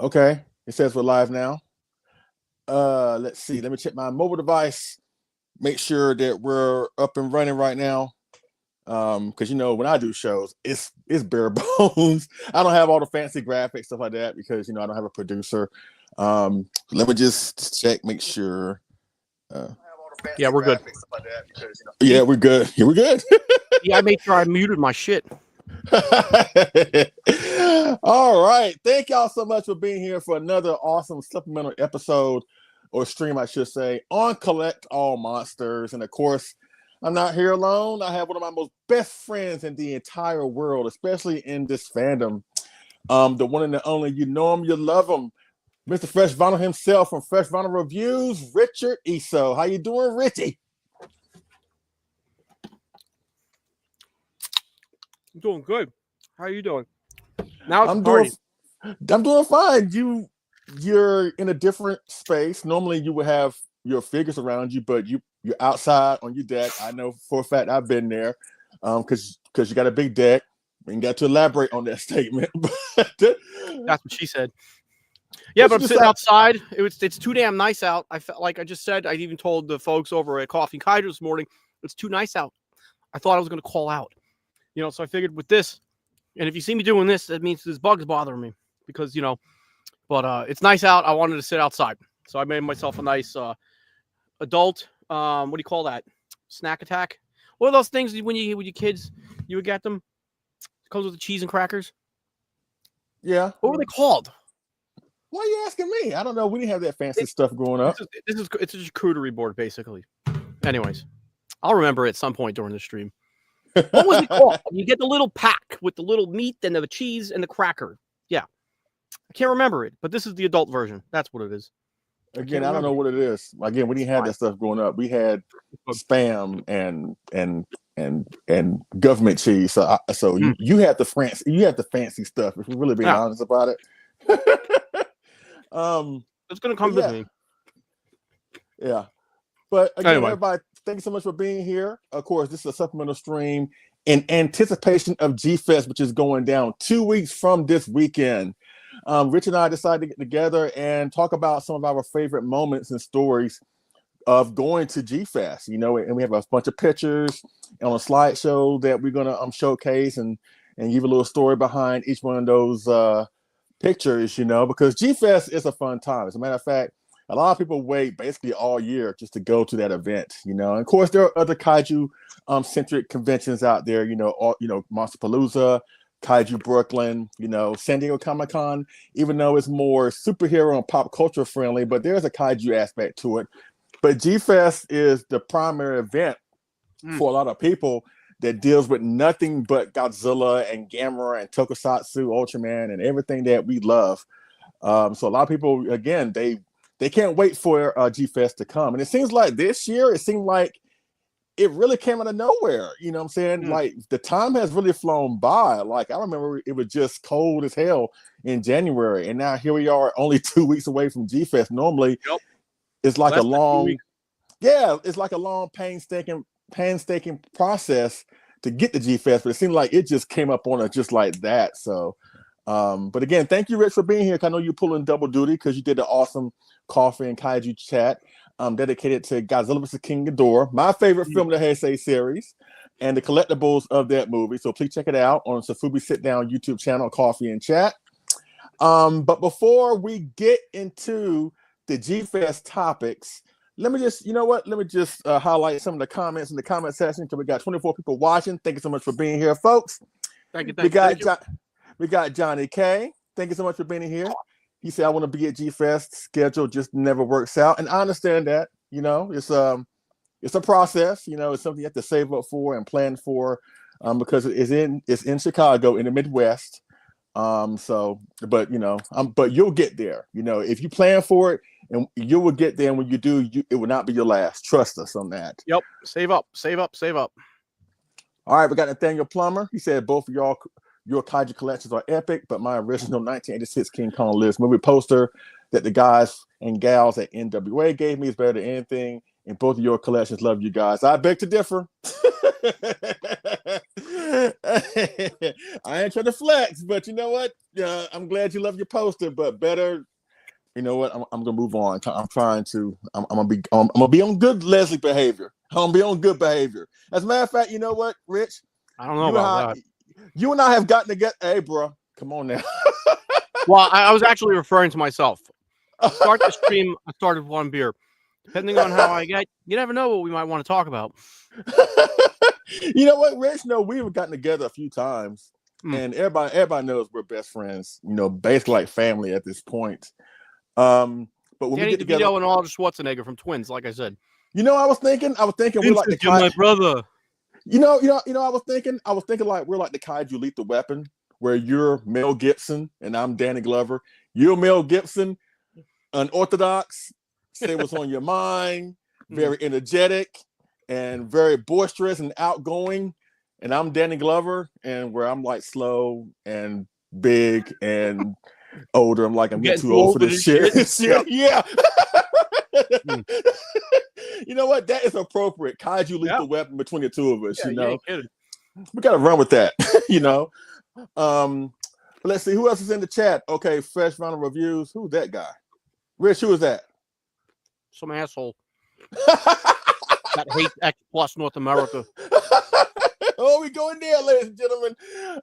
Okay. It says we're live now. Let's see. Let me check my mobile device. Make sure that we're up and running right now. Because when I do shows, it's bare bones. I don't have all the fancy graphics, stuff like that, because I don't have a producer. Let me just check, make sure. Yeah, we're good. Yeah, we're good. Yeah, we're good. Yeah, I made sure I muted my shit. All right. Thank y'all so much for being here for another awesome supplemental episode, or stream, I should say, on Collect All Monsters. And of course, I'm not here alone. I have one of my most best friends in the entire world, especially in this fandom. The one and the only, you know him, you love him, Mr. Fresh Vinyl himself from Fresh Vinyl Reviews, Richard Eso. How you doing, Richie? I'm doing good. How are you doing? Now it's I'm doing fine. You're in a different space. Normally you would have your figures around you, but you're outside on your deck. I know for a fact I've been there, because you got a big deck. And got to elaborate on that statement. That's what she said. Yeah, but I'm sitting outside. It's too damn nice out. I felt like I just said. I even told the folks over at Coffee and Kaiju this morning, it's too nice out. I thought I was going to call out. So I figured with this, and if you see me doing this, that means this bug is bothering me because, but it's nice out. I wanted to sit outside. So I made myself a nice adult, what do you call that? Snack attack? What are those things when you with your kids, you would get them? It comes with the cheese and crackers. Yeah. What were they called? Why are you asking me? I don't know. We didn't have that fancy stuff growing up. It's a charcuterie board, basically. Anyways, I'll remember at some point during the stream. What was it called? You get the little pack with the little meat and the cheese and the cracker. Yeah. I can't remember it, but this is the adult version. That's what it is. Again, I don't know what it is. Again, we didn't have that stuff growing up. We had Spam and government cheese. So you had the fancy stuff. If we're really being honest about it. It's gonna come with me. Yeah. But again, everybody, thank you so much for being here. Of course, this is a supplemental stream in anticipation of G-Fest, which is going down 2 weeks from this weekend. Rich and I decided to get together and talk about some of our favorite moments and stories of going to G-Fest, and we have a bunch of pictures on a slideshow that we're going to showcase and give a little story behind each one of those pictures, because G-Fest is a fun time. As a matter of fact, a lot of people wait basically all year just to go to that event, And of course, there are other kaiju centric conventions out there, Monsterpalooza, Kaiju Brooklyn, San Diego Comic-Con, even though it's more superhero and pop culture friendly, but there's a kaiju aspect to it. But G-Fest is the primary event for a lot of people that deals with nothing but Godzilla and Gamera and Tokusatsu, Ultraman, and everything that we love. So a lot of people, again, they can't wait for G-Fest to come. And it seems like this year, it seemed like it really came out of nowhere. You know what I'm saying? Like the time has really flown by. Like I remember it was just cold as hell in January. And now here we are only 2 weeks away from G-Fest. Normally it's like it's like a long painstaking process to get to G-Fest, but it seemed like it just came up on us just like that. So, but again, thank you, Rich, for being here. I know you're pulling double duty because you did the awesome Coffee and Kaiju chat dedicated to Godzilla vs. King Ghidorah, my favorite film of the Heisei series, and the collectibles of that movie. So please check it out on Safubi Sit Down YouTube channel, Coffee and Chat. But before we get into the G-Fest topics, let me just highlight some of the comments in the comment section because we got 24 people watching. Thank you so much for being here, folks. Thank you. We got Johnny K. Thank you so much for being here. He said, I want to be at G-Fest. Schedule just never works out. And I understand that, it's a process, it's something you have to save up for and plan for, because it's in Chicago in the Midwest. But you'll get there, if you plan for it, and you will get there. And when you do, it will not be your last. Trust us on that. Yep. Save up. All right. We got Nathaniel Plummer. He said, both of y'all, your kaiju collections are epic, but my original 1986 King Kong Lives movie poster that the guys and gals at NWA gave me is better than anything in both of your collections. Love you guys. I beg to differ. I ain't trying to flex, but you know what? I'm glad you love your poster, but better. You know what? I'm gonna move on. I'm gonna be on good Leslie behavior. I'm gonna be on good behavior. As a matter of fact, you know what, Rich? I don't know about that. You and I have gotten together. Hey, bro, come on now. Well, I was actually referring to myself. To start the stream, I started one beer. Depending on how I get, you never know what we might want to talk about. You know what, Rich? No, we've gotten together a few times, and everybody knows we're best friends. You know, basically like family at this point. But when we get together, DeVito and Arnold Schwarzenegger from Twins, like I said. You know, I was thinking we're like the Kaiju. My brother. You know, I was thinking like we're like the Kaiju Lethal Weapon, where you're Mel Gibson and I'm Danny Glover. You're Mel Gibson, unorthodox, say what's on your mind, very energetic and very boisterous and outgoing. And I'm Danny Glover, and where I'm like slow and big and older. I'm like, I'm getting too old for this shit. Yeah. You know what? That is appropriate. Kaiju Lethal Weapon between the two of us. You know, we gotta run with that. You know. Let's see who else is in the chat. Okay, fresh round of reviews. Who's that guy? Rich, who is that? Some asshole that hates X Plus North America. Oh, we going there, ladies and gentlemen.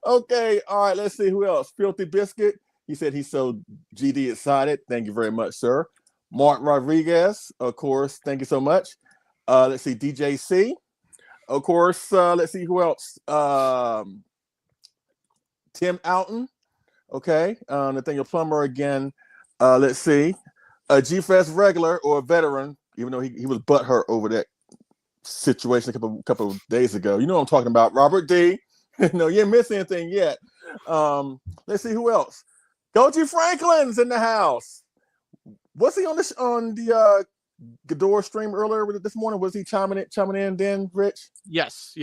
Okay, all right. Let's see who else. Filthy Biscuit. He said he's so GD excited. Thank you very much, sir. Mark Rodriguez, of course. Thank you so much. Let's see, DJC. Of course, let's see who else. Tim Alton. Okay. Nathaniel Plummer again. Let's see. A G-Fest regular or a veteran, even though he was butthurt over that situation a couple of days ago. You know what I'm talking about. Robert D. No, you didn't miss anything yet. Let's see who else. Goji Franklin's in the house. Was he on the Gador stream earlier this morning? Was he chiming in then, Rich? Yes.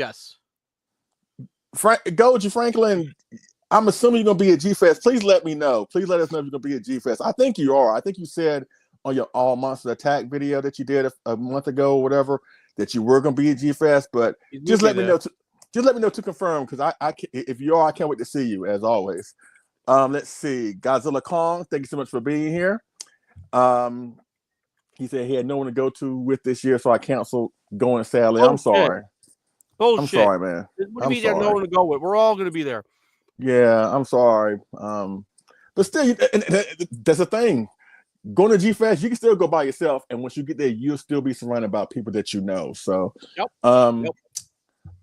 Goji Franklin, I'm assuming you're gonna be at G-Fest. Please let me know. Please let us know if you're gonna be at G-Fest. I think you are. I think you said on your All Monster Attack video that you did a month ago or whatever that you were gonna be at G-Fest. But just let me know. Just let me know to confirm, because if you are, I can't wait to see you as always. Let's see. Godzilla Kong, thank you so much for being here. He said he had no one to go to with this year, so I canceled going sadly. I'm sorry. Bullshit. I'm sorry, man. What do you mean you have no one to go with? We're all going to be there. Yeah, I'm sorry. But still, that's the thing. Going to G-Fest, you can still go by yourself, and once you get there, you'll still be surrounded by people that you know. So,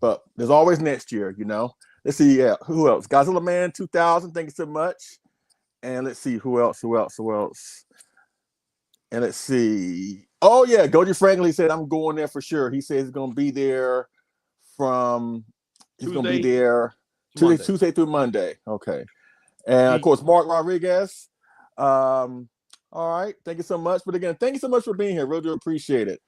But there's always next year, you know. Let's see, who else? Godzilla Man 2000, thank you so much. And let's see who else. And let's see. Oh yeah, Goji Franklin said I'm going there for sure. He says he's gonna be there from Tuesday through Monday. Okay. And of course, Mark Rodriguez. All right, thank you so much. But again, thank you so much for being here. Really do appreciate it.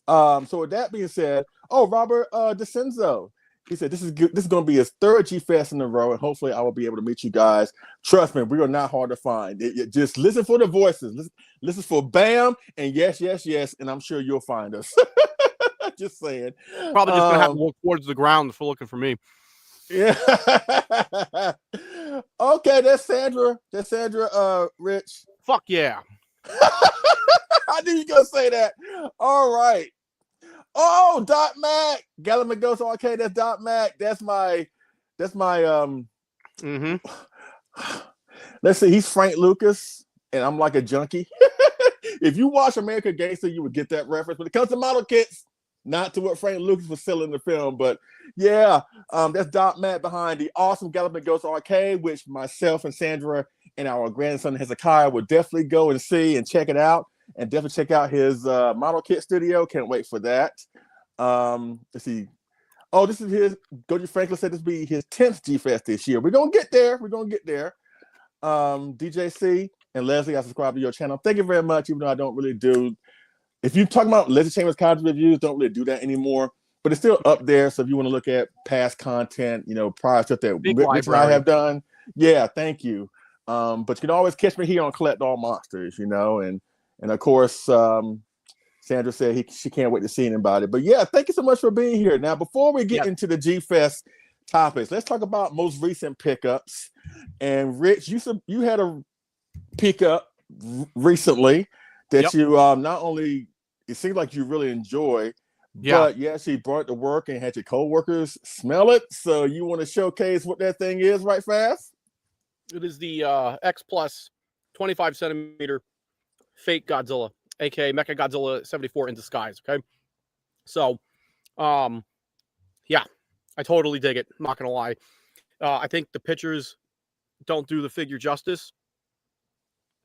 So with that being said, Robert DeCenzo. He said this is good. This is going to be his third G-Fest in a row, and hopefully I will be able to meet you guys. Trust me, we are not hard to find. Just listen for the voices. Listen for Bam and yes, and I'm sure you'll find us. Just saying. Probably just going to have to look towards the ground for looking for me. Yeah. Okay, that's Sandra. Rich. Fuck yeah. I knew you were going to say that. All right. Oh, Dot Mac, Gallon McDose. Okay, that's Dot Mac. That's my. Let's see. He's Frank Lucas, and I'm like a junkie. If you watch American Gangster, you would get that reference. When it comes to model kits, not to what Frank Lucas was selling in the film, but yeah, that's Dot Mac behind the awesome Gallon McDose Arcade, which myself and Sandra and our grandson Hezekiah would definitely go and see and check it out. And definitely check out his model kit studio. Can't wait for that. Let's see. Oh, this is his. Goji Franklin said this will be his 10th G-Fest this year. We're going to get there. DJC and Leslie, I subscribe to your channel. Thank you very much, even though I don't really do. If you're talking about Leslie Chambers Kaiju reviews, don't really do that anymore. But it's still up there. So if you want to look at past content, prior stuff that Rich and I have done. Yeah, thank you. But you can always catch me here on Collect All Monsters, and of course, Sandra said she can't wait to see anybody. But yeah, thank you so much for being here. Now, before we get into the G-Fest topics, let's talk about most recent pickups. And Rich, you had a pickup recently that you not only, it seems like you really enjoy, but you actually brought it to work and had your coworkers smell it. So you want to showcase what that thing is right fast? It is the X Plus 25 centimeter fake Godzilla, aka Mecha Godzilla 74 in disguise. Okay, so yeah, I totally dig it. I'm not gonna lie. I think the pictures don't do the figure justice.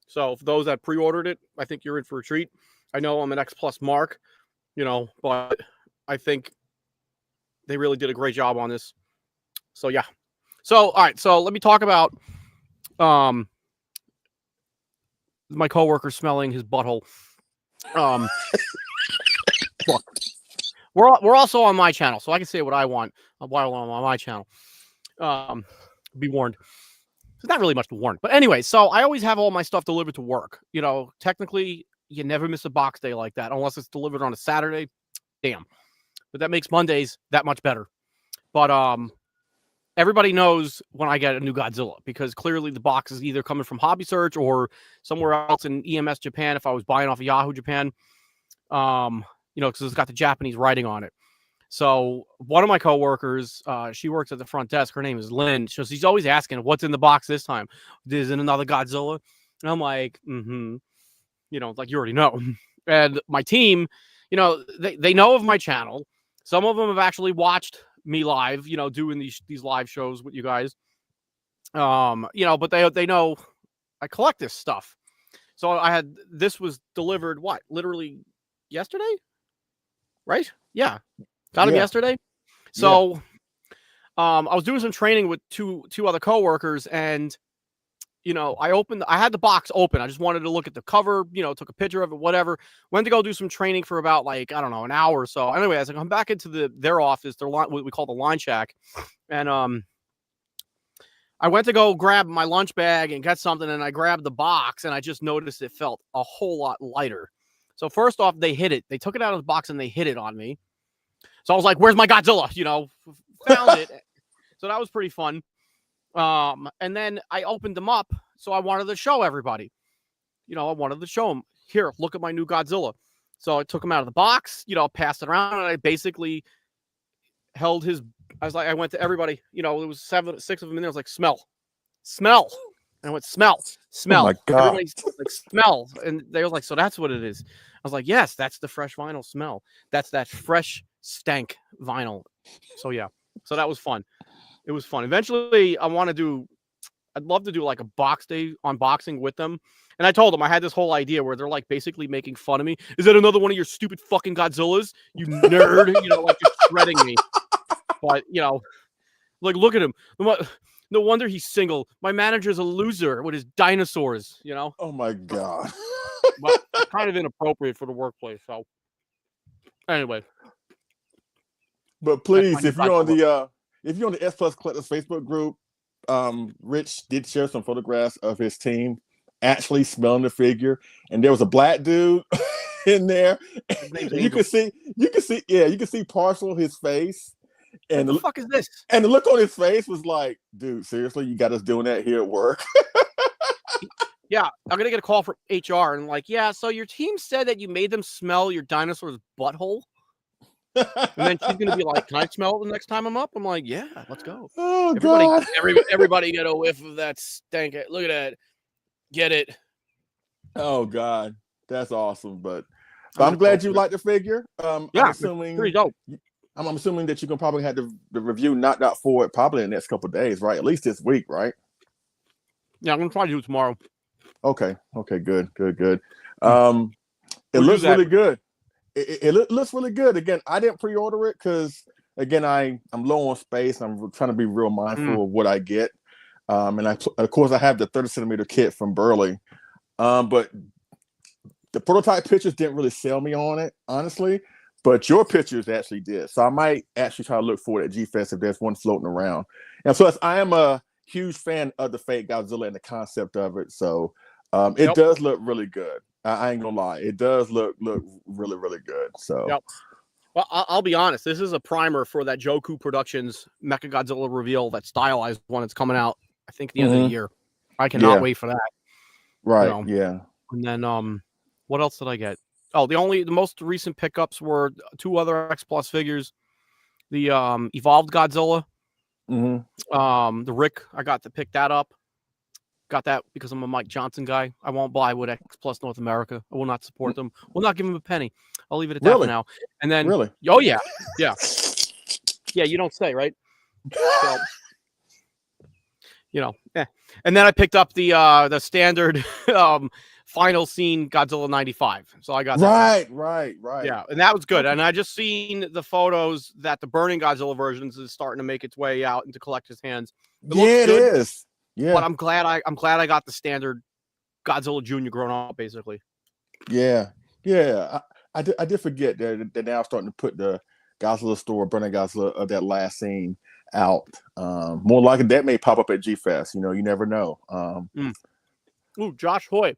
So for those that pre-ordered it, I think you're in for a treat. I know I'm an X Plus mark, but I think they really did a great job on this. So yeah. So all right. So let me talk about my coworker smelling his butthole. Look, we're also on my channel, so I can say what I want while I'm on my channel. Be warned. There's not really much to warn. But anyway, so I always have all my stuff delivered to work. Technically, you never miss a box day like that unless it's delivered on a Saturday. Damn. But that makes Mondays that much better. But everybody knows when I get a new Godzilla because clearly the box is either coming from Hobby Search or somewhere else in EMS Japan if I was buying off of Yahoo Japan. Because it's got the Japanese writing on it. So one of my coworkers, she works at the front desk. Her name is Lynn. So she's always asking, "What's in the box this time? Is it another Godzilla?" And I'm like, like you already know. And my team, they know of my channel. Some of them have actually watched me live, doing these live shows with you guys. But they know I collect this stuff. So this was delivered literally yesterday, right? Yeah. Got him yesterday. So I was doing some training with two other coworkers, and I had the box open. I just wanted to look at the cover, took a picture of it, whatever. Went to go do some training for about an hour or so. Anyway, as I come back into their office, what we call the line shack, and I went to go grab my lunch bag and get something, and I grabbed the box, and I just noticed it felt a whole lot lighter. So first off, they hid it. They took it out of the box and they hid it on me. So I was like, "Where's my Godzilla?" Found it. So that was pretty fun. And then I opened them up. So I wanted to show everybody. I wanted to show them, here, look at my new Godzilla. So I took him out of the box, passed it around, and I basically held his. I went to everybody. There was 6 of them in there. I was like, smell. And I went, smell. Oh my God. Everybody's like, smell. And they were like, so that's what it is. I was like, yes, that's the fresh vinyl smell. That's that fresh stank vinyl. So yeah. So that was fun. It was fun. Eventually, I'd love to do like a box day unboxing with them. And I told them I had this whole idea where they're like basically making fun of me. Is that another one of your stupid fucking Godzillas? You nerd, like just shredding me. But, look at him. No wonder he's single. My manager's a loser with his dinosaurs, Oh my God. But kind of inappropriate for the workplace. So anyway. But please, if you're on the S Plus Collectors Facebook group, Rich did share some photographs of his team actually smelling the figure, and there was a black dude in there. You can see partial of his face. And what the fuck is this? And the look on his face was like, dude, seriously, you got us doing that here at work? Yeah, I'm gonna get a call from HR and yeah, so your team said that you made them smell your dinosaur's butthole. And then she's gonna be like, "Can I smell it the next time I'm up?" I'm like, "Yeah, let's go." Oh God! Everybody get a whiff of that stank. Look at that. Get it? Oh God, that's awesome. But I'm glad you like the figure. Yeah, I'm assuming pretty dope. I'm assuming that you can probably have the review knocked out for it probably in the next couple of days, right? At least this week, right? Yeah, I'm gonna try to do it tomorrow. Okay, good. It looks really good. It looks really good. Again, I didn't pre-order it because, again, I'm low on space. I'm trying to be real mindful of what I get. And of course, I have the 30 centimeter kit from Burley. But the prototype pictures didn't really sell me on it, honestly. But your pictures actually did. So I might actually try to look for it at G-Fest if there's one floating around. And plus, I am a huge fan of the fake Godzilla and the concept of it. So it does look really good. I ain't gonna lie, it does look really, really good. So, yep. Well, I'll be honest. This is a primer for that Joku Productions Mechagodzilla reveal, that stylized one. It's coming out, I think, at the end of the year. I cannot wait for that. Right. Yeah. And then, what else did I get? Oh, the most recent pickups were 2 other X Plus figures. The Evolved Godzilla. The Rick, I got to pick that up. Got that because I'm a Mike Johnson guy. I won't buy with X Plus North America. I will not support them. Will not give them a penny. I'll leave it at that for now. And then, oh yeah, yeah. You don't say, right? So, And then I picked up the standard final scene Godzilla 95. So I got that. Right. Yeah, and that was good. And I just seen the photos that the Burning Godzilla versions is starting to make its way out into collectors' hands. It is. Yeah. But I'm glad I got the standard Godzilla Jr. grown up, basically. Yeah. I did forget that they're now starting to put the Godzilla store, Burning Godzilla, of that last scene out. More likely that may pop up at G-Fest. You never know. Ooh, Josh Hoy.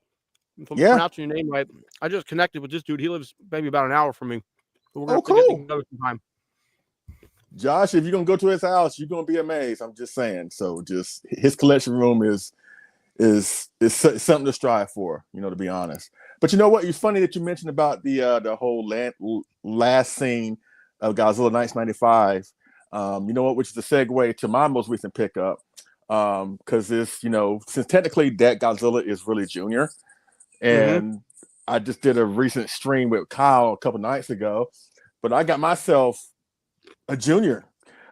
If I'm pronouncing your name right, I just connected with this dude. He lives maybe about an hour from me. So we're gonna have to get together sometime. Josh, if you're gonna go to his house, you're gonna be amazed. I'm just saying. So, just his collection room is something to strive for. To be honest. But you know what? It's funny that you mentioned about the whole last scene of Godzilla 1995. You know what? Which is a segue to my most recent pickup. Because this, since technically that Godzilla is really Junior, and I just did a recent stream with Kyle a couple nights ago, but I got myself a Junior,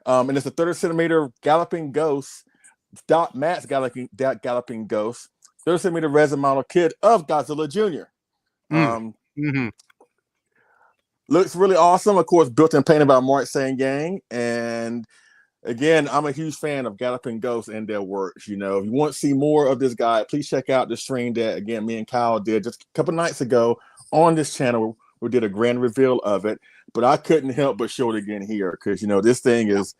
and it's a 30 centimeter Galloping Ghost, Dot Matt's Galloping Ghost, 30 centimeter resin model kit of Godzilla Junior. Looks really awesome. Of course, built and painted by Mark Sangang. And again, I'm a huge fan of Galloping Ghosts and their works. If you want to see more of this guy, please check out the stream that, again, me and Kyle did just a couple nights ago on this channel. We did a grand reveal of it, but I couldn't help but show it again here because, this thing is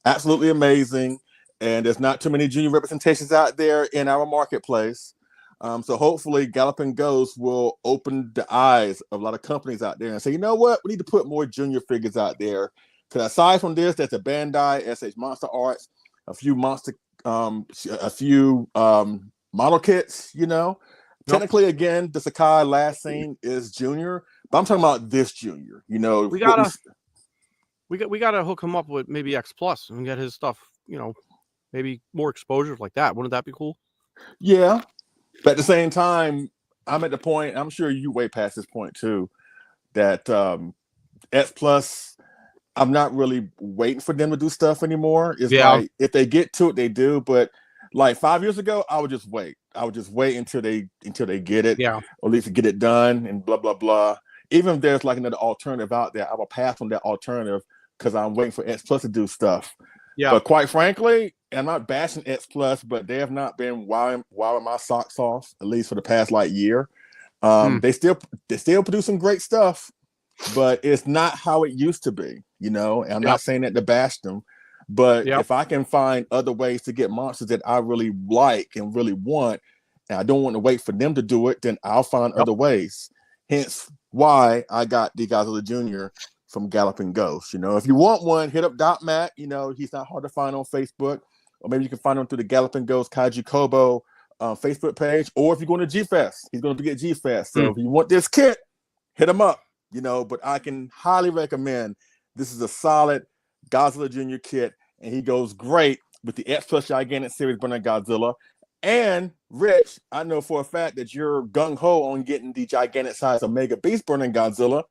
absolutely amazing. And there's not too many Junior representations out there in our marketplace. So hopefully Galloping Ghosts will open the eyes of a lot of companies out there and say, you know what, we need to put more Junior figures out there. Because aside from this, there's a Bandai, SH Monster Arts, a few model kits. Technically, again, the Sakai last scene is Junior, but I'm talking about this Junior. We gotta hook him up with maybe X Plus and get his stuff. Maybe more exposure like that. Wouldn't that be cool? Yeah. But at the same time, I'm at the point, I'm sure you way past this point too, that S Plus, I'm not really waiting for them to do stuff anymore. It's like if they get to it, they do. But like 5 years ago, I would just wait. I would just wait until they get it, or at least get it done and blah blah blah. Even if there's like another alternative out there, I will pass on that alternative because I'm waiting for S Plus to do stuff. Yeah. But quite frankly, I'm not bashing X Plus, but they have not been wowing my socks off, at least for the past year. They still produce some great stuff, but it's not how it used to be, And I'm not saying that to bash them, but if I can find other ways to get monsters that I really like and really want, and I don't want to wait for them to do it, then I'll find other ways. Hence why I got the Godzilla Jr. from Galloping Ghost. If you want one, hit up Dot Matt. He's not hard to find on Facebook, or maybe you can find him through the Galloping Ghost Kaiju Kobo Facebook page, or if you're going to G-Fest, he's going to be at G-Fest. So if you want this kit, hit him up. But I can highly recommend. This is a solid Godzilla Jr. kit, and he goes great with the X Plus Gigantic Series Burning Godzilla. And Rich, I know for a fact that you're gung-ho on getting the gigantic size Omega Beast Burning Godzilla.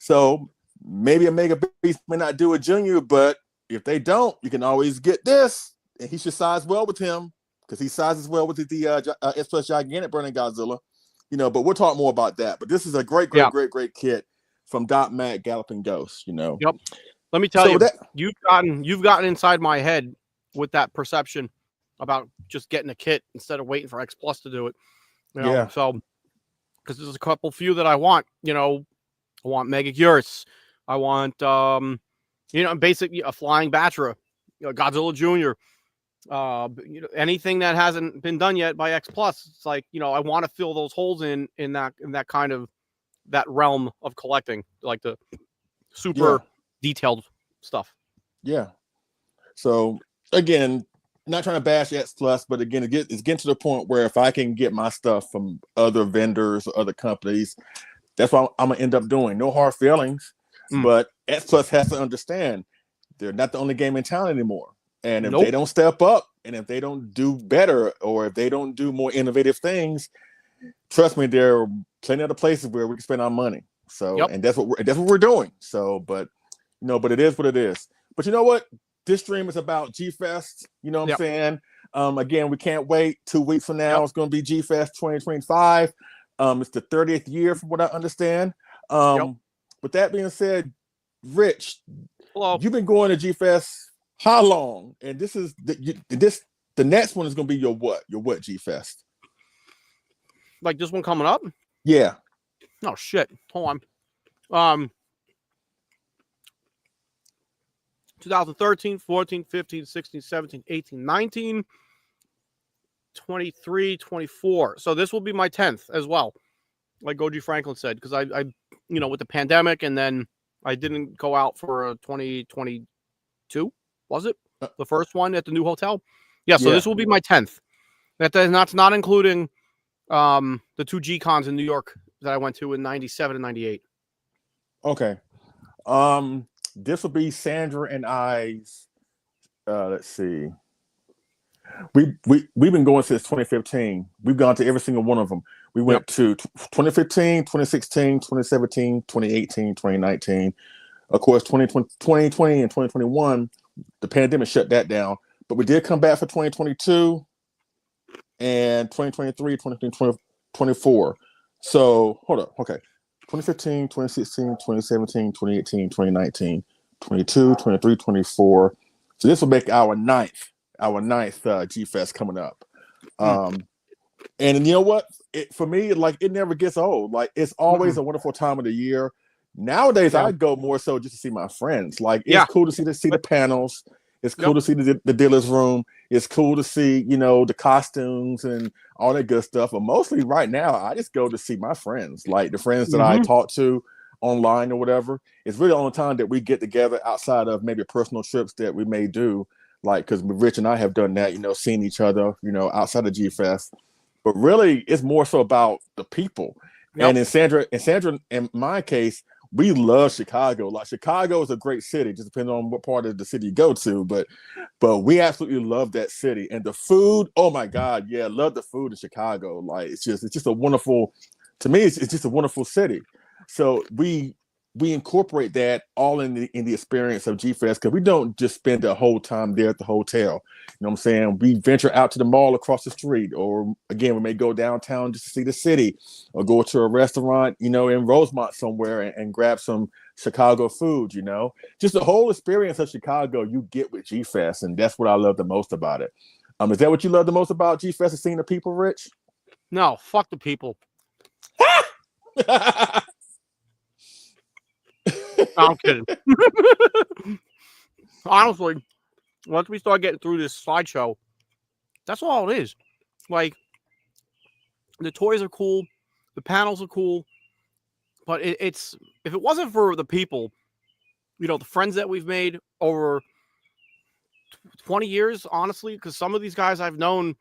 So maybe Omega Beast may not do a Junior, but if they don't, you can always get this, and he should size well with him because he sizes well with the X Plus Gigantic Burning Godzilla. But we'll talk more about that. But this is a great kit from Dot Matt Galloping Ghost. Yep. Let me tell you, you've gotten inside my head with that perception about just getting a kit instead of waiting for X Plus to do it. So because there's a few that I want. I want Mega Gyurus. I want basically a Flying Batra, Godzilla Jr. anything that hasn't been done yet by X Plus. It's like, I want to fill those holes in that kind of that realm of collecting, like the super detailed stuff. Yeah. So again, not trying to bash X Plus, but again, it's getting to the point where if I can get my stuff from other vendors or other companies, that's what I'm gonna end up doing. No hard feelings, but X Plus has to understand they're not the only game in town anymore. And if they don't step up, and if they don't do better, or if they don't do more innovative things, trust me, there are plenty of other places where we can spend our money. So, and that's what we're doing. So, but but it is what it is. But you know what? This stream is about G Fest. You know what I'm saying? Again, we can't wait. 2 weeks from now, it's going to be G Fest 2025. It's the 30th year, from what I understand. With that being said, Rich, hello. You've been going to G Fest how long? And this is the next one is going to be your what G Fest? Like this one coming up? Yeah. Oh shit! Hold on. 2013, 14, 15, 16, 17, 18, 19, 23, 24. So this will be my 10th as well. Like Goji Franklin said, because I with the pandemic, and then I didn't go out for 2022. Was it the first one at the new hotel? Yeah. So this will be my 10th. That's not including the 2 G-Cons in New York that I went to in 97 and 98. Okay. This will be Sandra and I's. Let's see. We've been going since 2015. We've gone to every single one of them. We went to 2015, 2016, 2017, 2018, 2019. Of course, 2020 and 2021, the pandemic shut that down. But we did come back for 2022 and 2023, 2024. So hold up. Okay. 2015, 2016, 2017, 2018, 2019, 22, 23, 24. So this will make our ninth G Fest coming up. And you know what? For me, like, it never gets old. Like, it's always a wonderful time of the year. Nowadays, I go more so just to see my friends. Like, it's cool to see the panels. It's cool to see the dealer's room. It's cool to see, the costumes and all that good stuff. But mostly right now, I just go to see my friends, like the friends that I talk to online or whatever. It's really the only time that we get together outside of maybe personal trips that we may do. Like, because Rich and I have done that, seeing each other, outside of G Fest. But really, it's more so about the people. And in Sandra, in my case, we love Chicago. Like, Chicago is a great city, just depending on what part of the city you go to. But we absolutely love that city. And the food, oh my God, yeah, love the food in Chicago. Like, it's just a wonderful, to me, it's just a wonderful city. So we incorporate that all in the experience of G Fest, because we don't just spend the whole time there at the hotel. You know what I'm saying? We venture out to the mall across the street, or again, we may go downtown just to see the city, or go to a restaurant, in Rosemont somewhere and grab some Chicago food, Just the whole experience of Chicago you get with G Fest, and that's what I love the most about it. Is that what you love the most about G Fest, is seeing the people, Rich? No, fuck the people. I'm kidding. Honestly, once we start getting through this slideshow, that's all it is. Like, the toys are cool, the panels are cool, but it's if it wasn't for the people, the friends that we've made over 20 years, honestly, because some of these guys I've known,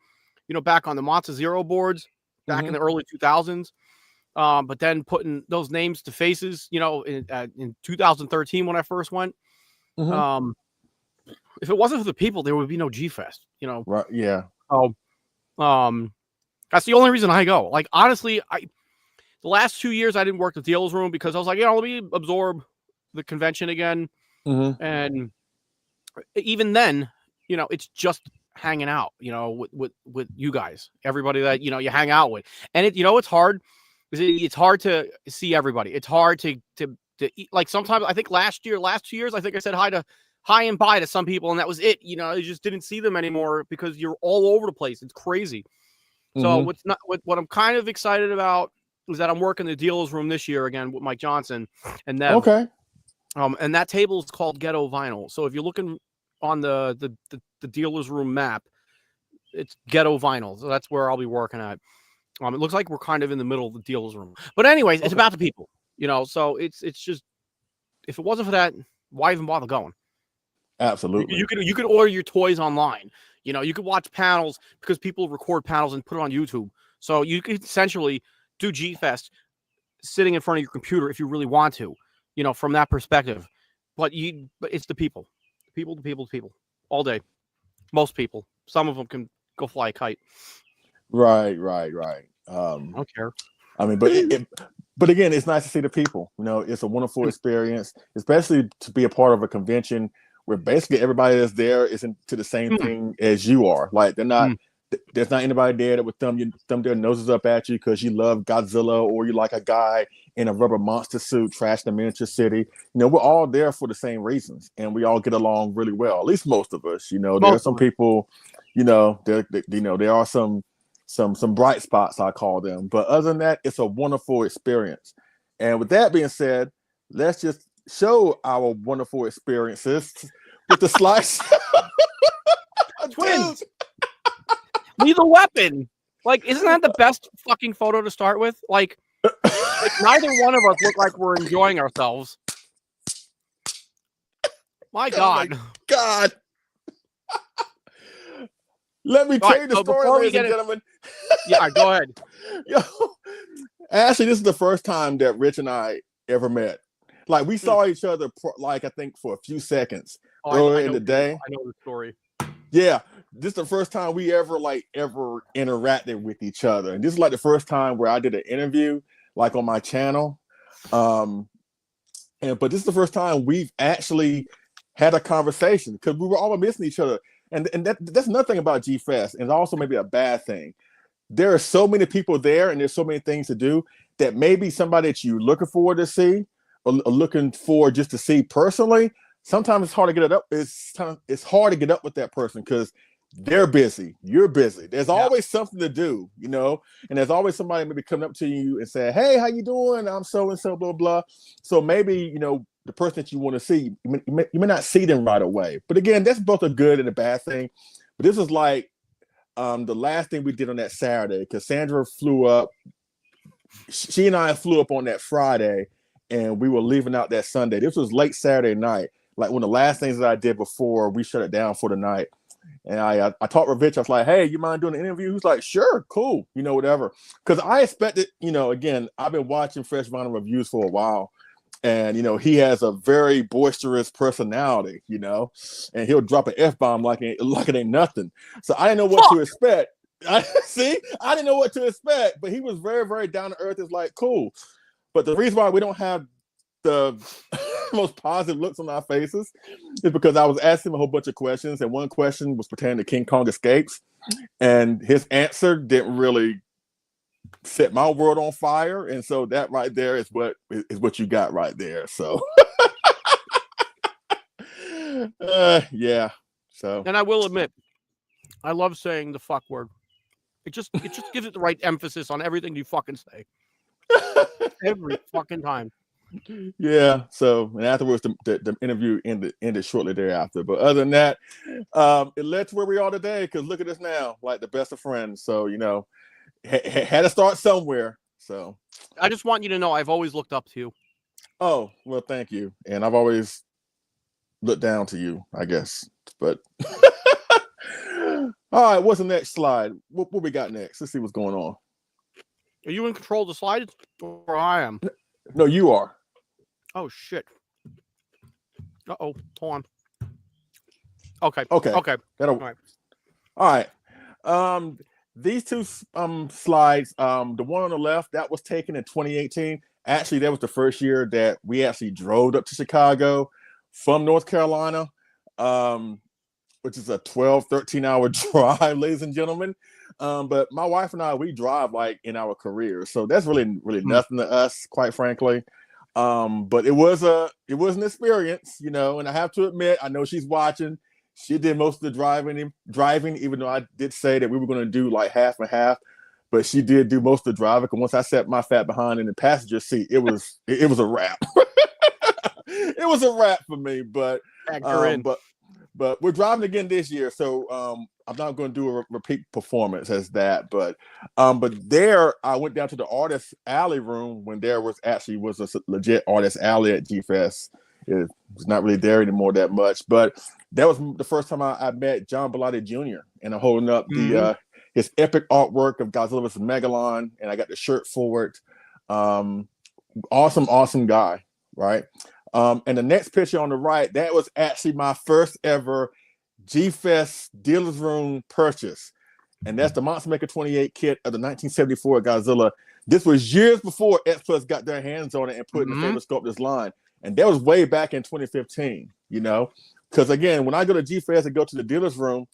back on the Monza Zero boards back in the early 2000s. But then putting those names to faces, in 2013 when I first went. If it wasn't for the people, there would be no G Fest. Right? Yeah. That's the only reason I go. Like, honestly, the last 2 years I didn't work the dealers room because I was like, let me absorb the convention again. And even then, it's just hanging out, with you guys, everybody that you hang out with, and it's hard. It's hard to see everybody. It's hard to eat. Like, sometimes I think last 2 years, I think I said hi and bye to some people, and that was it. You just didn't see them anymore because you're all over the place. It's crazy. So what I'm kind of excited about is that I'm working the dealers room this year again with Mike Johnson and them. Okay. And that table is called Ghetto Vinyl. So if you're looking on the dealers room map, it's ghetto vinyl. So that's where I'll be working at. It looks like we're kind of in the middle of the deals room. But anyways, it's about the people, so it's just, if it wasn't for that, why even bother going? Absolutely. You could order your toys online. You could watch panels because people record panels and put it on YouTube. So you could essentially do G-Fest sitting in front of your computer if you really want to, from that perspective. But it's the people all day. Most people. Some of them can go fly a kite. Right. I don't care. I mean, but again, it's nice to see the people. It's a wonderful experience, especially to be a part of a convention where basically everybody that's there is into the same thing as you are. Like they're not. There's not anybody there that would thumb their noses up at you because you love Godzilla or you like a guy in a rubber monster suit trash the miniature city. We're all there for the same reasons, and we all get along really well. At least most of us. There are some people. There are some bright spots, I call them. But other than that, it's a wonderful experience. And with that being said, let's just show our wonderful experiences with the Slideshow. Twins. Lethal Weapon. Like, isn't that the best fucking photo to start with? Like neither one of us look like we're enjoying ourselves. My God. Oh my God. Let me tell you the story, ladies and gentlemen. Yeah, go ahead. Actually, this is the first time that Rich and I ever met. Like, we saw each other, I think, for a few seconds earlier in the day. I know the story. Yeah, this is the first time we ever interacted with each other. And this is like the first time where I did an interview, like on my channel. But this is the first time we've actually had a conversation because we were all missing each other. And that's nothing about G-Fest. And it's also maybe a bad thing. There are so many people there and there's so many things to do that maybe somebody that you're looking forward to see or looking for just to see personally, sometimes it's hard to get it up. It's hard to get up with that person because they're busy. You're busy. There's always something to do, and there's always somebody maybe coming up to you and say, "Hey, how you doing? I'm so and so, blah blah." So maybe the person that you want to see, you may not see them right away. But again, that's both a good and a bad thing. But this is like the last thing we did on that Saturday because Sandra flew up. She and I flew up on that Friday, and we were leaving out that Sunday. This was late Saturday night. Like one of the last things that I did before we shut it down for the night. And I talked with Rich. I was like, "Hey, you mind doing an interview?" He was like, "Sure, cool, whatever." Because I expected, again, I've been watching Fresh Vinyl reviews for a while, and he has a very boisterous personality, and he'll drop an F-bomb like it ain't nothing. So I didn't know what to expect. I didn't know what to expect, but he was very, very down to earth. It's like cool. But the reason why we don't have the most positive looks on our faces is because I was asking him a whole bunch of questions, and one question was pertaining to King Kong Escapes, and his answer didn't really set my world on fire, and so that right there is what you got right there. So yeah. So, and I will admit, I love saying the fuck word. It just gives it the right emphasis on everything you fucking say. Every fucking time. Yeah. So, and afterwards, the interview ended shortly thereafter. But other than that, it led to where we are today. Because look at us now, like the best of friends. So, had to start somewhere. So, I just want you to know I've always looked up to you. Oh, well, thank you. And I've always looked down to you, I guess. But all right, what's the next slide? What we got next? Let's see what's going on. Are you in control of the slides, or I am? No, you are. Oh shit. Uh-oh. Hold on. Okay. Okay. All right. All right. These two slides, the one on the left, that was taken in 2018. Actually, that was the first year that we actually drove up to Chicago from North Carolina, which is a 13-hour drive, ladies and gentlemen. But my wife and I, we drive like in our careers. So that's really nothing to us, quite frankly. But it was an experience, and I have to admit, I know she's watching. She did most of the driving, even though I did say that we were going to do like half and half, but she did do most of the driving. And once I sat my fat behind in the passenger seat, it was a wrap. It was a wrap for me, but But we're driving again this year, so I'm not going to do a repeat performance as that. But there I went down to the artist alley room when there was a legit artist alley at G Fest. It's not really there anymore that much, but that was the first time I met John Bellotti Jr. and I'm holding up his epic artwork of Godzilla vs. Megalon, and I got the shirt for it. Awesome guy, right? And the next picture on the right, that was actually my first ever G-Fest dealer's room purchase. And that's the Monster Maker 28 kit of the 1974 Godzilla. This was years before X Plus got their hands on it and put it in the Favorite Sculptors line. And that was way back in 2015, you know? Because again, when I go to G-Fest and go to the dealer's room,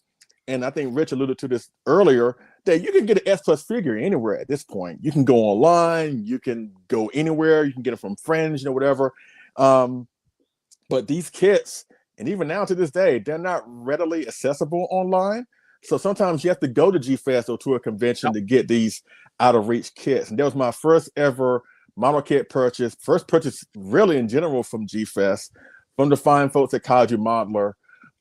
and I think Rich alluded to this earlier, that you can get an S Plus figure anywhere at this point. You can go online, you can go anywhere, you can get it from friends, you know, whatever. But these kits, and even now to this day, they're not readily accessible online. So sometimes you have to go to G-Fest or to a convention to get these out of reach kits. And that was my first ever model kit purchase, first purchase really in general from G-Fest, from the fine folks at Kaiju Modeler.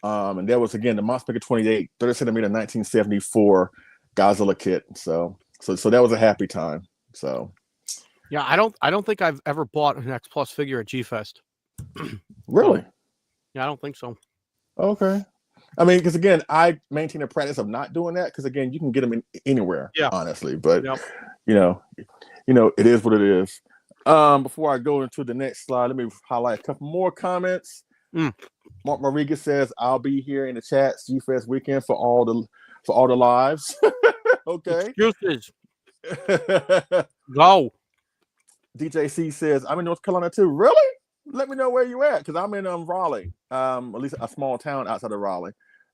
And that was, again, the Monster Maker 28, 30 centimeter, 1974 Godzilla kit. So that was a happy time. So, yeah, I don't think I've ever bought an X Plus figure at G-Fest. Really? Yeah, I don't think so. Okay. I mean, because again, I maintain a practice of not doing that because again, you can get them anywhere, honestly. But you know, it is what it is. Before I go into the next slide, let me highlight a couple more comments. Mark Rodriguez says, "I'll be here in the chat G-Fest weekend for all the lives." Okay. Excuses. Go. DJC says, "I'm in North Carolina too." Really? Let me know where you at, because I'm in Raleigh, at least a small town outside of Raleigh,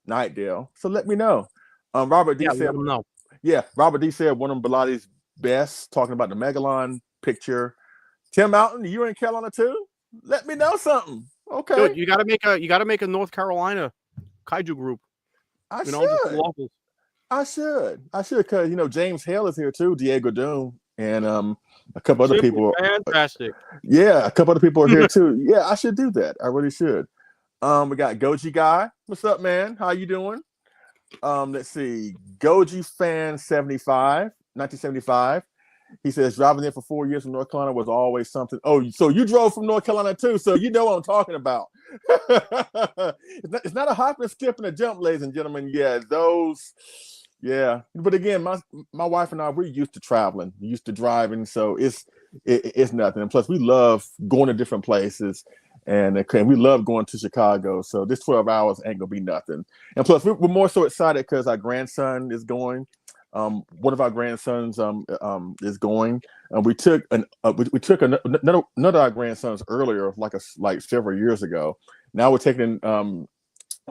Nightdale. So let me know. Robert D said, no. Yeah, Robert D said one of Bellotti's best, talking about the Megalon picture. Tim Mountain, you in Carolina too? Let me know something. Okay. Dude, you gotta make a North Carolina Kaiju group. I should, because James Hale is here too, Diego Doom, and a couple other people. Fantastic. Yeah, a couple other people are here too. Yeah, I should do that. I really should. We got Goji Guy. What's up, man? How you doing? Let's see. Goji Fan 75, 1975. He says driving there for 4 years from North Carolina was always something. Oh, so you drove from North Carolina too, so you know what I'm talking about. It's not a hop and skip and a jump, ladies and gentlemen. Yeah, those. Yeah, but again, my wife and I, we're used to traveling, used to driving, so it's nothing. And plus, we love going to different places, and we love going to Chicago. So this 12 hours ain't gonna be nothing. And plus, we're more so excited because our grandson is going. One of our grandsons is going. We took another of our grandsons earlier, like several years ago. Now we're taking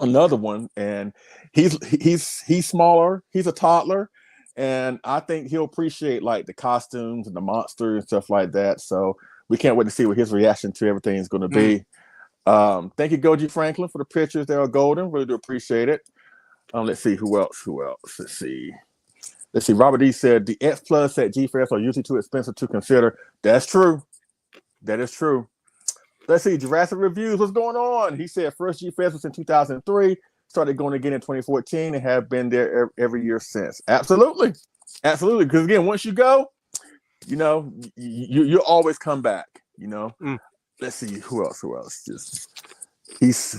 another one, and he's smaller, he's a toddler, and I think he'll appreciate like the costumes and the monsters and stuff like that. So we can't wait to see what his reaction to everything is going to be. Thank you, Goji Franklin, for the pictures. They are golden. Really do appreciate it. Let's see who else. Let's see. Robert D said the X Plus at G-Fest are usually too expensive to consider. That's true. That is true. Let's see, Jurassic Reviews, what's going on? He said first G-Fest was in 2003, started going again in 2014, and have been there every year since. Absolutely. Because again, once you go, you always come back, Let's see, who else?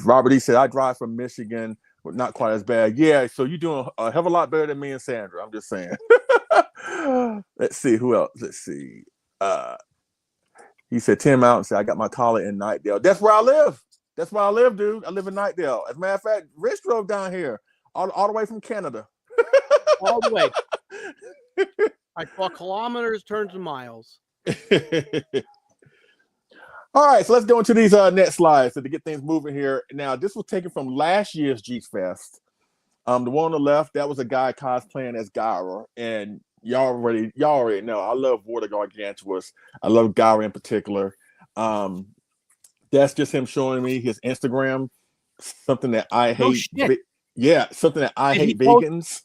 Robert E. said, I drive from Michigan, but not quite as bad. Yeah, so you're doing a hell of a lot better than me and Sandra. I'm just saying. Let's see, who else? Let's see. He said, Tim Mountain said, I got my collar in Nightdale. That's where I live. Dude. I live in Nightdale. As a matter of fact, Rich drove down here all the way from Canada. All the way. I thought kilometers turned to miles. All right, so let's go into these next slides to get things moving here. Now, this was taken from last year's G-Fest. The one on the left, that was a guy cosplaying as Gyra, and y'all already know I love Water Gargantuous. I love Gyra in particular. That's just him showing me his Instagram. Something that I hate. Something that I hate vegans.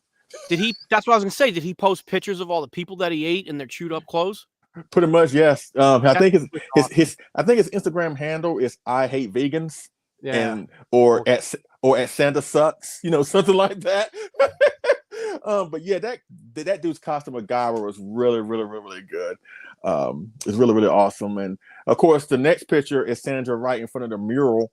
That's what I was gonna say. Did he post pictures of all the people that he ate in their chewed up clothes? Pretty much, yes. I think his Instagram handle is I hate vegans. Yeah. or or at Santa Sucks, something like that. But yeah, that dude's costume of Gyro was really, really, really, really good. It's really, really awesome. And of course, the next picture is Sandra right in front of the mural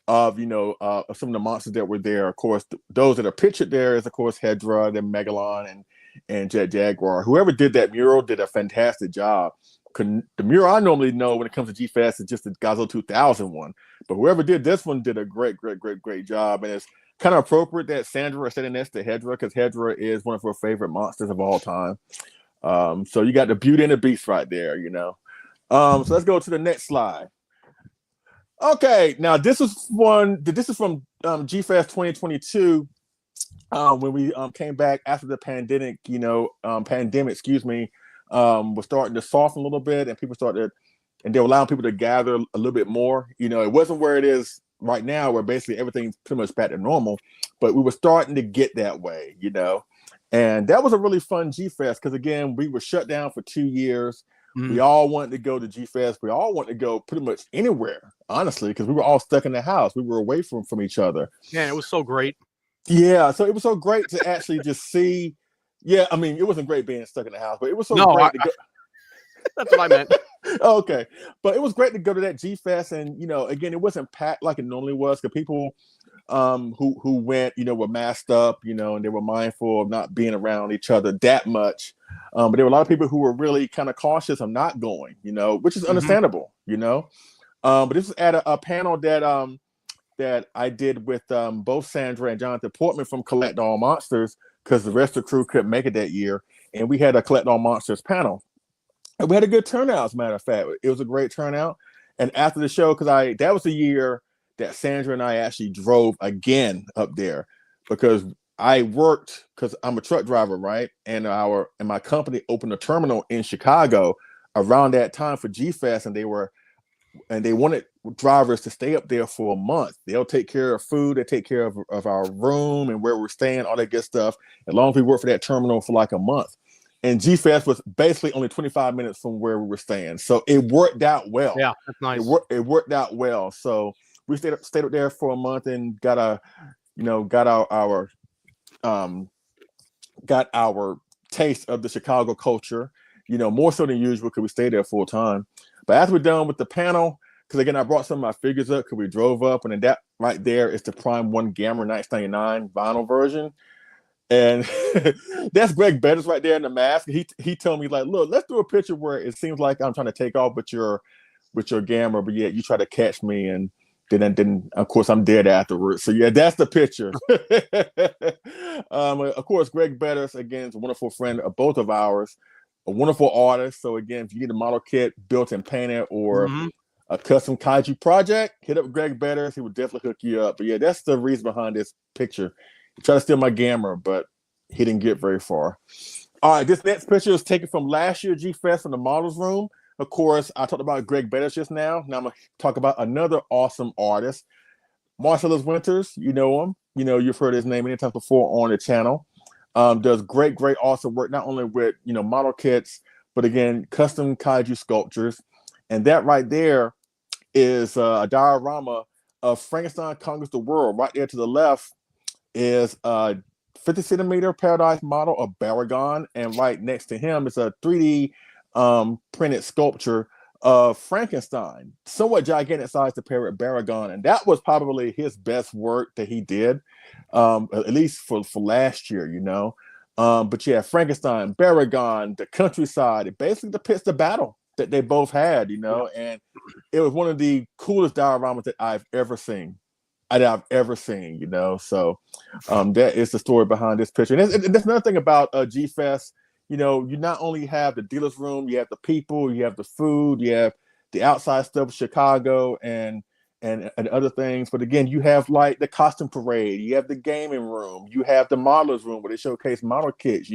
of some of the monsters that were there. Of course, those that are pictured there is of course Hedra, then Megalon, and Jet Jaguar. Whoever did that mural did a fantastic job. The mural I normally know when it comes to G-Fest is just the Godzilla 2000 one, but whoever did this one did a great, great, great, great job. And it's kind of appropriate that Sandra is sitting next to Hedra because Hedra is one of her favorite monsters of all time. So you got the Beauty and the Beast right there, So let's go to the next slide. Okay, now this is from G-Fest 2022 when we came back after the pandemic. Was starting to soften a little bit, and they were allowing people to gather a little bit more. It wasn't where it is right now, where basically everything's pretty much back to normal, but we were starting to get that way, and that was a really fun G-Fest because again, we were shut down for 2 years. We all wanted to go to G-Fest. We all wanted to go pretty much anywhere, honestly, because we were all stuck in the house. We were away from each other. Yeah, it was so great. Yeah, so it was so great to actually just see. Yeah, I mean, it wasn't great being stuck in the house, but it was so great to go. That's what I meant. Okay, but it was great to go to that G-Fest, and again, it wasn't packed like it normally was because people who went, were masked up, and they were mindful of not being around each other that much. But there were a lot of people who were really kind of cautious of not going, which is understandable, But this is at a panel that I did with both Sandra and Jonathan Portman from Collect All Monsters because the rest of the crew couldn't make it that year, and we had a Collect All Monsters panel. And we had a good turnout, as a matter of fact. It was a great turnout. And after the show, because that was the year that Sandra and I actually drove again up there because I worked because I'm a truck driver, right? And my company opened a terminal in Chicago around that time for G-Fest, and they wanted drivers to stay up there for a month. They'll take care of food, they take care of our room and where we're staying, all that good stuff, as long as we work for that terminal for like a month. And G-Fest was basically only 25 minutes from where we were staying. So it worked out well. Yeah, that's nice. It worked out well. So we stayed up there for a month and got our taste of the Chicago culture, more so than usual because we stayed there full time. But after we're done with the panel, because again, I brought some of my figures up because we drove up, and then that right there is the Prime 1 Gamma 1999 vinyl version. And that's Greg Bettis right there in the mask. He told me, like, look, let's do a picture where it seems like I'm trying to take off with your Gamma, but yet you try to catch me, and then of course I'm dead afterwards. So yeah, that's the picture. Of course, Greg Bettis again is a wonderful friend of both of ours, a wonderful artist. So again, if you need a model kit built and painted or a custom kaiju project, hit up Greg Bettis. He would definitely hook you up. But yeah, that's the reason behind this picture. He tried to steal my Gamma, but he didn't get very far. All right, this next picture is taken from last year G-Fest from the models room. Of course, I talked about Greg Bettis just now. Now I'm going to talk about another awesome artist, Marcellus Winters. You know him. You've heard his name many times before on the channel. Does great, great awesome work, not only with, model kits, but again, custom kaiju sculptures. And that right there is a diorama of Frankenstein Conquers the World. Right there to the left is a 50 centimeter Paradise model of Baragon, and right next to him is a 3D printed sculpture of Frankenstein, somewhat gigantic size to pair with Baragon, and that was probably his best work that he did, at least for last year, But yeah, Frankenstein, Baragon, the countryside, it basically depicts the battle that they both had, and it was one of the coolest dioramas that I've ever seen. So that is the story behind this picture. And that's another thing about G-Fest. You not only have the dealer's room, you have the people, you have the food, you have the outside stuff, Chicago and other things. But again, you have like the costume parade, you have the gaming room, you have the modelers room where they showcase model kits.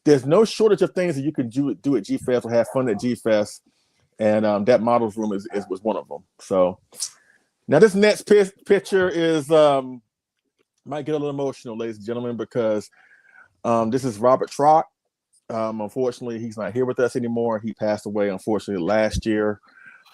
There's no shortage of things that you can do at G-Fest or have fun at G-Fest. And that models room was one of them. So now this next picture is might get a little emotional, ladies and gentlemen, because this is Robert Trock. Unfortunately, he's not here with us anymore. He passed away, unfortunately, last year.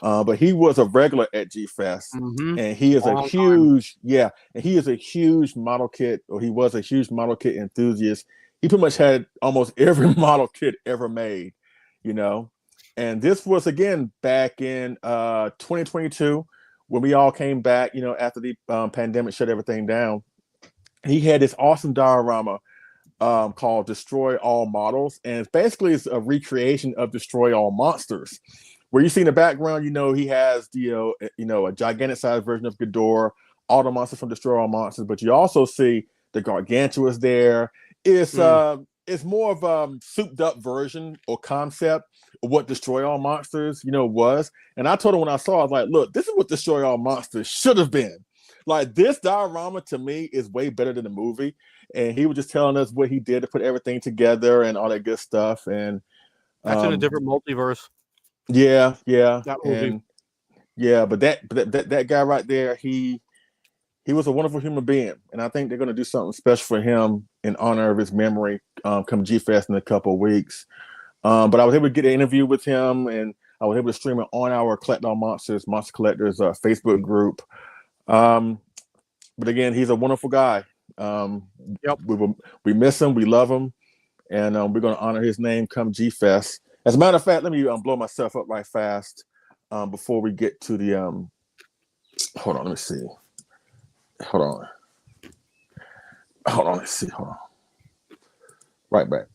But he was a regular at G Fest, and he is a huge, and he is a huge model kit, or he was a huge model kit enthusiast. He pretty much had almost every model kit ever made, you know. And this was again back in 2022 when we all came back, you know, after the pandemic shut everything down. He had this awesome diorama called Destroy All Models, and it's a recreation of Destroy All Monsters. Where you see in the background, you know, he has the a gigantic sized version of Ghidorah, all the monsters from Destroy All Monsters, but you also see the Gargantua's there. It's more of a souped up version or concept of what Destroy All Monsters, you know, was. And I told him when I saw it, I was like, look, this is what Destroy All Monsters should have been. Like, this diorama to me is way better than the movie. And he was just telling us what he did to put everything together and all that good stuff. And that's in a different multiverse. Yeah. That movie. And yeah, but that guy right there, he was a wonderful human being. And I think they're gonna do something special for him in honor of his memory come G Fest in a couple of weeks. But I was able to get an interview with him, and I was able to stream it on our Collect All Monsters, Monster Collectors Facebook group. But again, he's a wonderful guy. We miss him, we love him, and we're going to honor his name come G Fest. As a matter of fact, let me blow myself up right fast before we get to the. Hold on, let me see. Hold on. Let's see. Hold on. Right back.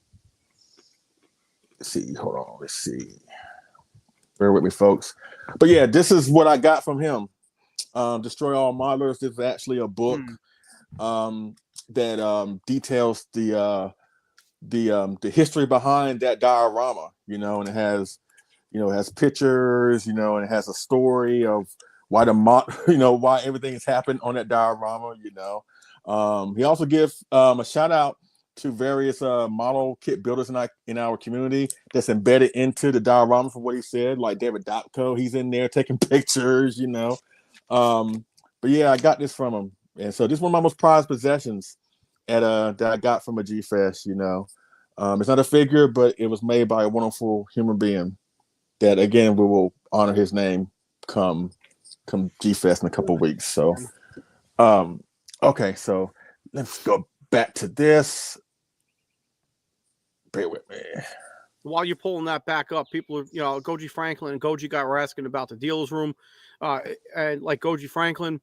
Let's see. Hold on. Let's see. Bear with me, folks. But yeah, this is what I got from him. Destroy All Modelers. This is actually a book that details the history behind that diorama, you know, and it has pictures, you know, and it has a story of why why everything has happened on that diorama, you know. He also gives a shout out to various model kit builders in our community that's embedded into the diorama from what he said, like David Dopko, he's in there taking pictures, you know. But yeah, I got this from him, and so this is one of my most prized possessions that I got from a G Fest, you know. It's not a figure, but it was made by a wonderful human being that, again, we will honor his name come G Fest in a couple of weeks. So okay, so let's go back to this. Bear with me. While you're pulling that back up, people are, you know, Goji Franklin and Goji guy were asking about the dealer's room. And like Goji Franklin,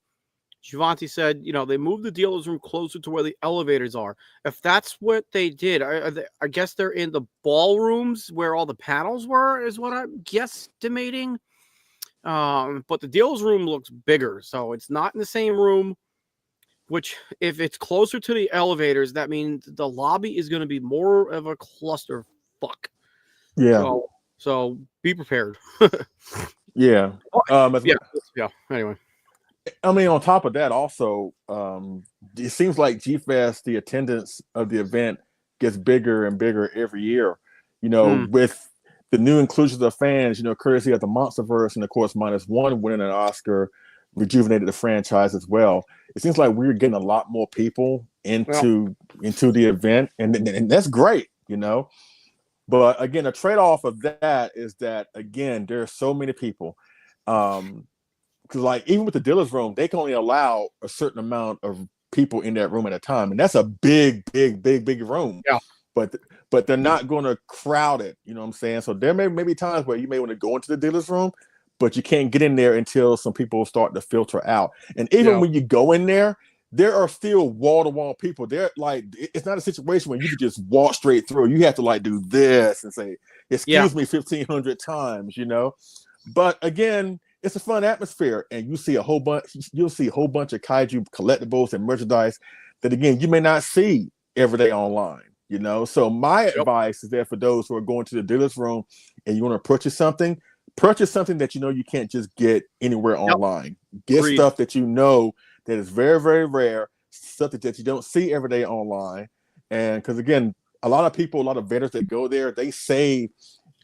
Shivanti said, you know, they moved the dealer's room closer to where the elevators are. If that's what they did, I guess they're in the ballrooms where all the panels were, is what I'm guesstimating. But the dealer's room looks bigger, so it's not in the same room. Which, if it's closer to the elevators, that means the lobby is going to be more of a clusterfuck. Yeah. So be prepared. Yeah. Anyway. I mean, on top of that, also, it seems like G Fest, the attendance of the event gets bigger and bigger every year. You know, with the new inclusions of fans, you know, courtesy of the Monsterverse, and of course, -1 winning an Oscar, rejuvenated the franchise as well. It seems like we're getting a lot more people into the event, and that's great, you know. But again, a trade-off of that is that, again, there are so many people. Because, like, even with the dealer's room, they can only allow a certain amount of people in that room at a time, and that's a big room. Yeah. But they're not going to crowd it. You know what I'm saying? So there may be times where you may want to go into the dealer's room, but you can't get in there until some people start to filter out. And even when you go in there, there are still wall-to-wall people. They're like, it's not a situation where you can just walk straight through. You have to like do this and say, excuse me 1,500 times, you know. But again, it's a fun atmosphere, and you'll see a whole bunch of kaiju collectibles and merchandise that, again, you may not see every day online, you know. So my advice is there for those who are going to the dealer's room and you want to purchase something that you know you can't just get anywhere online. Get stuff that you know that is very, very rare, stuff that you don't see every day online. And because, again, a lot of vendors that go there, they save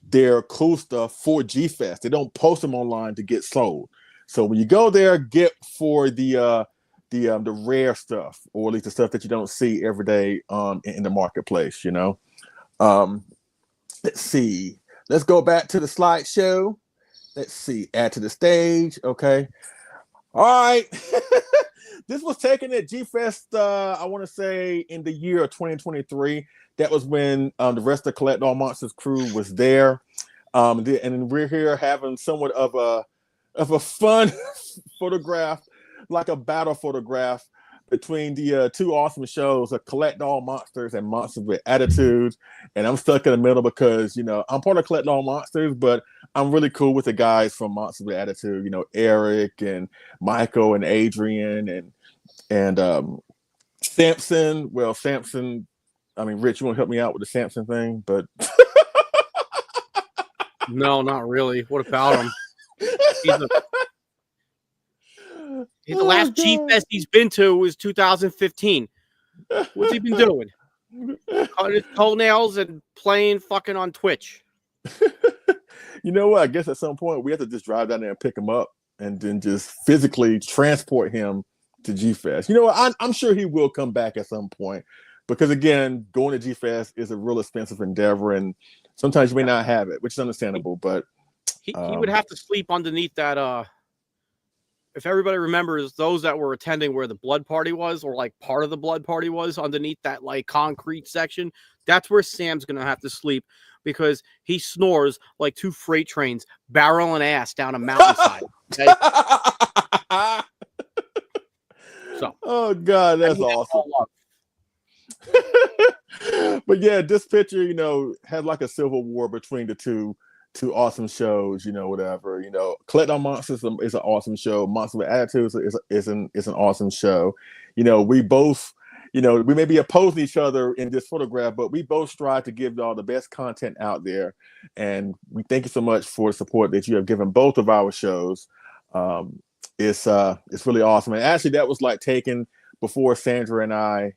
their cool stuff for G Fest. They don't post them online to get sold. So when you go there, get for the rare stuff, or at least the stuff that you don't see every day in the marketplace, you know. Let's see. Let's go back to the slideshow. let's see, add to the stage. Okay. All right. This was taken at G-Fest, I want to say in the year of 2023. That was when the rest of the Collect All Monsters crew was there. And we're here having somewhat of a fun photograph, like a battle photograph between the two awesome shows of Collect All Monsters and Monsters with Attitudes. And I'm stuck in the middle because, I'm part of Collect All Monsters, but I'm really cool with the guys from Monsters with Attitude, Eric and Michael and Adrian and Samson. Well, Samson, I mean, Rich, you want to help me out with the Samson thing? But no, not really. What about him? The last G-Fest he's been to was 2015. What's he been doing? Cutting his toenails and playing fucking on Twitch. You know what? I guess at some point we have to just drive down there and pick him up and then just physically transport him to G-Fest. You know what? I'm sure he will come back at some point because, again, going to G-Fest is a real expensive endeavor, and sometimes you may not have it, which is understandable. But he would have to sleep underneath that. If everybody remembers, those that were attending where the blood party was, or like part of the blood party was, underneath that like concrete section, that's where Sam's gonna have to sleep because he snores like two freight trains barreling ass down a mountainside. Okay? So, oh god, that's awesome. But yeah, this picture, had like a civil war between the two awesome shows, whatever. Collect All Monsters is an awesome show. Monsters with Attitudes is an awesome show. We both, we may be opposing each other in this photograph, but we both strive to give y'all the best content out there. And we thank you so much for the support that you have given both of our shows. It's really awesome. And actually, that was like taken before Sandra and I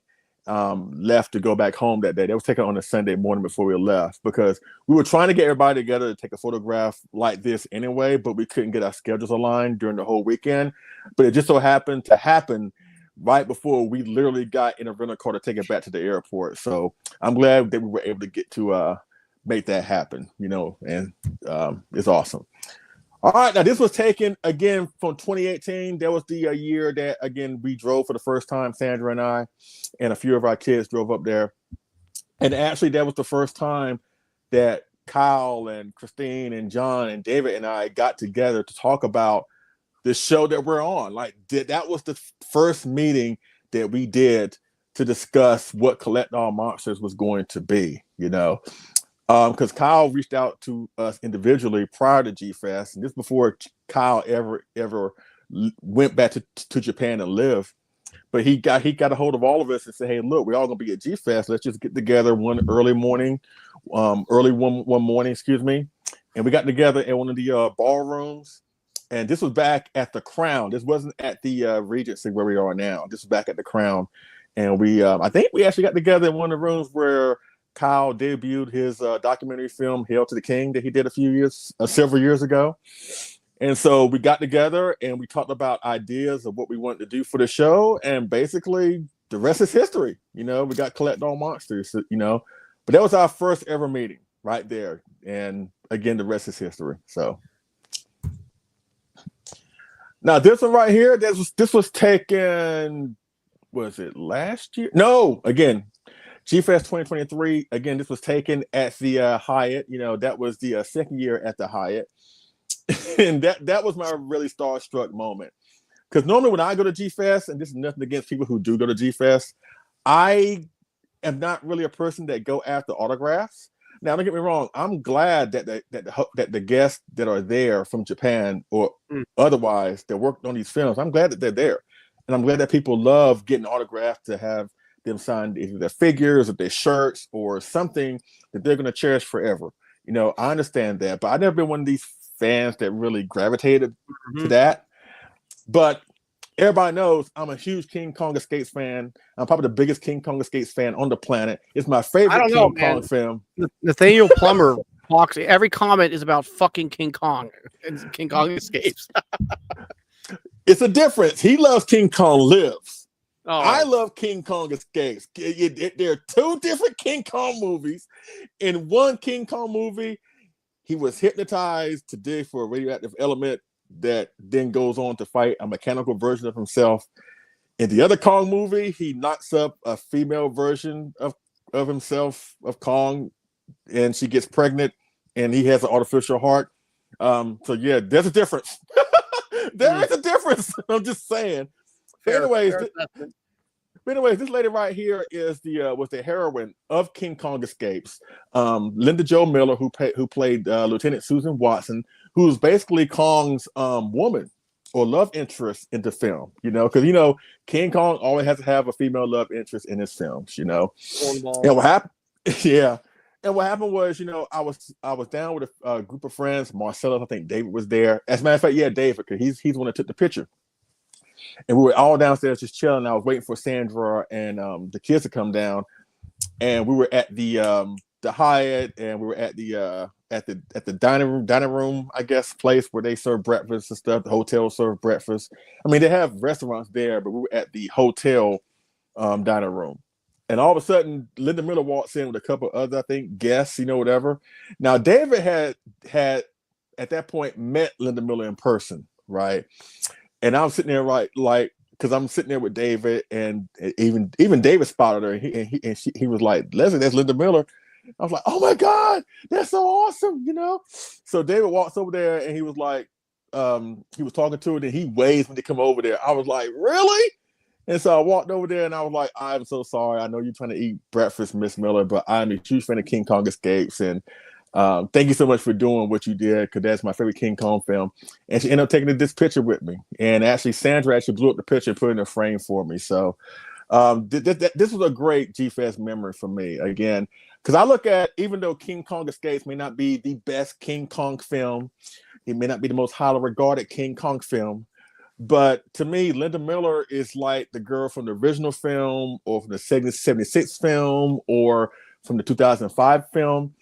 left to go back home that day. That was taken on a Sunday morning before we left because we were trying to get everybody together to take a photograph like this anyway, but we couldn't get our schedules aligned during the whole weekend. But it just so happened to happen right before we literally got in a rental car to take it back to the airport. So I'm glad that we were able to get to make that happen, and it's awesome. All right, now this was taken again from 2018. That was the year that, again, we drove for the first time, Sandra and I, and a few of our kids drove up there. And actually, that was the first time that Kyle and Christine and John and David and I got together to talk about the show that we're on. Like, that was the first meeting that we did to discuss what Collect All Monsters was going to be, because Kyle reached out to us individually prior to G-Fest, and this before Kyle ever went back to Japan to live. But he got a hold of all of us and said, "Hey, look, we're all gonna be at G-Fest. Let's just get together one morning, and we got together in one of the ballrooms. And this was back at the Crown. This wasn't at the Regency where we are now. This was back at the Crown, and we I think we actually got together in one of the rooms where Kyle debuted his documentary film "Hail to the King" that he did several years ago. And so we got together and we talked about ideas of what we wanted to do for the show, and basically the rest is history. We got Collect All Monsters, but that was our first ever meeting right there. And again, the rest is history. So now this one right here, this was taken, was it last year? No, again, G-Fest 2023. Again, this was taken at the Hyatt. That was the second year at the Hyatt. And that was my really starstruck moment. Because normally when I go to G-Fest, and this is nothing against people who do go to G-Fest, I am not really a person that go after autographs. Now, don't get me wrong. I'm glad that the guests that are there from Japan or otherwise that worked on these films, I'm glad that they're there. And I'm glad that people love getting autographed to have them sign either their figures or their shirts or something that they're going to cherish forever. I understand that, but I've never been one of these fans that really gravitated to that. But everybody knows I'm a huge King Kong Escapes fan. I'm probably the biggest King Kong Escapes fan on the planet. It's my favorite Kong film. Nathaniel Plummer talks. Every comment is about fucking King Kong and King Kong Escapes. It's a difference. He loves King Kong Lives. Oh. I love King Kong Escapes. There are two different King Kong movies. In one King Kong movie, he was hypnotized to dig for a radioactive element that then goes on to fight a mechanical version of himself. In the other Kong movie, he knocks up a female version of himself, of Kong, and she gets pregnant, and he has an artificial heart. So yeah, there's a difference. There is a difference. I'm just saying. Fair, But anyways, this lady right here is was the heroine of King Kong Escapes. Linda Jo Miller, who played Lieutenant Susan Watson, who's basically Kong's woman or love interest in the film. Because King Kong always has to have a female love interest in his films. And what happened? Yeah. And what happened was, I was down with a group of friends. Marcellus, I think David was there. As a matter of fact, yeah, David, because he's the one that took the picture. And we were all downstairs just chilling. I was waiting for Sandra and the kids to come down. And we were at the Hyatt, and we were at the dining room, I guess, place where they serve breakfast and stuff. The hotel served breakfast. I mean, they have restaurants there, but we were at the hotel dining room. And all of a sudden, Linda Miller walks in with a couple of other, I think, guests, whatever. Now, David had at that point met Linda Miller in person, right? And I'm sitting there because I'm sitting there with David, and even David spotted her, and he was like, "Leslie, that's Linda Miller." I was like, "Oh my God, that's so awesome!" So David walks over there, and he was like, he was talking to her, and he waves me to come over there. I was like, "Really?" And so I walked over there, and I was like, "I'm so sorry. I know you're trying to eat breakfast, Miss Miller, but I'm a huge fan of King Kong Escapes, and thank you so much for doing what you did, because that's my favorite King Kong film." And she ended up taking this picture with me. And actually, Sandra actually blew up the picture and put it in a frame for me. So this was a great G-Fest memory for me, again, because I look at, even though King Kong Escapes may not be the best King Kong film, it may not be the most highly regarded King Kong film, but to me, Linda Miller is like the girl from the original film, or from the 76 film, or from the 2005 film.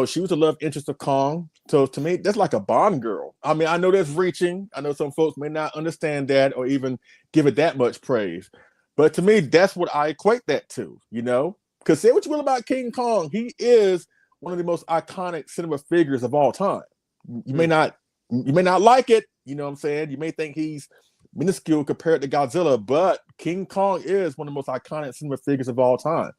She was a love interest of Kong. So to me, that's like a Bond girl. I mean, I know that's reaching. I know some folks may not understand that or even give it that much praise. But to me, that's what I equate that to, Because say what you will about King Kong, he is one of the most iconic cinema figures of all time. You may not like it, you know what I'm saying? You may think he's minuscule compared to Godzilla, but King Kong is one of the most iconic cinema figures of all time.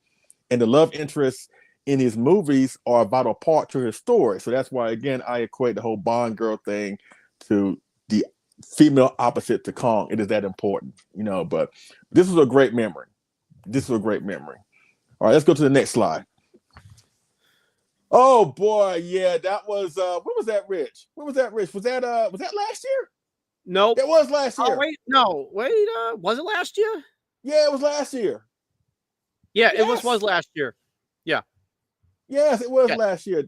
And the love interests in his movies are a vital part to his story. So that's why, again, I equate the whole Bond girl thing to the female opposite to Kong. It is that important, but this was a great memory. All right, let's go to the next slide. Oh boy, yeah, that was when was that, Rich? Was that last year? Nope. It was last year. Oh, wait, was it last year? Yeah, it was last year. Yeah, yes. It was last year. Yeah. Yes, it was last year.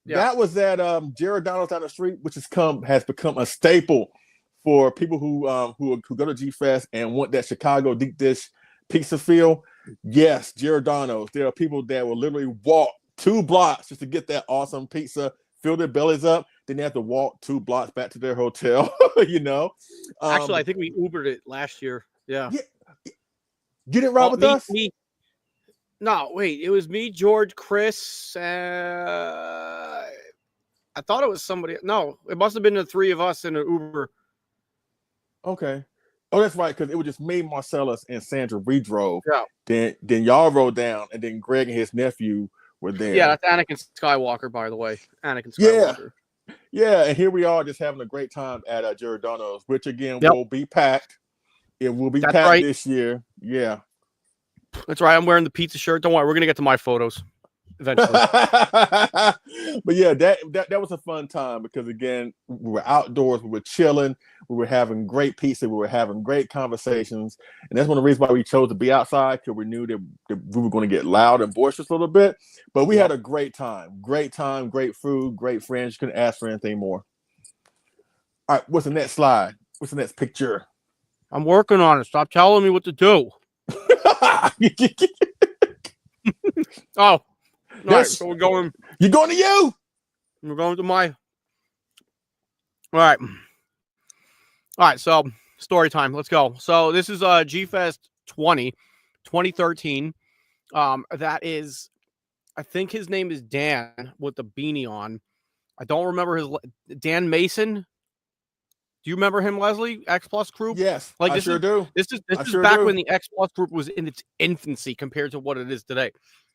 Yeah. That was at Giordano's down the street, which has become a staple for people who go to G-Fest and want that Chicago deep dish pizza feel. Yes, Giordano's. There are people that will literally walk 2 blocks just to get that awesome pizza, fill their bellies up. Then they have to walk 2 blocks back to their hotel. Actually, I think we Ubered it last year. Yeah. You didn't ride with us? No, wait. It was me, George, Chris. I thought it was somebody. No, it must have been the 3 of us in an Uber. Okay. Oh, that's right, because it was just me, Marcellus, and Sandra. We drove. Yeah. Then y'all rode down, and then Greg and his nephew were there. Yeah, that's Anakin Skywalker, by the way. Anakin Skywalker. Yeah, and here we are just having a great time at Giordano's, which again will be packed. It will be packed this year. Yeah. That's right. I'm wearing the pizza shirt. Don't worry, we're gonna get to my photos eventually. But yeah, that was a fun time, because again, we were outdoors, we were chilling, we were having great pizza, we were having great conversations, and that's one of the reasons why we chose to be outside, because we knew that we were going to get loud and boisterous a little bit. But we had a great time, great food, great friends. You couldn't ask for anything more. All right, what's the next slide? What's the next picture? I'm working on it. Stop telling me what to do. Oh, yes. Right, so we're going. You're going to you. We're going to my. All right. So story time. Let's go. So this is G-Fest 2013. That is, I think his name is Dan with the beanie on. I don't remember his Dan Mason. Do you remember him, Leslie? X Plus group? Yes, like I this sure is do. this is this I is sure back do. when the X Plus group was in its infancy compared to what it is today.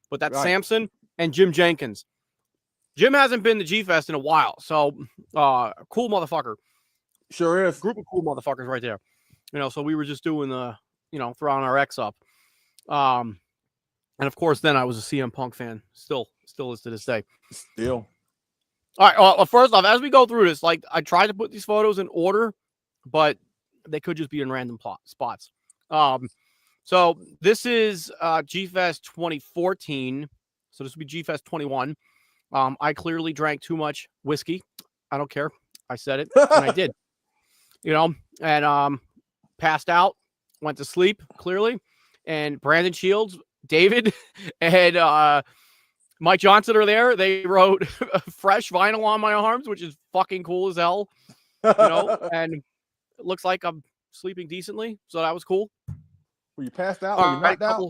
But that's Right. Samson and Jim Jenkins. Jim hasn't been to G Fest in a while, so cool motherfucker. Sure is. Group of cool motherfuckers right there. So we were just doing throwing our X up. And of course, then I was a CM Punk fan. Still is to this day. Still. All right. Well, first off, as we go through this, like I tried to put these photos in order, but they could just be in random spots. So this is G Fest 2014. So this would be G Fest 21. I clearly drank too much whiskey. I don't care. I said it, and I did. And passed out, went to sleep clearly, and Brandon Shields, David, and Mike Johnson are there. They wrote fresh vinyl on my arms, which is fucking cool as hell. And it looks like I'm sleeping decently, so that was cool. Were you passed out? Were you knocked out?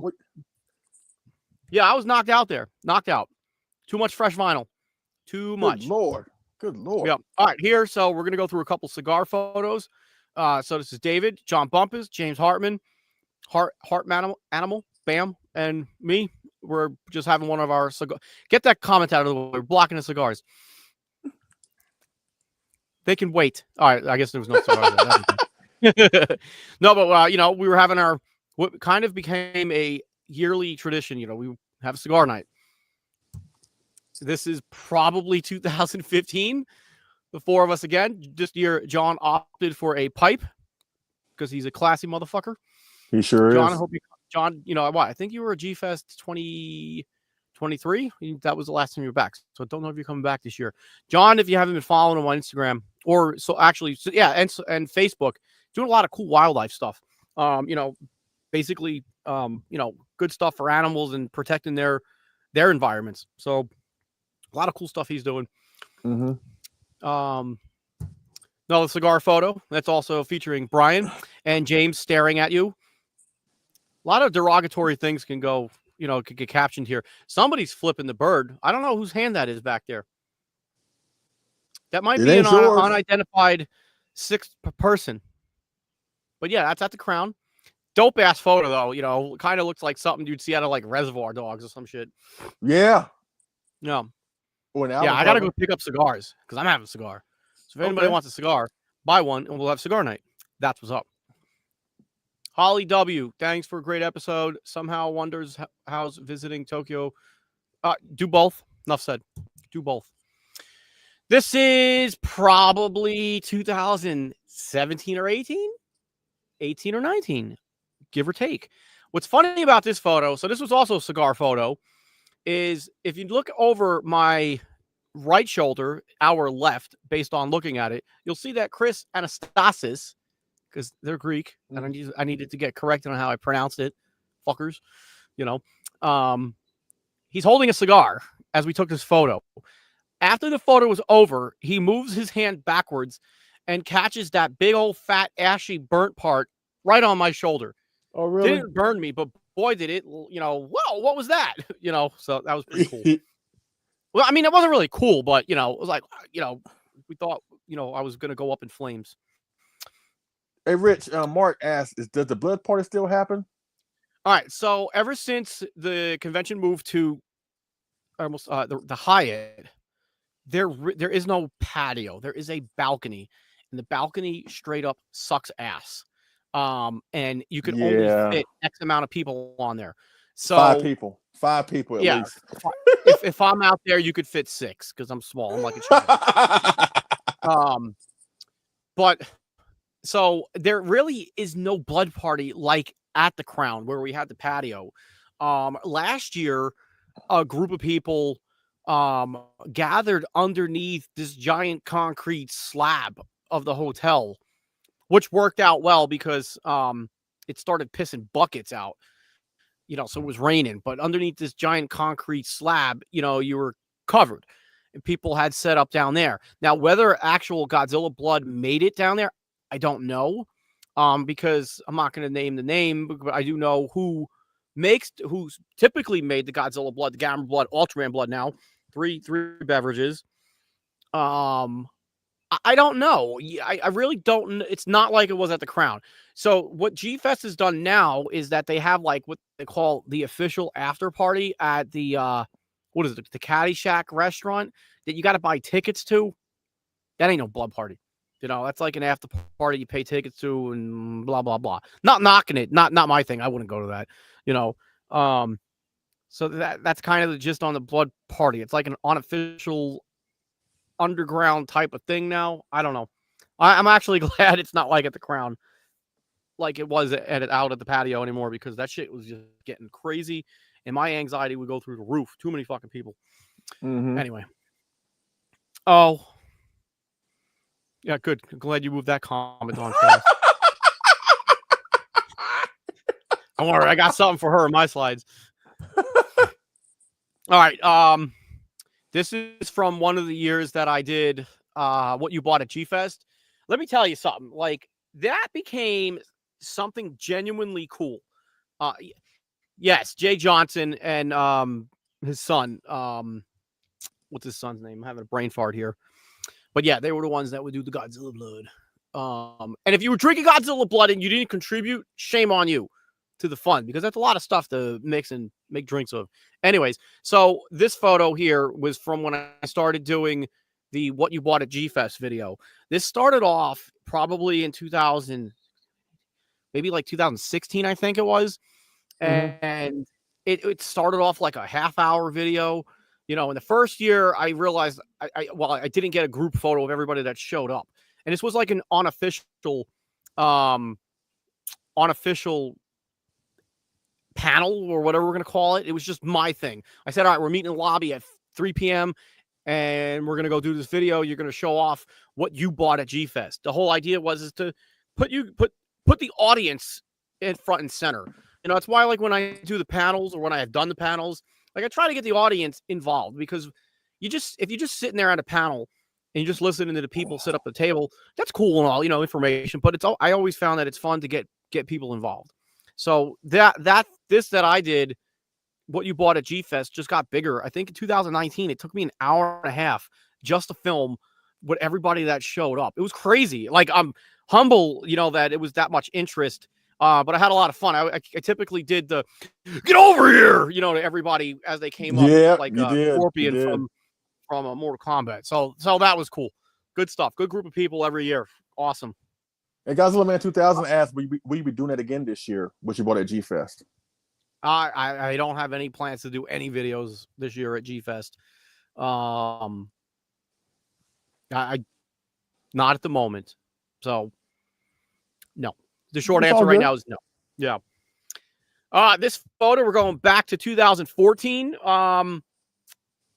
Yeah, I was knocked out there. Knocked out. Too much fresh vinyl. Too much. Good Lord. Yeah. All right, here. So we're going to go through a couple cigar photos. So this is David, John Bumpus, James Hartman, Heart Animal, Bam, and me. We're just having one of our cigars. Get that comment out of the way. We're blocking the cigars. They can wait. All right. I guess there was no cigars. No, but, we were having what kind of became a yearly tradition. We have a cigar night. This is probably 2015. The four of us again. This year, John opted for a pipe because he's a classy motherfucker. He sure John, is. I hope John, I think you were at G Fest 2023. That was the last time you were back. So I don't know if you're coming back this year. John, if you haven't been following him on Instagram and Facebook, doing a lot of cool wildlife stuff. Basically, good stuff for animals and protecting their environments. So a lot of cool stuff he's doing. Mm-hmm. Another cigar photo that's also featuring Brian and James staring at you. A lot of derogatory things can get captioned here. Somebody's flipping the bird. I don't know whose hand that is back there. That might be an unidentified sixth person. But yeah, that's at the Crown. Dope ass photo though. Kind of looks like something you'd see out of like Reservoir Dogs or some shit. Yeah. No. Yeah, I gotta go pick up cigars because I'm having a cigar. So if anybody wants a cigar, buy one and we'll have cigar night. That's what's up. Holly W, thanks for a great episode. Somehow wonders how's visiting Tokyo. Do both. Enough said. Do both. This is probably 2017 or 18? 18 or 19, give or take. What's funny about this photo, so this was also a cigar photo, is if you look over my right shoulder, our left, based on looking at it, you'll see that Chris Anastasis, because they're Greek, and I needed to get corrected on how I pronounced it, fuckers, he's holding a cigar as we took this photo. After the photo was over, he moves his hand backwards and catches that big old fat ashy burnt part right on my shoulder. Oh, really? Didn't burn me, but boy, did it, whoa, what was that? So that was pretty cool. Well, I mean, it wasn't really cool, but, it was like, we thought, I was going to go up in flames. Hey, Rich, Mark asks, does the blood party still happen? All right. So ever since the convention moved to almost the Hyatt, there is no patio. There is a balcony, and the balcony straight up sucks ass. And you can only fit X amount of people on there. So 5 people at least. if I'm out there, you could fit 6 because I'm small. I'm like a child. But so there really is no blood party like at the Crown where we had the patio. Last year, a group of people gathered underneath this giant concrete slab of the hotel, which worked out well because it started pissing buckets out. So it was raining, but underneath this giant concrete slab, you were covered and people had set up down there. Now, whether actual Godzilla blood made it down there, I don't know. Because I'm not going to name the name, but I do know who's typically made the Godzilla blood, the Gamma blood, Ultraman blood now, three beverages. I don't know. I really don't. It's not like it was at the Crown. So what G Fest has done now is that they have like what they call the official after party at the what is it? The Caddyshack restaurant that you got to buy tickets to. That ain't no blood party. You know, that's like an after party you pay tickets to and blah blah blah. Not knocking it. Not my thing. I wouldn't go to that. You know. So that's kind of the gist on the blood party. It's like an unofficial underground type of thing now. I don't know. I'm actually glad it's not like at the Crown, like it was out at the patio anymore, because that shit was just getting crazy, and my anxiety would go through the roof. Too many fucking people. Anyway. Oh. Yeah, good. Glad you moved that comment on fast. Don't worry, I got something for her in my slides. All right. This is from one of the years that I did what you bought at G Fest. Let me tell you something. Like, that became something genuinely cool. Yes, Jay Johnson and his son. What's his son's name? I'm having a brain fart here. But yeah, they were the ones that would do the Godzilla blood. And if you were drinking Godzilla blood and you didn't contribute, shame on you to the fun, because that's a lot of stuff to mix and make drinks of. Anyways, so this photo here was from when I started doing the What You Bought at G Fest video. This started off probably in 2000, maybe like 2016, I think it was. And it started off like a half-hour video. You know, in the first year, I realized I didn't get a group photo of everybody that showed up. And this was like an unofficial panel or whatever we're going to call it. It was just my thing. I said, all right, we're meeting in the lobby at 3 p.m. and we're going to go do this video. You're going to show off what you bought at G Fest. The whole idea is to put the audience in front and center. You know, that's why, like, when I do the panels or when I have done the panels, like, I try to get the audience involved, because if you're just sitting there at a panel and you're just listening to the people sit up at the table, that's cool and all, you know, information, but I always found that it's fun to get people involved. So this that I did, What You Bought at G Fest, just got bigger. I think in 2019, it took me an hour and a half just to film with everybody that showed up. It was crazy. Like, I'm humble, you know, that it was that much interest. But I had a lot of fun. I typically did the "get over here," you know, to everybody as they came up, like Scorpion from Mortal Kombat. So that was cool. Good stuff. Good group of people every year. Awesome. And Godzilla Man 2000 asked, will you be doing that again this year? What you bought at G Fest? I don't have any plans to do any videos this year at G Fest. I not at the moment. So no. The short answer right now is no. Yeah. This photo, we're going back to 2014.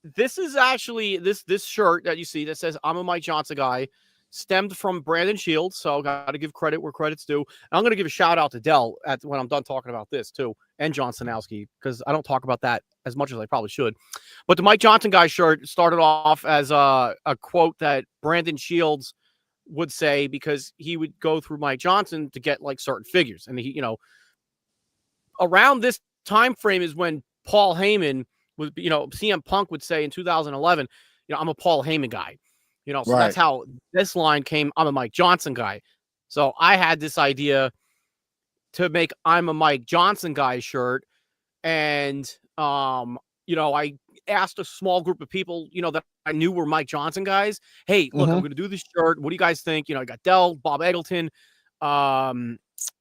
This is actually this shirt that you see that says "I'm a Mike Johnson guy," stemmed from Brandon Shields. So got to give credit where credit's due. And I'm going to give a shout out to Dell when I'm done talking about this too, and John Sanowski, because I don't talk about that as much as I probably should. But the Mike Johnson guy shirt started off as a quote that Brandon Shields would say, because he would go through Mike Johnson to get like certain figures. And he, you know, around this time frame is when Paul Heyman was, you know, CM Punk would say in 2011, you know, I'm a Paul Heyman guy, you know, so that's how this line came. I'm a Mike Johnson guy. So I had this idea to make I'm a Mike Johnson guy shirt. And, you know, I asked a small group of people, you know, that I knew were Mike Johnson guys. Hey, look, I'm going to do this shirt. What do you guys think? You know, I got Dell, Bob Eggleton,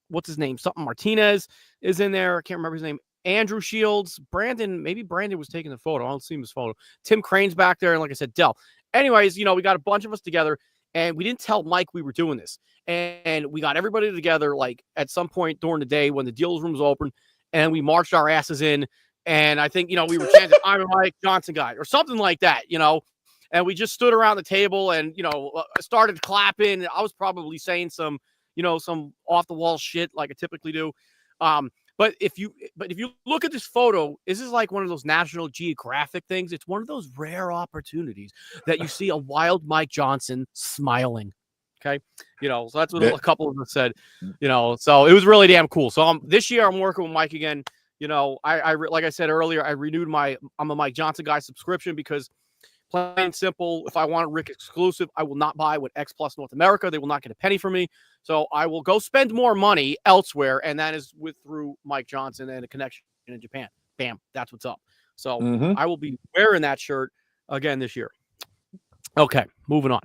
what's his name? Something Martinez is in there. I can't remember his name. Andrew Shields, Brandon, maybe Brandon was taking the photo. I don't see his photo. Tim Crane's back there. And like I said, Dell. Anyways, you know, we got a bunch of us together, and we didn't tell Mike we were doing this. And we got everybody together, like, at some point during the day when the deals room was open, and we marched our asses in. And I think, you know, we were chanting, I'm a Mike Johnson guy, or something like that, you know. And we just stood around the table and, you know, started clapping. I was probably saying some, you know, some off the wall shit like I typically do. But if you look at this photo, this is like one of those National Geographic things. It's one of those rare opportunities that you see a wild Mike Johnson smiling. Okay. You know, so that's what a couple of us said, you know, so it was really damn cool. So this year I'm working with Mike again. You know, I like I said earlier, I renewed my I'm a Mike Johnson guy subscription, because Plain and simple. If I want a Rick exclusive, I will not buy with X Plus North America. They will not get a penny from me. So I will go spend more money elsewhere, and that is through Mike Johnson and a connection in Japan. Bam, that's what's up. So I will be wearing that shirt again this year. Okay, moving on.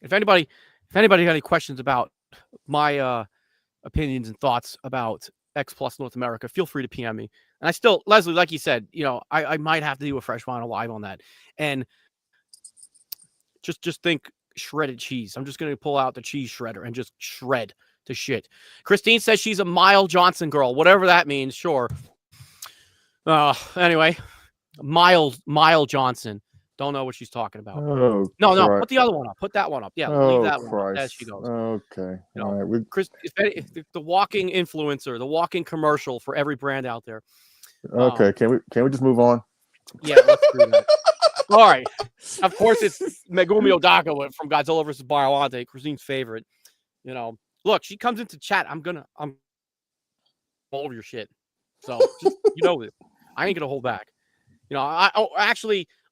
If anybody got any questions about my opinions and thoughts about X Plus North America, feel free to PM me. And I still, Leslie, like you said, I might have to do a Fresh Vinyl Live on that. And just think shredded cheese. I'm just going to pull out the cheese shredder and just shred to shit. Christine says she's a Mile Johnson girl, whatever that means. Sure. Anyway, Mile Johnson. Don't know what she's talking about. Oh, no. Put the other one up. Put that one up. Yeah, leave that one up. There she goes. Okay. All right. Chris, if the walking influencer, the walking commercial for every brand out there. Okay. Can we just move on? Yeah, let's do that. All right. Of course, it's Megumi Odaka from Godzilla vs. Biollante, Christine's favorite. Look, she comes into chat. I'm all over your shit. So just, this. I ain't gonna hold back.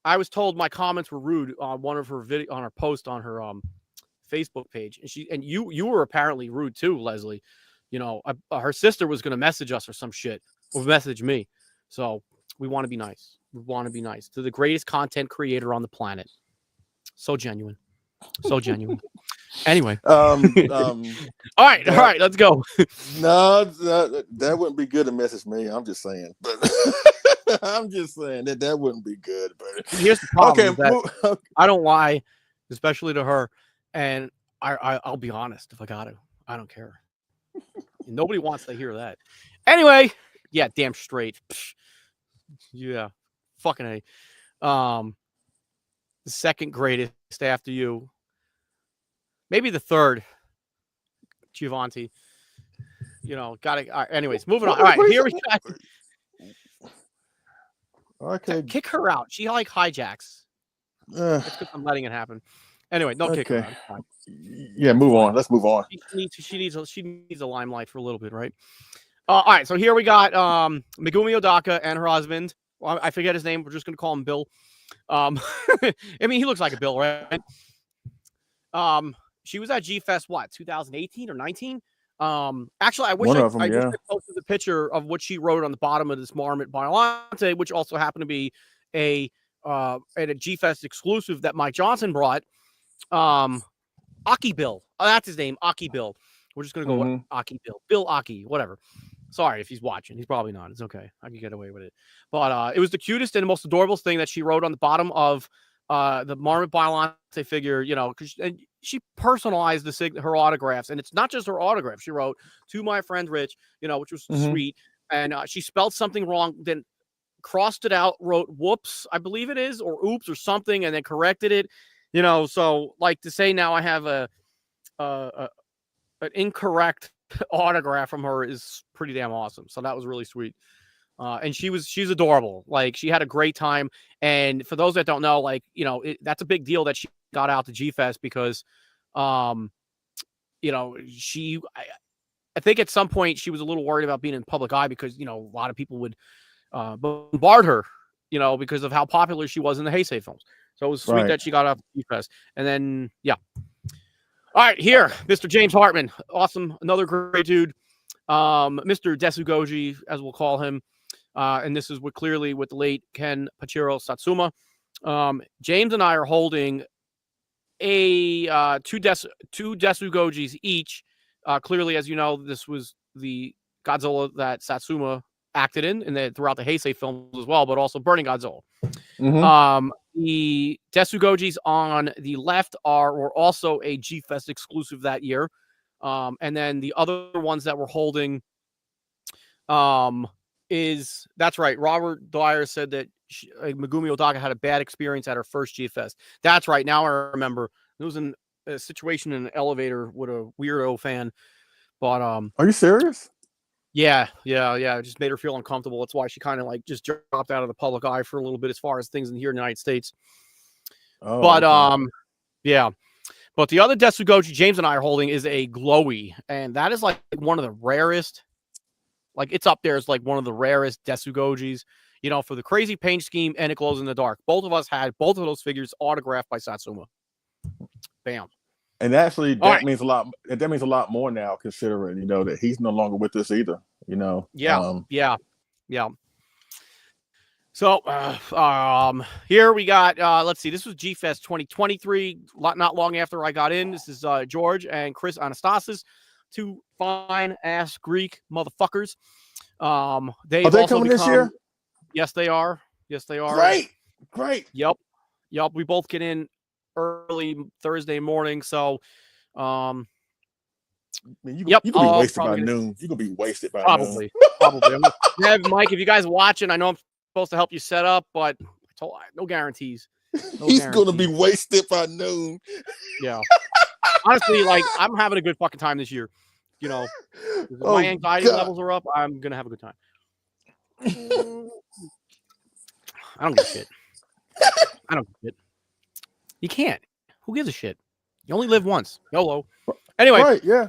I was told my comments were rude on one of her on her post on her Facebook page, and you were apparently rude too, Leslie. Her sister was gonna message us or some shit, or message me. So we want to be nice. We want to be nice to the greatest content creator on the planet. So genuine. Anyway. All right, let's go. No, that wouldn't be good to message me. I'm just saying, but I'm just saying that wouldn't be good. But here's the problem. Okay, I don't lie, especially to her, and I'll be honest. If I got to, I don't care. Nobody wants to hear that. Anyway, yeah, damn straight. Yeah, fucking A. The second greatest after you. Maybe the third, Giovanni. Got it. Anyways, moving on. All right, here we go. Okay. Kick her out. She hijacks. That's because I'm letting it happen. Anyway, don't kick her out. Yeah, move on. Let's move on. She needs a limelight for a little bit, right? All right, so here we got Megumi Odaka and her husband. Well, I forget his name. We're just gonna call him Bill. I mean, he looks like a Bill, right? She was at G-Fest, 2018 or 19? Actually, I wish I posted the picture of what she wrote on the bottom of this Marmot Biollante, which also happened to be a G-Fest exclusive that Mike Johnson brought. Aki Bill. Oh, that's his name, Aki Bill. We're just going to go with Aki Bill. Bill Aki, whatever. Sorry if he's watching. He's probably not. It's okay. I can get away with it. But it was the cutest and the most adorable thing that she wrote on the bottom of the Marmot Biollante figure, and she personalized her autographs, and it's not just her autograph. She wrote to my friend Rich, which was sweet, and she spelled something wrong, then crossed it out, wrote whoops, I believe it is, or oops or something, and then corrected it. So like to say now I have an incorrect autograph from her is pretty damn awesome. So that was really sweet. And she's adorable. Like, she had a great time. And for those that don't know, that's a big deal that she got out to G-Fest because, I think at some point she was a little worried about being in public eye because, a lot of people would bombard her, because of how popular she was in the Heisei films. So it was sweet that she got out to G-Fest. And then, yeah. All right, here, Mr. James Hartman. Awesome. Another great dude. Mr. Desugoji, as we'll call him. And this is clearly with the late Ken Pachiro Satsuma. James and I are holding two Desugojis each. Clearly, as you know, this was the Godzilla that Satsuma acted in throughout the Heisei films as well, but also Burning Godzilla. The Desugojis on the left were also a G-Fest exclusive that year. And then the other ones that we're holding that's right. Robert Dwyer said that Megumi Odaka had a bad experience at her first G-Fest. That's right. Now I remember. There was a situation in an elevator with a weirdo fan. But are you serious? Yeah. It just made her feel uncomfortable. That's why she kind of just dropped out of the public eye for a little bit as far as things here in the United States. Oh, but okay. Yeah. But the other Desugoji James and I are holding is a glowy, and that is one of the rarest. It's up there as one of the rarest Desugojis. you know, for the crazy paint scheme, and it glows in the dark. Both of us had both of those figures autographed by Satsuma. Bam. And actually, that means a lot. That means a lot more now, considering, you know, that he's no longer with us either. You know. Yeah. So here we got, let's see, this was G-Fest 2023, not long after I got in. This is George and Chris Anastasis, two fine-ass Greek motherfuckers. Are they coming this year? Yes, they are. Yes, they are. Great. Yep. We both get in early Thursday morning, so man, you can be wasted by noon. You're going to be wasted by noon. Probably. Yeah, Mike, if you guys watching, I know I'm supposed to help you set up, but no guarantees. He's going to be wasted by noon. Yeah. Honestly, like, I'm having a good fucking time this year. You know, if my anxiety levels are up, I'm going to have a good time. I don't give a shit. You can't. Who gives a shit? You only live once. YOLO. Anyway. Right, yeah.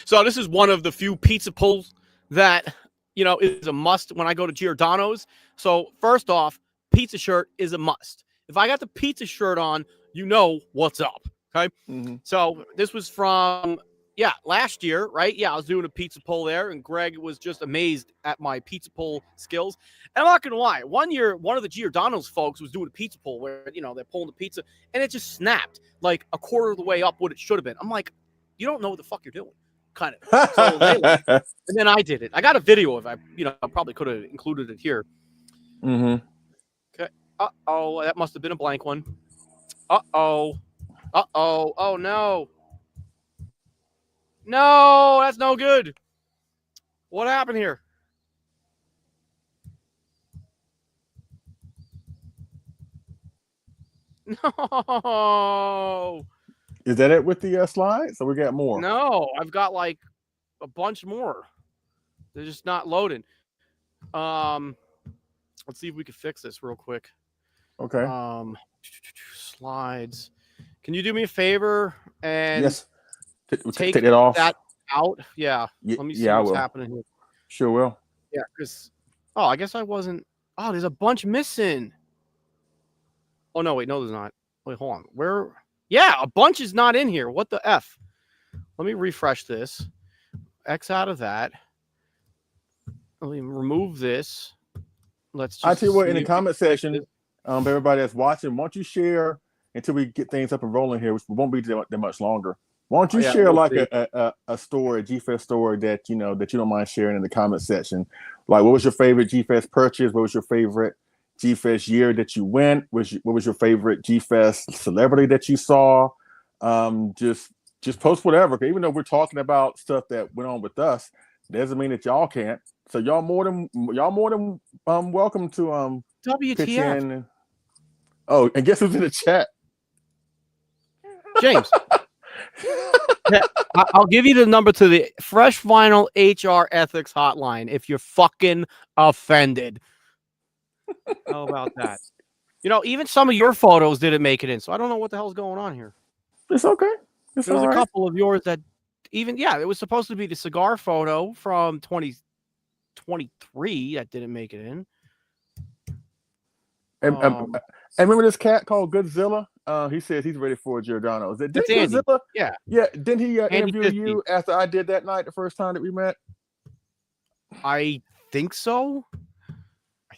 So this is one of the few pizza pulls that, you know, is a must when I go to Giordano's. So first off, pizza shirt is a must. If I got the pizza shirt on, you know what's up. Okay. Mm-hmm. So this was from, last year, right? Yeah, I was doing a pizza pull there, and Greg was just amazed at my pizza pull skills. And I'm not gonna lie, one year, one of the Giordano's folks was doing a pizza pull where, you know, they're pulling the pizza and it just snapped like a quarter of the way up what it should have been. I'm like, you don't know what the fuck you're doing, kind of. So and then I did it. I got a video of it. I probably could have included it here. Mm-hmm. Okay. Uh-oh, that must have been a blank one. Uh-oh. Oh, no. No, that's no good. What happened here? No. Is that it with the slides? So we got more? No, I've got like a bunch more. They're just not loading. Let's see if we can fix this real quick. Okay. Slides. Can you do me a favor and take it off? That out? Yeah. Let me see what's happening here. Sure will. Yeah, because I guess I wasn't. Oh, there's a bunch missing. Oh no, wait, no, there's not. Wait, hold on. Where? Yeah, a bunch is not in here. What the F? Let me refresh this. X out of that. Let me remove this. Let's just. I tell you what, in the comment section, everybody that's watching, why don't you share until we get things up and rolling here, which won't be that much longer. Why don't you share like a story, a G-Fest story that you don't mind sharing in the comment section? Like, what was your favorite G-Fest purchase? What was your favorite G-Fest year that you went? What was your favorite G-Fest celebrity that you saw? Just post whatever. Even though we're talking about stuff that went on with us, doesn't mean that y'all can't. So y'all more than welcome to WTF. pitch in. Oh, and guess who's in the chat? James. I'll give you the number to the Fresh Vinyl HR Ethics Hotline if you're fucking offended. How about that? You know, even some of your photos didn't make it in, so I don't know what the hell's going on here. It's okay. There was a couple of yours that it was supposed to be the cigar photo from 2023 that didn't make it in. And remember this cat called Godzilla? He says he's ready for Giordano. Is it Godzilla? Yeah. Didn't he interview you after I did that night, the first time that we met? I think so. I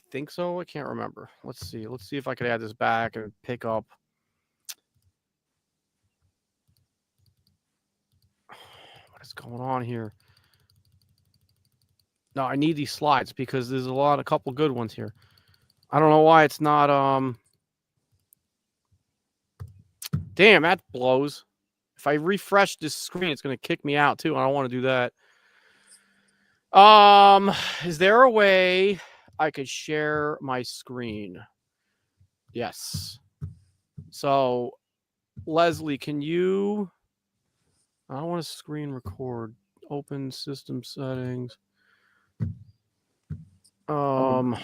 can't remember. Let's see if I could add this back and pick up. What is going on here? No, I need these slides because there's a couple good ones here. I don't know why it's not. Damn, that blows. If I refresh this screen, it's going to kick me out too. I don't want to do that. Is there a way I could share my screen? Yes. So, Leslie, can you? I don't want to screen record. Open system settings. Go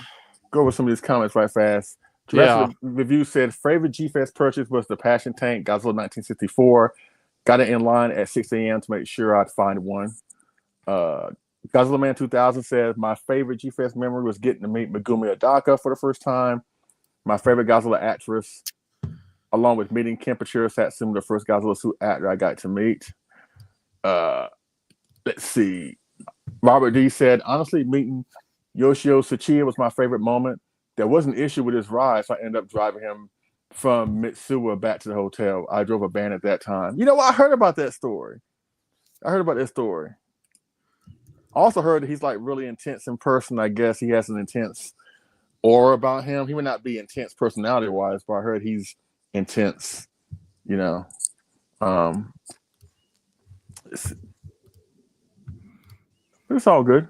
over some of these comments right fast. The review said favorite G-Fest purchase was the Passion Tank Godzilla 1964. Got it in line at 6 a.m. to make sure I'd find one. Godzilla Man 2000 says, my favorite G-Fest memory was getting to meet Megumi Adaka for the first time. My favorite Godzilla actress, along with meeting Kenpachiro Satsuma, the first Godzilla suit actor I got to meet. Let's see. Robert D said, honestly, meeting Yoshio Tsuchiya was my favorite moment. There was an issue with his ride, so I ended up driving him from Mitsuwa back to the hotel. I drove a van at that time. You know what? I heard about that story. Also heard that he's like really intense in person. I guess he has an intense aura about him. He may not be intense personality wise, but I heard he's intense. You know, it's all good.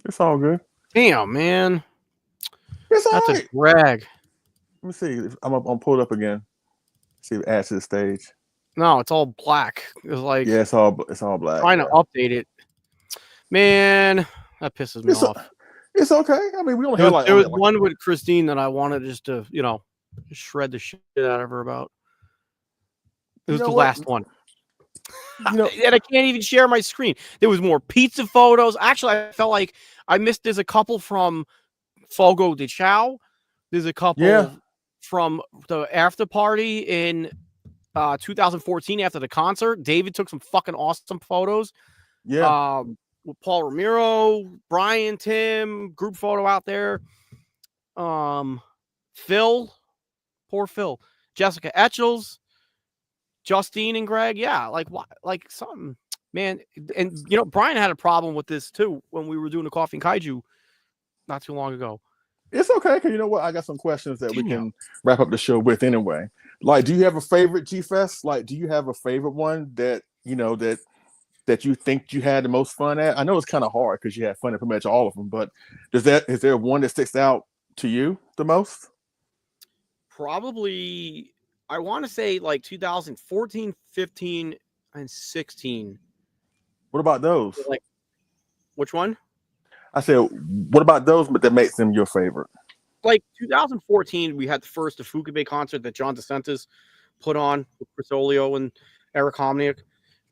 It's all good. Damn, man. It's all That's right. a drag. Let me see. I'm pull it up again. See if it adds to the stage. No, it's all black. It's like it's all black. Trying to update it. Man, that pisses me off. It's okay. I mean, we don't have there was one with Christine that I wanted just to, just shred the shit out of her about. It was the last one. And I can't even share my screen. There was more pizza photos. Actually, I felt like I missed. There's a couple from Fogo de Chao. There's a couple from the after party in 2014 after the concert. David took some fucking awesome photos. Yeah. With Paul Ramiro, Brian, Tim, group photo out there. Phil, poor Phil, Jessica Etchels, Justine and Greg. Yeah, like something, man. And Brian had a problem with this too when we were doing the Coffee and Kaiju not too long ago. It's okay, because you know what? I got some questions that we can wrap up the show with anyway. Like, do you have a favorite G-Fest? Like, do you have a favorite one that that you think you had the most fun at? I know it's kind of hard because you had fun at pretty much all of them, but is there one that sticks out to you the most? Probably, I want to say like 2014, 15, and 16. What about those? Like, which one? I said, what about those, but that makes them your favorite? Like 2014, we had the first Fukube concert that John DeSantis put on with Chris Olio and Eric Homniak.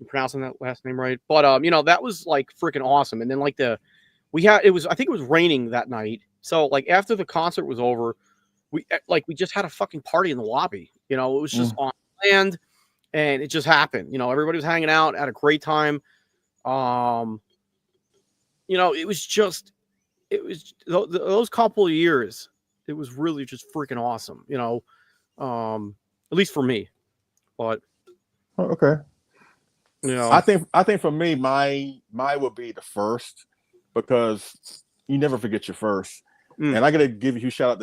I'm pronouncing that last name right. But that was like freaking awesome. And then like I think it was raining that night. So like after the concert was over, we just had a fucking party in the lobby. It was just on land, and it just happened. Everybody was hanging out, had a great time. It was those couple of years, it was really just freaking awesome, at least for me. But okay. I think for me, my would be the first, because you never forget your first. And I gotta give you a shout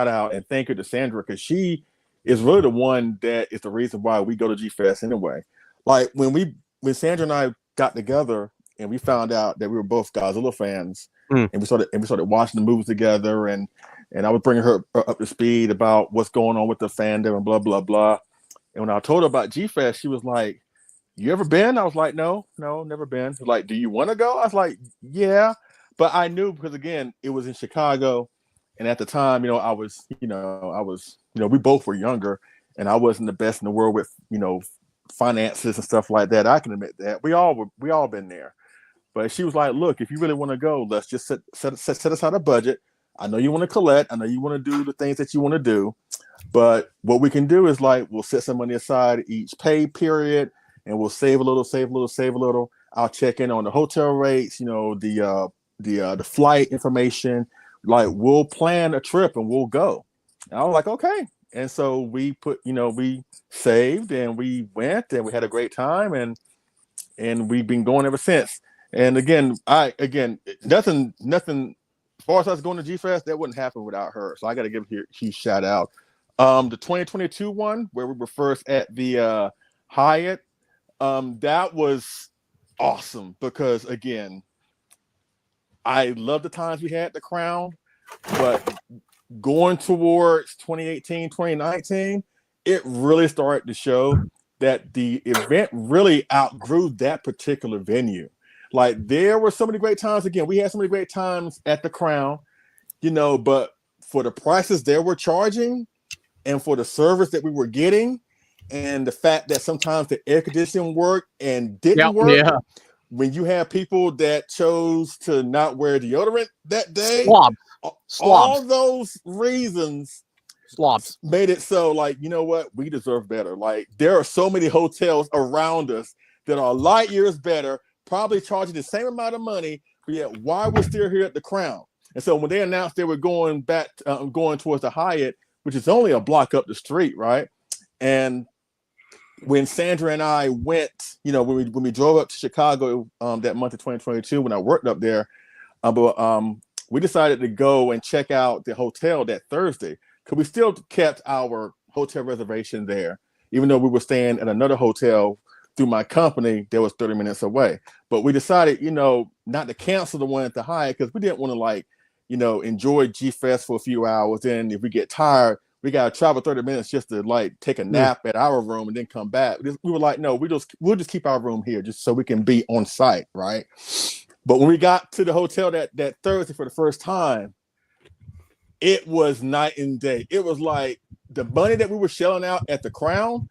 out and thank you to Sandra, because she is really the one that is the reason why we go to G-Fest anyway. Like when Sandra and I got together and we found out that we were both Godzilla fans, and we started watching the movies together, and I was bringing her up to speed about what's going on with the fandom and blah blah blah. And when I told her about G-Fest, she was like, "You ever been?" I was like, "No, never been." She's like, "Do you want to go?" I was like, "Yeah," but I knew, because again, it was in Chicago, and at the time, I was, we both were younger, and I wasn't the best in the world with, finances and stuff like that. I can admit that we all been there. But she was like, "Look, if you really want to go, let's just set aside a budget. I know you want to collect. I know you want to do the things that you want to do. But what we can do is we'll set some money aside each pay period, and we'll save a little. I'll check in on the hotel rates, the flight information. We'll plan a trip and we'll go." And I was like, "Okay." And so we we saved and we went and we had a great time, and we've been going ever since. And again, nothing as far as us going to G-Fest, that wouldn't happen without her. So I got to give her a huge shout out. The 2022 one, where we were first at the Hyatt, that was awesome, because again, I love the times we had at the Crown, but going towards 2018, 2019, it really started to show that the event really outgrew that particular venue. There were so many great times. Again, we had so many great times at the Crown, but for the prices they were charging and for the service that we were getting, and the fact that sometimes the air conditioning worked and didn't work, when you have people that chose to not wear deodorant that day, all those reasons made it so like, you know what, we deserve better. Like there are so many hotels around us that are light years better, probably charging the same amount of money, but yet why we're still here at the Crown. And so when they announced they were going back, going towards the Hyatt, which is only a block up the street, right? And when Sandra and I went, you know, when we drove up to Chicago that month of 2022, when I worked up there, we decided to go and check out the hotel that Thursday because we still kept our hotel reservation there, even though we were staying at another hotel through my company that was 30 minutes away. But we decided, you know, not to cancel the one at the Hyatt because we didn't want to like, you know, enjoy G-Fest for a few hours. Then if we get tired, we got to travel 30 minutes just to like take a nap at our room and then come back. We were like, no, we'll just keep our room here just so we can be on site, right? But when we got to the hotel that Thursday for the first time, it was night and day. It was like the money that we were shelling out at the Crown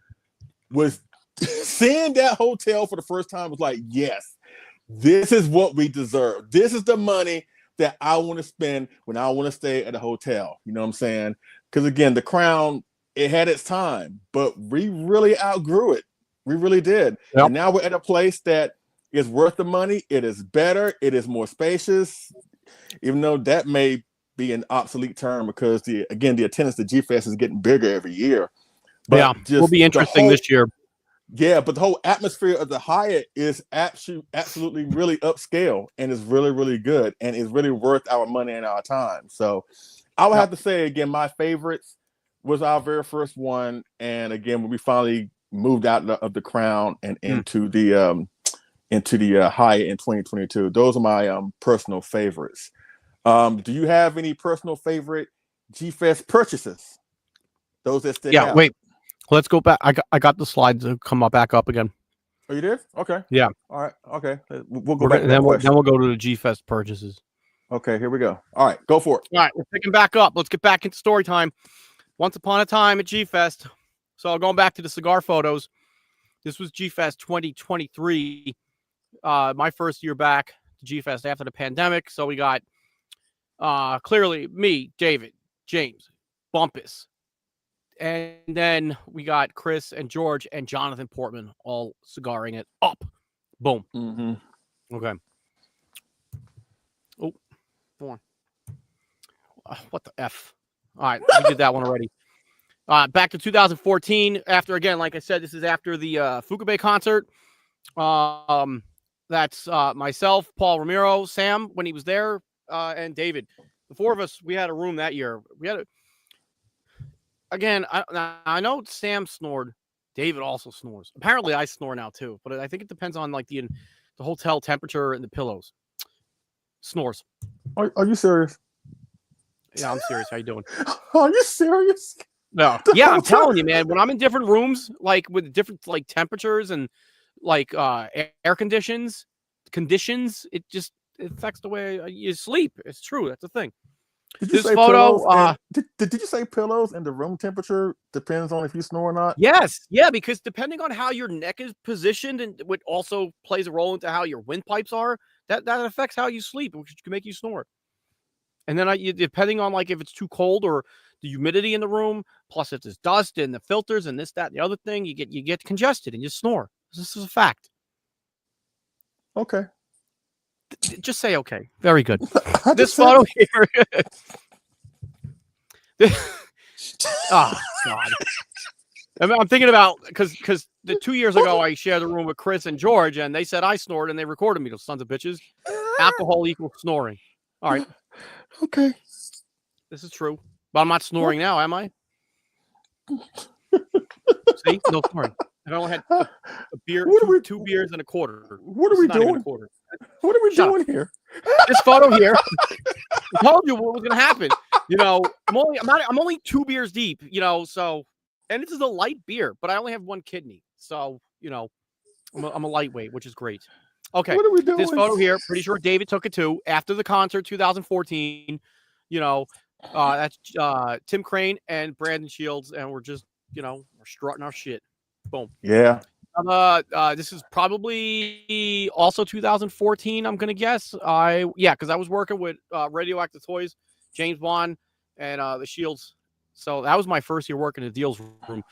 was seeing that hotel for the first time was like, yes, this is what we deserve. This is the money that I want to spend when I want to stay at a hotel. You know what I'm saying? Because again, the Crown, it had its time, but we really outgrew it. We really did. Yep. And now we're at a place that is worth the money. It is better. It is more spacious, even though that may be an obsolete term because the attendance to G-Fest is getting bigger every year. But yeah, will be interesting this year. Yeah, but the whole atmosphere of the Hyatt is absolutely really upscale and is really, really good and is really worth our money and our time. So I would have to say, again, my favorites was our very first one. And again, when we finally moved out of the Crown and into the Hyatt in 2022, those are my personal favorites. Do you have any personal favorite G-Fest purchases? Those that stick out? Wait. Let's go back. I got the slides to come back up again. Oh, you did? Okay. Yeah. All right. Okay. We'll go back. Then we'll go to the G-Fest purchases. Okay. Here we go. All right. Go for it. All right. We're picking back up. Let's get back into story time. Once upon a time at G-Fest. So going back to the cigar photos. This was G-Fest 2023. My first year back to G-Fest after the pandemic. So we got clearly me, David, James, Bumpus. And then we got Chris and George and Jonathan Portman all cigaring it up. Boom. Mm-hmm. Okay. Oh, come on. What the F? All right. We did that one already. Back to 2014. After, again, like I said, this is after the Fukabe concert. That's myself, Paul Ramiro, Sam, when he was there, and David. The four of us, we had a room that year. We had a... Again, I know Sam snored. David also snores. Apparently, I snore now too. But I think it depends on like the hotel temperature and the pillows. Snores. Are you serious? Yeah, I'm serious. How you doing? Are you serious? No. Yeah, I'm telling you, man. When I'm in different rooms, like with different like temperatures and like air conditions, it affects the way you sleep. It's true. That's the thing. Did you say photo? Did you say pillows and the room temperature depends on if you snore or not? Yes, yeah, because depending on how your neck is positioned and what also plays a role into how your windpipes are, that affects how you sleep, which can make you snore. And then depending on like if it's too cold or the humidity in the room, plus if there's dust and the filters and this, that, and the other thing, you get congested and you snore. This is a fact. Okay. Just say okay. Very good. This photo here. Oh God. I'm thinking about because the 2 years ago I shared a room with Chris and George and they said I snored and they recorded me, those sons of bitches. Alcohol equals snoring. All right. Okay. This is true. But I'm not snoring now, am I? See? No snoring. I only had a beer, two beers and a quarter. What are we doing? What are we doing here? This photo here. I told you what was going to happen. You know, I'm only 2 beers deep. You know, so and this is a light beer, but I only have 1 kidney, so you know, I'm a lightweight, which is great. Okay, what are we doing? This photo here, pretty sure David took it too after the concert, 2014. You know, that's Tim Crane and Brandon Shields, and we're just, you know, we're strutting our shit. Boom. Yeah. This is probably also 2014. I'm gonna guess. Because I was working with Radioactive Toys, James Bond, and the Shields. So that was my first year working in the deals room.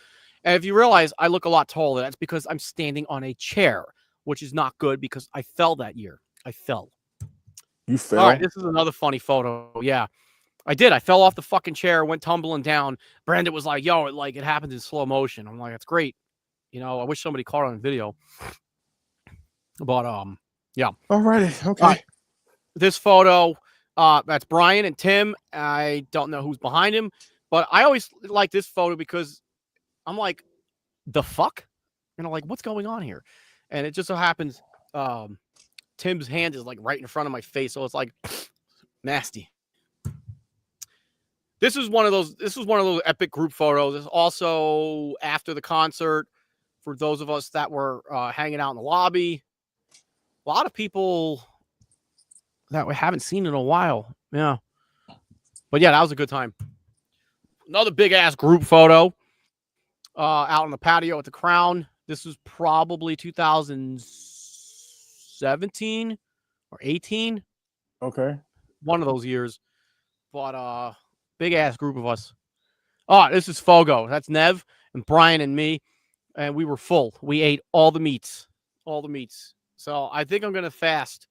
And if you realize I look a lot taller, that's because I'm standing on a chair, which is not good because I fell that year. I fell. You fell? All right, this is another funny photo. Yeah, I did. I fell off the fucking chair, went tumbling down. Brandon was like, "Yo, it happened in slow motion." I'm like, "That's great." I wish somebody caught it on video. But yeah. Alrighty, okay. This photo, that's Brian and Tim. I don't know who's behind him, but I always like this photo because I'm like, the fuck? Like, what's going on here? And it just so happens Tim's hand is like right in front of my face, so it's like nasty. This was one of those epic group photos. It's also after the concert for those of us that were hanging out in the lobby. A lot of people that we haven't seen in a while. Yeah. But yeah, that was a good time. Another big ass group photo out on the patio at the Crown. This was probably 2017 or 18. Okay. One of those years. But big ass group of us. Oh, this is Fogo. That's Nev and Brian and me. And we were full. We ate all the meats. All the meats. So I think I'm going to fast,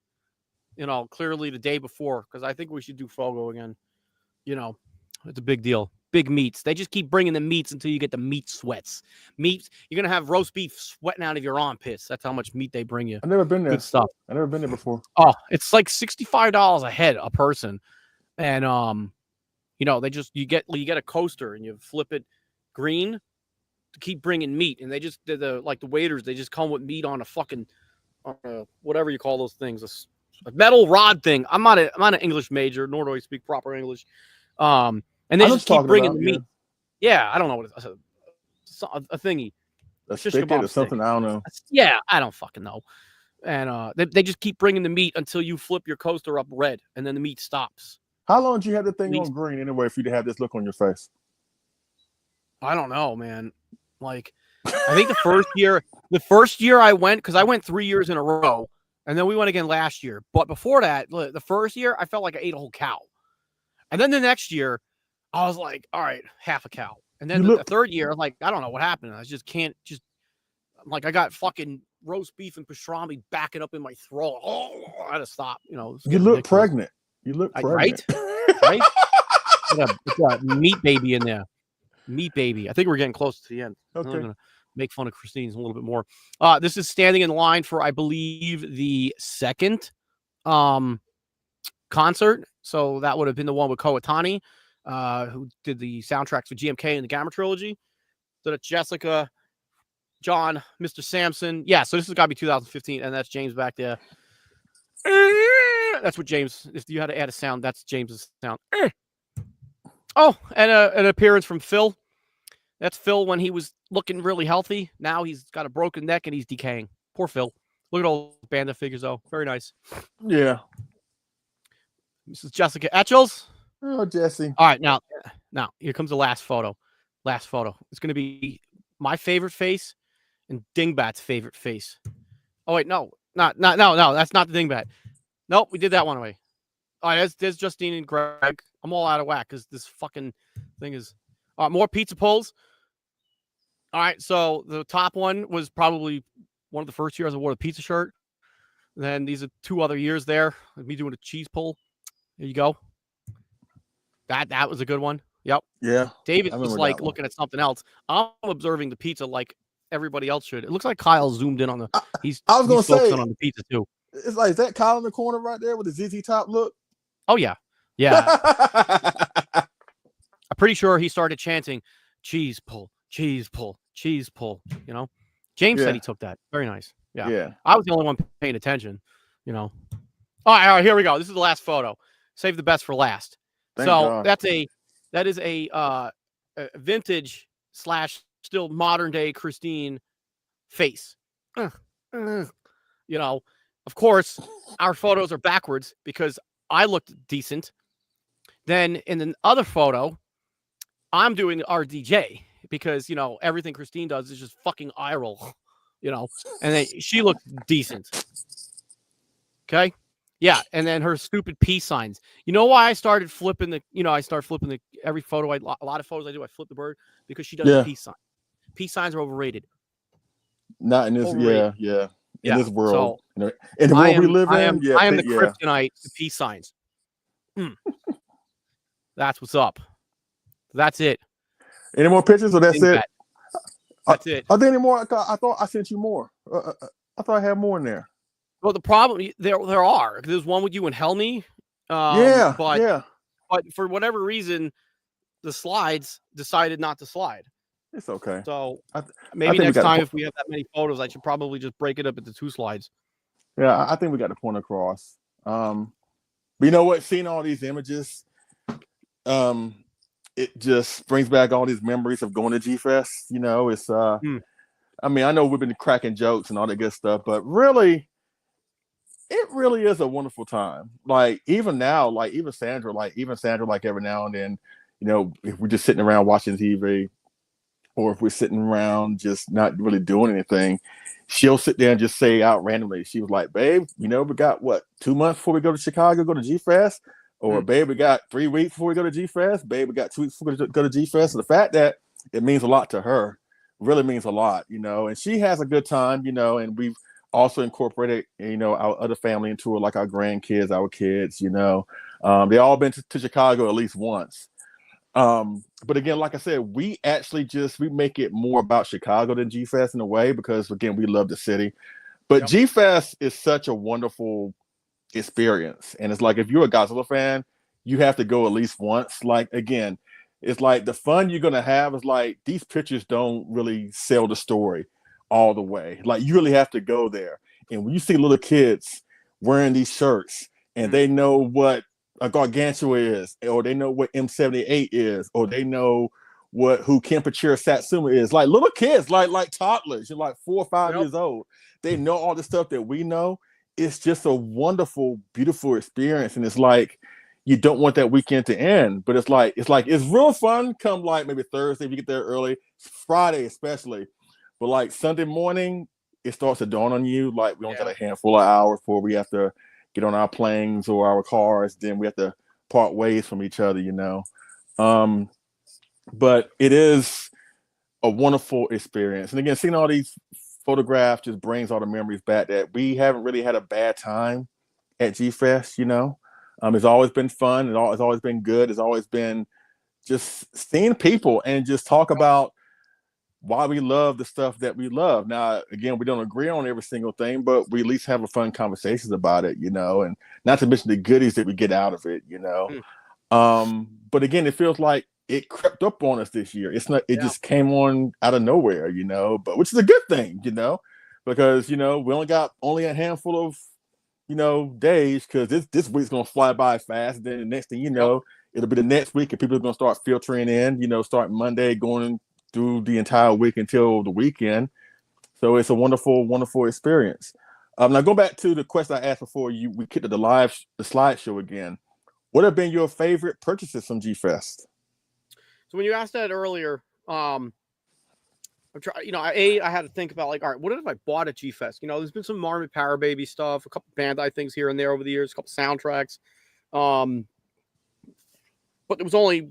clearly the day before, because I think we should do Fogo again. It's a big deal. Big meats. They just keep bringing the meats until you get the meat sweats. Meat, you're going to have roast beef sweating out of your armpits. That's how much meat they bring you. I've never been there. Good stuff. I've never been there before. Oh, it's like $65 a head a person. And, they just, you get a coaster and you flip it green to keep bringing meat. And they just, the waiters, they just come with meat on a fucking, whatever you call those things, a metal rod thing. I'm not an English major, nor do I speak proper English. And they just keep bringing the meat. Yeah, I don't know what it's a thingy. A spigot or something, I don't know. Yeah, I don't fucking know. And they just keep bringing the meat until you flip your coaster up red, and then the meat stops. How long did you have the thing on green anyway for you to have this look on your face? I don't know, man. Like, I think the first year I went, because I went 3 years in a row, and then we went again last year. But before that, the first year, I felt like I ate a whole cow. And then the next year, I was like, all right, half a cow. And then the third year, I'm like, I don't know what happened. I just can't I got fucking roast beef and pastrami backing up in my throat. Oh, I had to stop. You look pregnant. You look pregnant. Right? It's a meat baby in there. Meat baby. I think we're getting close to the end. Okay. I'm going to make fun of Christine's a little bit more. This is standing in line for, I believe, the second concert. So that would have been the one with Kawatani, who did the soundtracks for GMK and the Gamma trilogy. So that's Jessica, John, Mr. Sampson. Yeah, so this has got to be 2015, and that's James back there. That's what James, if you had to add a sound, that's James's sound. Oh, and an appearance from Phil. That's Phil when he was looking really healthy. Now he's got a broken neck and he's decaying. Poor Phil. Look at all the band of figures, though. Very nice. Yeah. Mrs. Jessica Etchels. Oh, Jesse. All right, now here comes the last photo. Last photo. It's going to be my favorite face and Dingbat's favorite face. Oh wait, no, that's not the Dingbat. Nope, we did that one away. All right, there's Justine and Greg. I'm all out of whack because this fucking thing is. More pizza pulls. All right, so the top one was probably one of the first years I wore the pizza shirt. Then these are 2 other years there. Me doing a cheese pull. There you go. That was a good one. Yep. Yeah. David was like looking at something else. I'm observing the pizza like everybody else should. It looks like Kyle zoomed in on the. I was gonna say on the pizza too. It's like, is that Kyle in the corner right there with the ZZ Top look? Oh yeah, yeah. I'm pretty sure he started chanting cheese pull, cheese pull, cheese pull. James said he took that. Very nice. Yeah. Yeah. I was the only one paying attention. All right, here we go. This is the last photo. Save the best for last. Thank God. That is a vintage / still modern day Christine face. Of course, our photos are backwards because I looked decent. Then in the other photo, I'm doing RDJ because everything Christine does is just fucking eye roll. you know, and then she looked decent. Okay. Yeah. And then her stupid peace signs. You know why I started flipping every photo, a lot of photos I do, I flip the bird because she does a peace sign. Peace signs are overrated. Not in this, overrated. yeah. In Yeah. this world, So in the world we live in, I am the kryptonite to peace signs. That's what's up. That's it. Any more pictures, or that's it? That's it. Are there any more? I thought I sent you more. I thought I had more in there. Well, the problem there are. There's one with you and Helmy. But for whatever reason, the slides decided not to slide. It's okay. So maybe next time, if we have that many photos, I should probably just break it up into 2 slides. Yeah, I think we got the point across. But you know what? Seeing all these images, it just brings back all these memories of going to G-Fest. You know, it's I mean, I know we've been cracking jokes and all that good stuff, but really, it really is a wonderful time. Like even now, like even Sandra, like every now and then, you know, if we're just sitting around watching TV, or if we're sitting around just not really doing anything, she'll sit there and just say out randomly. She was like, "Babe, you know, we got what, 2 months before we go to Chicago, go to G-Fest?" Or, "Babe, we got 3 weeks before we go to G-Fest." "Babe, we got 2 weeks before we go to G-Fest." So the fact that it means a lot to her really means a lot, you know, and she has a good time, you know, and we've also incorporated, you know, our other family into it, like our grandkids, our kids, you know. They all been to Chicago at least once. But again, like I said, we actually we make it more about Chicago than G-Fest in a way, because again, we love the city. But G-Fest is such a wonderful experience. And it's like, if you're a Godzilla fan, you have to go at least once. Like, again, it's like the fun you're gonna have is like, these pictures don't really sell the story all the way. Like, you really have to go there. And when you see little kids wearing these shirts and they know what a Gargantua is, or they know what M78 is, or they know who Kenpachira Satsuma is. Like little kids, like toddlers, you're like 4 or 5 years old. They know all the stuff that we know. It's just a wonderful, beautiful experience. And it's like, you don't want that weekend to end, but it's real fun come like maybe Thursday if you get there early, Friday especially. But like Sunday morning, it starts to dawn on you, like we only got a handful of hours before we have to get on our planes or our cars. Then we have to part ways from each other, you know. But it is a wonderful experience. And again, seeing all these photographs just brings all the memories back that we haven't really had a bad time at G-Fest, you know. It's always been fun. It's always been good. It's always been just seeing people and just talk about why we love the stuff that we love. Now, again, we don't agree on every single thing, but we at least have a fun conversations about it, you know, and not to mention the goodies that we get out of it, you know. But again, it feels like it crept up on us this year. It's not, it just came on out of nowhere, you know, but which is a good thing, you know, because, you know, we only a handful of, you know, days, because this week's going to fly by fast. Then the next thing you know, it'll be the next week and people are going to start filtering in, you know, starting Monday, going through the entire week until the weekend. So it's a wonderful, wonderful experience. Now go back to the question I asked before we kicked to the slideshow again. What have been your favorite purchases from G-Fest? So when you asked that earlier, I had to think about like, all right, what have I bought at G-Fest? You know, there's been some Marmot Power Baby stuff, a couple Bandai things here and there over the years, a couple soundtracks. But there was only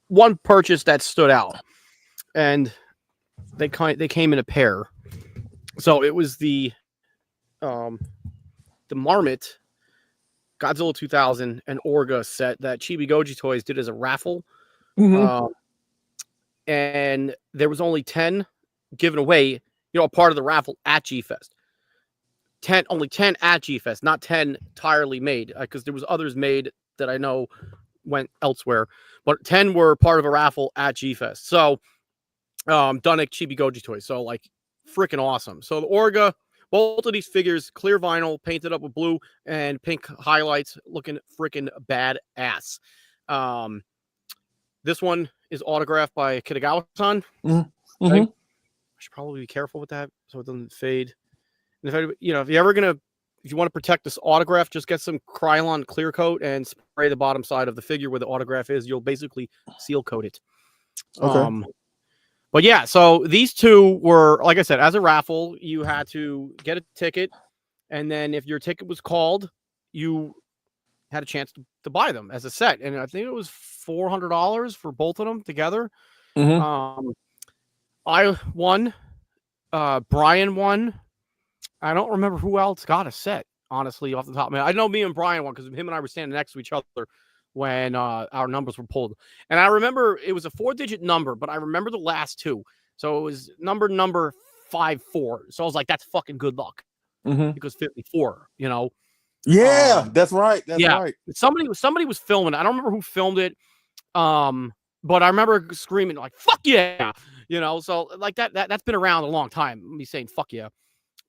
one purchase that stood out, and they came in a pair. So it was the Marmot Godzilla 2000 and Orga set that Chibi Goji Toys did as a raffle. And there was only 10 given away, you know, a part of the raffle at G-Fest. Only 10 at G-Fest, not 10 entirely made, because there was others made that I know went elsewhere, but 10 were part of a raffle at G-Fest. So done at Chibi Goji Toys. So like freaking awesome. So the Orga, both of these figures, clear vinyl, painted up with blue and pink highlights, looking freaking badass. This one is autographed by Kitagawa-san. Okay? I should probably be careful with that so it doesn't fade. And if you want to protect this autograph, just get some Krylon clear coat and spray the bottom side of the figure where the autograph is. You'll basically seal coat it. Okay. But yeah, so these two were, like I said, as a raffle, you had to get a ticket, and then if your ticket was called, you had a chance to buy them as a set. And I think it was $400 for both of them together. Mm-hmm. I won. Brian won. I don't remember who else got a set, honestly, off the top of my head. I know me and Brian won because him and I were standing next to each other when our numbers were pulled. And I remember it was a 4-digit number, but I remember the last two. So it was number 54. So I was like, that's fucking good luck. Mm-hmm. Because 54, you know. Yeah, that's right. That's right. Somebody was filming. I don't remember who filmed it. But I remember screaming like "fuck yeah," you know. So like that's been around a long time. Me saying "fuck yeah."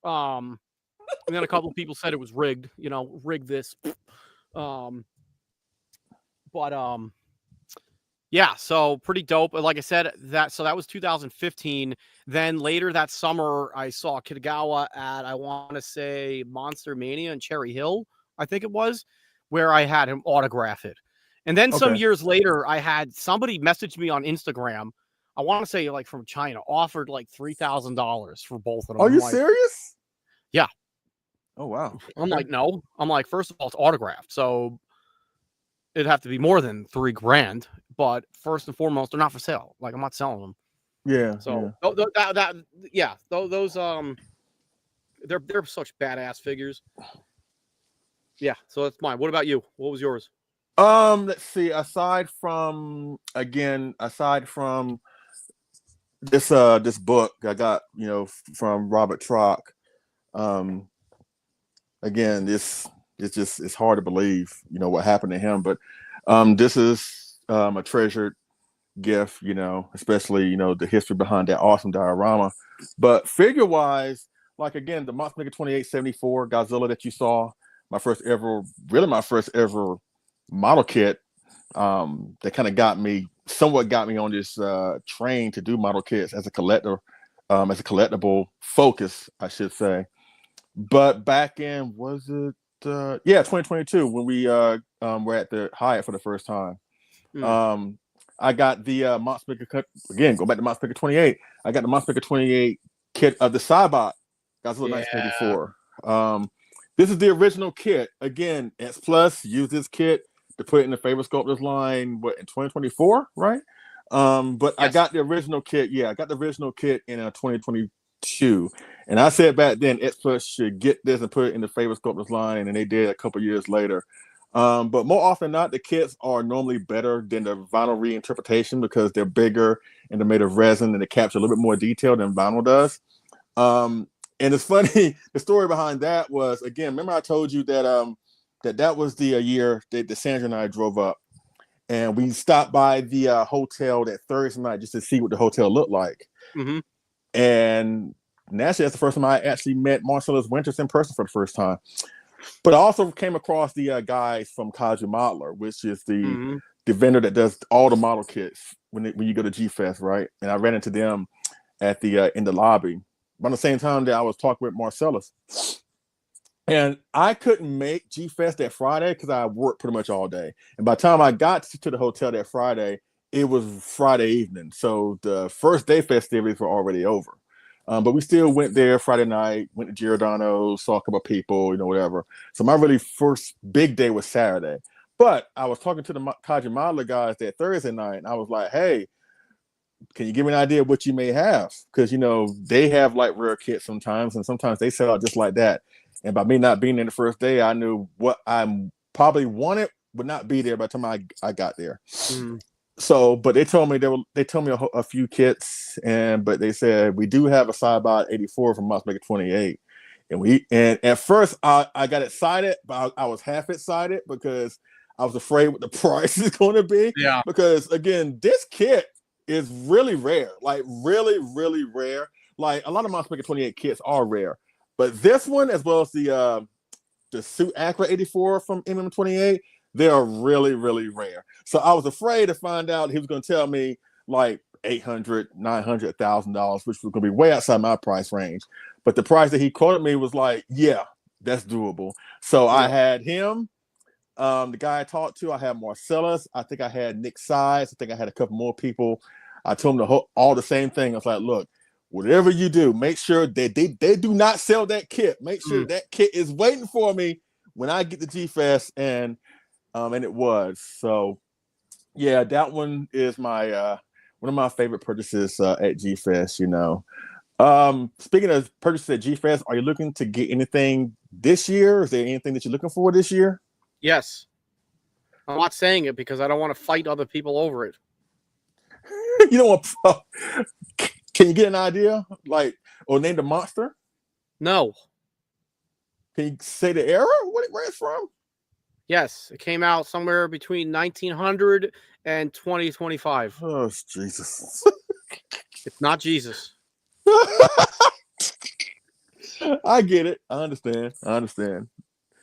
And then a couple of people said it was rigged. You know, rig this. Yeah. So pretty dope. Like I said, that was 2015. Then later that summer, I saw Kitagawa at, I want to say, Monster Mania in Cherry Hill, I think it was, where I had him autograph it. And then some years later, I had somebody message me on Instagram. I want to say like from China, offered like $3,000 for both of them. Are you serious? Yeah. Oh, wow. I'm like, no. I'm like, first of all, it's autographed. So it'd have to be more than $3,000. But first and foremost, they're not for sale. Like, I'm not selling them. Yeah. So those they're such badass figures. Yeah, so that's mine. What about you? What was yours? Let's see. Aside from this book I got, from Robert Trock. Again, it's hard to believe, what happened to him, but this is a treasured gift, especially, the history behind that awesome diorama. But figure wise, like again, the Monster Maker 2874 Godzilla that you saw, my first ever model kit, that kind of somewhat got me on this train to do model kits as a collector, as a collectible focus, I should say. But back in, was it 2022, when we were at the Hyatt for the first time. I got the Monster Maker, again, go back to Monster Maker 28. I got the Monster Maker 28 kit of the Cybot Godzilla 1984. This is the original kit. Again, S Plus used this kit to put in the Favorite Sculptors line, in 2024, right? But yes. I got the original kit. Yeah, I got the original kit in 2022. And I said back then, S Plus should get this and put it in the Favorite Sculptors line, and they did a couple years later. But more often than not, the kits are normally better than the vinyl reinterpretation because they're bigger and they're made of resin and they capture a little bit more detail than vinyl does. And it's funny, the story behind that was, again, remember I told you that that was the year that Sandra and I drove up, and we stopped by the hotel that Thursday night just to see what the hotel looked like. Mm-hmm. And naturally, that's the first time I actually met Marcellus Winters in person for the first time. But I also came across the guys from Kaiju Modeler, which is the vendor that does all the model kits when you go to G-Fest, right? And I ran into them at the in the lobby. But at the same time that I was talking with Marcellus. And I couldn't make G-Fest that Friday because I worked pretty much all day. And by the time I got to the hotel that Friday, it was Friday evening. So the first day festivities were already over. But we still went there Friday night, went to Giordano, saw a couple of people, whatever. So my really first big day was Saturday. But I was talking to the Kaiju Modeler guys that Thursday night, and I was like, hey, can you give me an idea of what you may have? Because, they have like rare kits sometimes, and sometimes they sell out just like that. And by me not being there the first day, I knew what I probably wanted would not be there by the time I got there. Mm-hmm. So, but they told me a few kits, but they said we do have a Cybot 84 from Monster Maker 28, and at first I got excited, but I was half excited because I was afraid what the price is going to be. Yeah. Because again, this kit is really rare, like really, really rare. Like a lot of Monster Maker 28 kits are rare, but this one, as well as the Suit Acra 84 from MM28. They are really, really rare. So I was afraid to find out he was going to tell me like $800, $900, $1,000, which was going to be way outside my price range. But the price that he quoted me was like, yeah, that's doable. So I had him, the guy I talked to. I had Marcellus. I think I had Nick Sides. I think I had a couple more people. I told them all the same thing. I was like, look, whatever you do, make sure that they do not sell that kit. Make sure that kit is waiting for me when I get to G-Fest, and it was. So yeah, that one is my one of my favorite purchases at G-Fest, you know. Speaking of purchases at G-Fest, are you looking to get anything this year? Is there anything that you're looking for this year? Yes. I'm not saying it because I don't want to fight other people over it. You don't want. Can you get an idea, like, or name the monster? No. Can you say the era? Where it's from? Yes, it came out somewhere between 1900 and 2025. Oh, Jesus! It's not Jesus. I get it. I understand.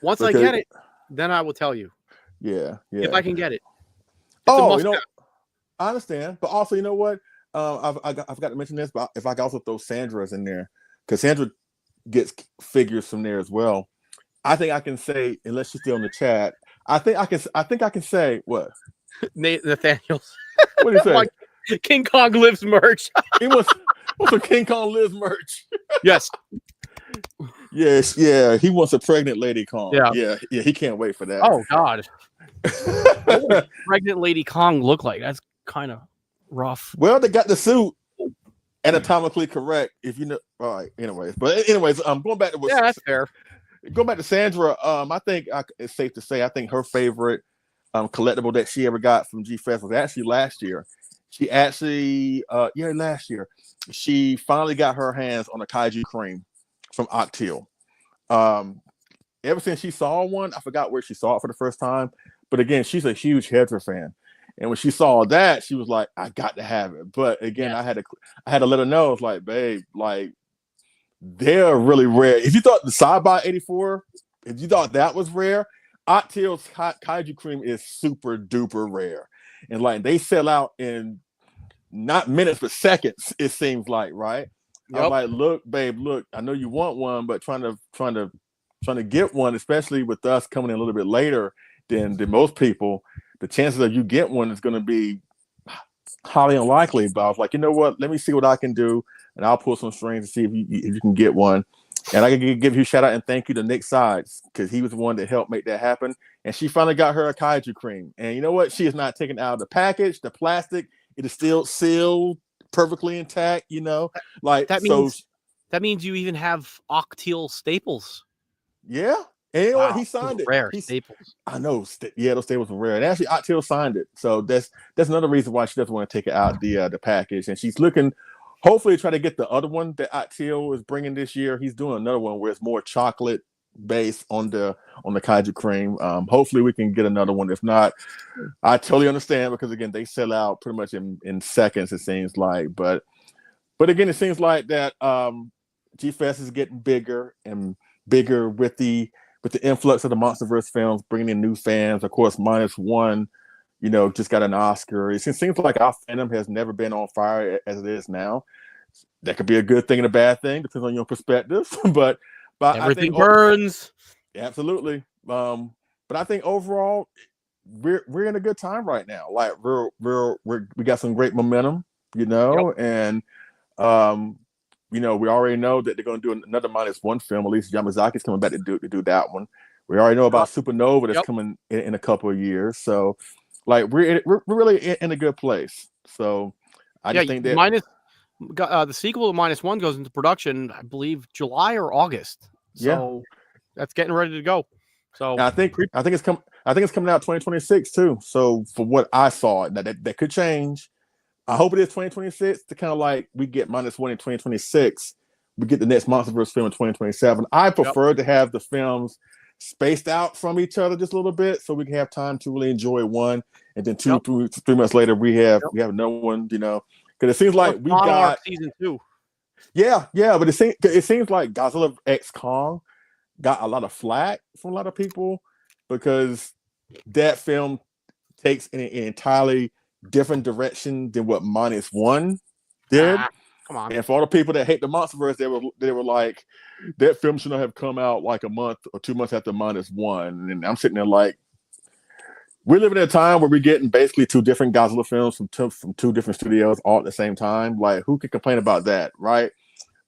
Once I get it, then I will tell you. Yeah. If I can get it. You know, I understand. But also, you know what? I forgot to mention this, but if I could also throw Sandra's in there, because Sandra gets figures from there as well. I think I can say, unless she's still in the chat, I think I can say what? Nathaniel's. What do you say? Like King Kong Lives merch. He wants a King Kong Lives merch. Yes. Yes, yeah. He wants a pregnant Lady Kong. Yeah. He can't wait for that. Oh God. What would pregnant Lady Kong look like? That's kind of rough. Well, they got the suit anatomically correct, if you know. All right. Anyways, going back to what. Yeah, that's fair. Going back to Sandra, I think it's safe to say I think her favorite collectible that she ever got from G-Fest was actually last year. Last year she finally got her hands on a Kaiju cream from Octil. Ever since she saw one, I forgot where she saw it for the first time, but again, she's a huge Hedra fan. And when she saw that, she was like, I got to have it. But again, I had to let her know. It's like, babe, like, they're really rare. If you thought the Side-By 84, if you thought that was rare, Octil's Kaiju cream is super duper rare. And like, they sell out in not minutes, but seconds, it seems like, right? Yep. I'm like, look, babe, look, I know you want one, but trying to get one, especially with us coming in a little bit later than most people, the chances of you get one is going to be highly unlikely. But I was like, you know what? Let me see what I can do, and I'll pull some strings to see if you can get one. And I can give you a shout out and thank you to Nick Sides, because he was the one that helped make that happen. And she finally got her a Kaiju cream. And you know what? She is not taken out of the package, the plastic. It is still sealed, perfectly intact. You know, like that means you even have Octil staples. Yeah. And you know what? He signed it. Rare staples. I know. Yeah, those staples were rare. And actually, Octil signed it. So that's another reason why she doesn't want to take it out the package. And she's looking, hopefully, try to get the other one that Octil is bringing this year. He's doing another one where it's more chocolate based on the Kaiju cream. Hopefully, we can get another one. If not, I totally understand, because again, they sell out pretty much in seconds. It seems like, but again, it seems like that G-Fest is getting bigger and bigger with the influx of the MonsterVerse films, bringing in new fans. Of course, -1, you know, just got an Oscar. It seems like our fandom has never been on fire as it is now. That could be a good thing and a bad thing, depends on your perspective. but everything burns. Absolutely. But I think overall, we're in a good time right now. Like we got some great momentum, you know, and you know, we already know that they're going to do another -1 film. At least Yamazaki's coming back to do that one. We already know about Supernova that's coming in a couple of years. So, like, we're really in a good place. So, I just think that the sequel to -1 goes into production, I believe, July or August. So that's getting ready to go. So and I think it's coming out 2026 too. So for what I saw, that could change. I hope it is 2026 to kind of like we get -1 in 2026. We get the next MonsterVerse film in 2027. I prefer to have the films spaced out from each other just a little bit, so we can have time to really enjoy one, and then 3 months later we have no one, you know, because it seems like we got season 2. Yeah, but it seems like Godzilla X Kong got a lot of flack from a lot of people because that film takes an entirely different direction than what -1 did. Come on. And for all the people that hate the MonsterVerse, they were like, that film should not have come out like a month or 2 months after -1. And I'm sitting there like, we're living in a time where we're getting basically 2 different Godzilla films from 2 different studios all at the same time. Like, who can complain about that, right?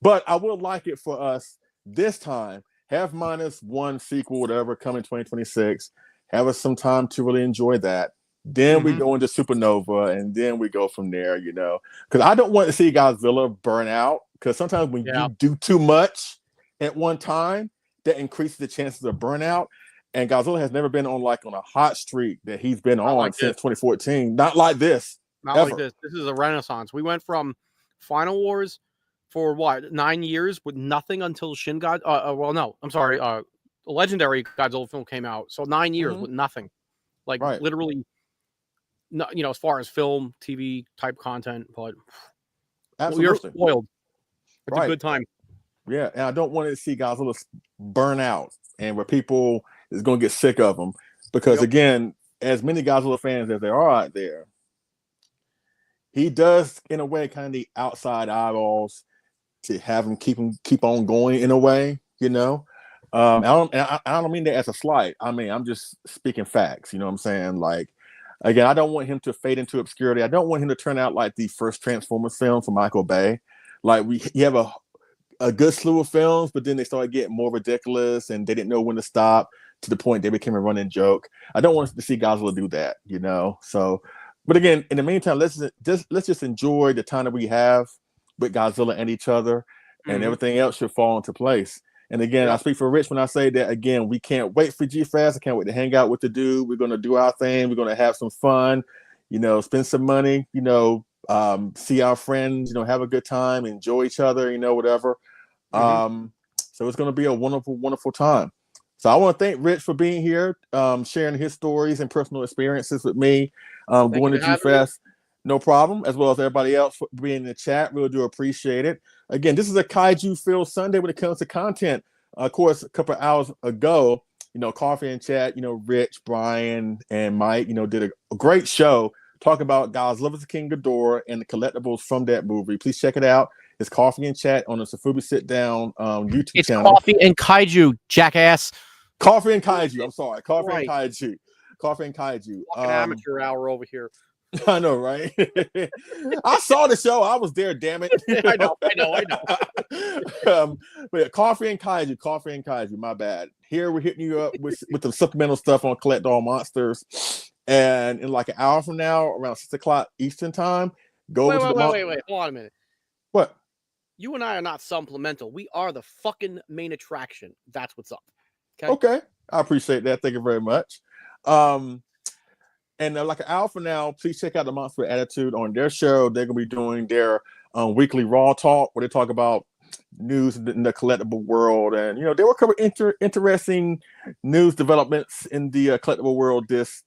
But I would like it for us this time, have -1 sequel, whatever, coming 2026. Have us some time to really enjoy that. Then we go into Supernova, and then we go from there, you know. Because I don't want to see Godzilla burn out, because sometimes when you do too much at one time, that increases the chances of burnout. And Godzilla has never been on a hot streak that he's been on since 2014. Not like this. Not like this. This is a renaissance. We went from Final Wars for 9 years with nothing until Shin God. Well, no, I'm sorry. The legendary Godzilla film came out, so 9 years with nothing, literally. You know, as far as film, TV type content, but we're spoiled. It's a good time. Yeah, and I don't want to see Godzilla burn out, and where people is going to get sick of him, because again, as many Godzilla fans as there are out there, he does in a way kind of need outside eyeballs to have him keep on going in a way, you know. I don't mean that as a slight. I mean, I'm just speaking facts. You know what I'm saying? Like, again, I don't want him to fade into obscurity. I don't want him to turn out like the first Transformers film from Michael Bay. Like, you have a good slew of films, but then they started getting more ridiculous, and they didn't know when to stop, to the point they became a running joke. I don't want to see Godzilla do that, you know. So, but again, in the meantime, let's just enjoy the time that we have with Godzilla and each other, and everything else should fall into place. And again, I speak for Rich when I say that, again, we can't wait for G-Fest. I can't wait to hang out with the dude. We're going to do our thing. We're going to have some fun, you know, spend some money, you know, see our friends, you know, have a good time, enjoy each other, you know, whatever. So it's going to be a wonderful, wonderful time. So I want to thank Rich for being here, sharing his stories and personal experiences with me, going to G-Fest. No problem, as well as everybody else for being in the chat. Really do appreciate it. Again, this is a Kaiju Filled Sunday when it comes to content. Of course, a couple of hours ago, you know, Coffee and Chat, you know, Rich, Brian, and Mike, you know, did a great show talking about Godzilla vs. King Ghidorah and the collectibles from that movie. Please check it out. It's Coffee and Chat on the Safubi Sit Down YouTube channel. It's Coffee and Kaiju, jackass. Coffee and Kaiju. I'm sorry. Coffee and Kaiju. Coffee and Kaiju. Amateur hour over here. I know, right? I saw the show. I was there, damn it. I know. But yeah, Coffee and Kaiju, my bad. Here we're hitting you up with the supplemental stuff on Collect All Monsters. And in like an hour from now, around 6 o'clock Eastern time, wait. Hold on a minute. What? You and I are not supplemental. We are the fucking main attraction. That's what's up. Okay. I appreciate that. Thank you very much. And like an hour from now, please check out the Monster Attitude on their show. They're going to be doing their weekly Raw Talk, where they talk about news in the collectible world. And, you know, they will cover interesting news developments in the collectible world this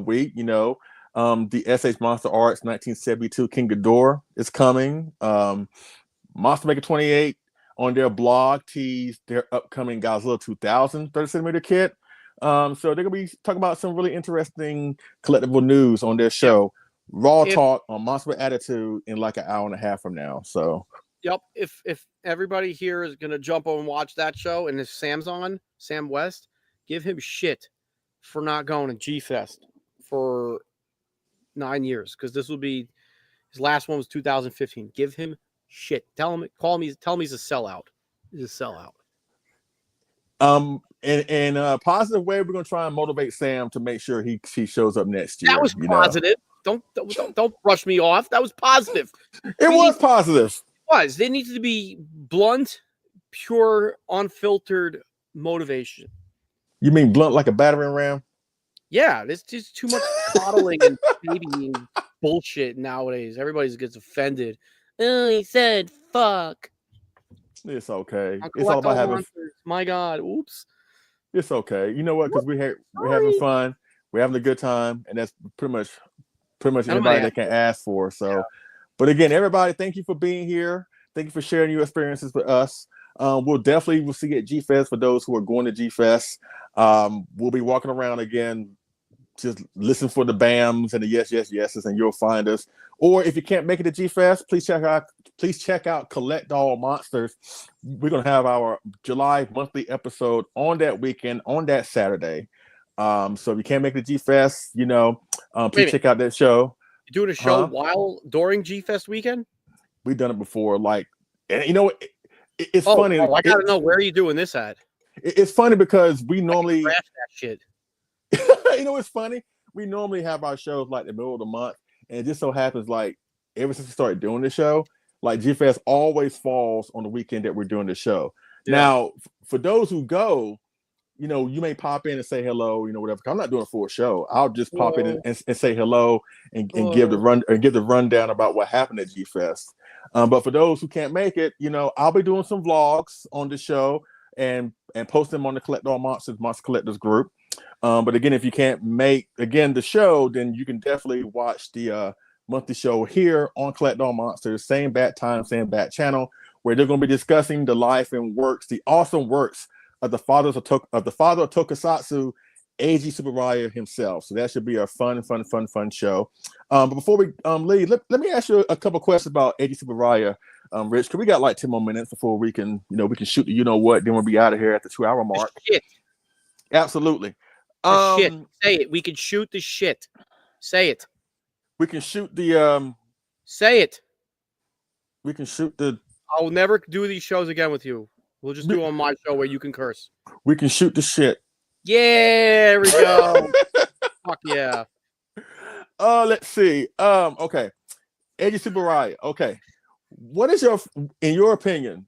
week. You know, the SH Monster Arts 1972 King Ghidorah is coming. Monster Maker 28 on their blog teased their upcoming Godzilla 2000 30cm kit. So they're gonna be talking about some really interesting collectible news on their show. Raw Talk on Monster Attitude in like an hour and a half from now. So if everybody here is gonna jump on and watch that show, and if Sam's on, Sam West, give him shit for not going to G-Fest for 9 years, because this will be his last one was 2015. Give him shit. Tell him he's a sellout. He's a sellout. In a positive way, we're gonna try and motivate Sam to make sure he shows up next year. That was positive. Don't brush me off. That was positive. It was positive. They needed to be blunt, pure, unfiltered motivation. You mean blunt like a battering ram? Yeah, there's just too much coddling and babying bullshit nowadays. Everybody gets offended. Oh, he said fuck. It's okay. It's all about having. My God, oops. It's okay. You know what? Because we're having fun. We're having a good time, and that's pretty much anybody that can ask for. So, but again, everybody, thank you for being here. Thank you for sharing your experiences with us. We'll see you at G-Fest for those who are going to G-Fest. We'll be walking around again. Just listen for the BAMs and the yeses, and you'll find us. Or if you can't make it to G-Fest, please check out Collect All Monsters. We're gonna have our July monthly episode on that weekend, on that Saturday. So if you can't make the G Fest, please check out that show. You doing a show during G Fest weekend? We've done it before. And it's funny. I gotta know, where are you doing this at? It's funny because we normally crash that shit. It's funny. We normally have our shows like the middle of the month, and it just so happens ever since we started doing the show, G Fest always falls on the weekend that we're doing the show. Yeah. Now, for those who go, you may pop in and say hello, whatever. I'm not doing a full show. I'll just pop in and say hello and give the rundown about what happened at G Fest. But for those who can't make it, I'll be doing some vlogs on the show and post them on the Collect All Monster Collectors group. But again, if you can't make the show, then you can definitely watch the monthly show here on Collect All Monsters, same bat time, same bat channel, where they're going to be discussing the life and works, the awesome works of the father of Tokusatsu, Eiji Tsuburaya himself. So that should be a fun show. But before we leave, let me ask you a couple questions about Eiji Tsuburaya, Rich, because we got 10 more minutes before we can shoot the then we'll be out of here at the 2-hour mark. Shit. Absolutely. Shit. Say it. We can shoot the shit. Say it. We can shoot the Say it. We can shoot the I'll never do these shows again with you. We'll just do it on my show where you can curse. We can shoot the shit. Yeah, there we go. Fuck yeah. Let's see. Okay. Eiji Tsuburaya. Okay. What is in your opinion?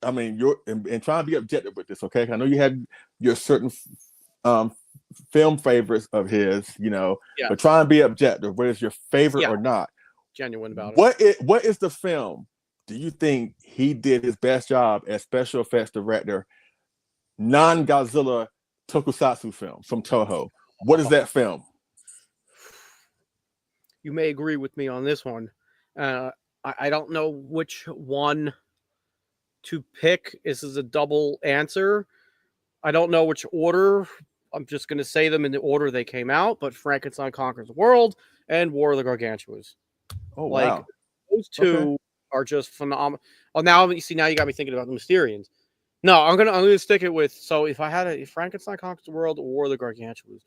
I mean, and trying to be objective with this, okay? I know you had your certain film favorites of his, but try and be objective. What is your favorite or not? Genuine about it. What is the film do you think he did his best job as special effects director, non-Godzilla tokusatsu film from Toho? What is that film? You may agree with me on this one. I don't know which one to pick. This is a double answer. I don't know which order. I'm just going to say them in the order they came out, but Frankenstein Conquers the World and War of the Gargantuas. Oh, wow. Those two are just phenomenal. Oh, now you got me thinking about the Mysterians. No, I'm gonna stick it with. So if I had a Frankenstein Conquers the World or War of the Gargantuas,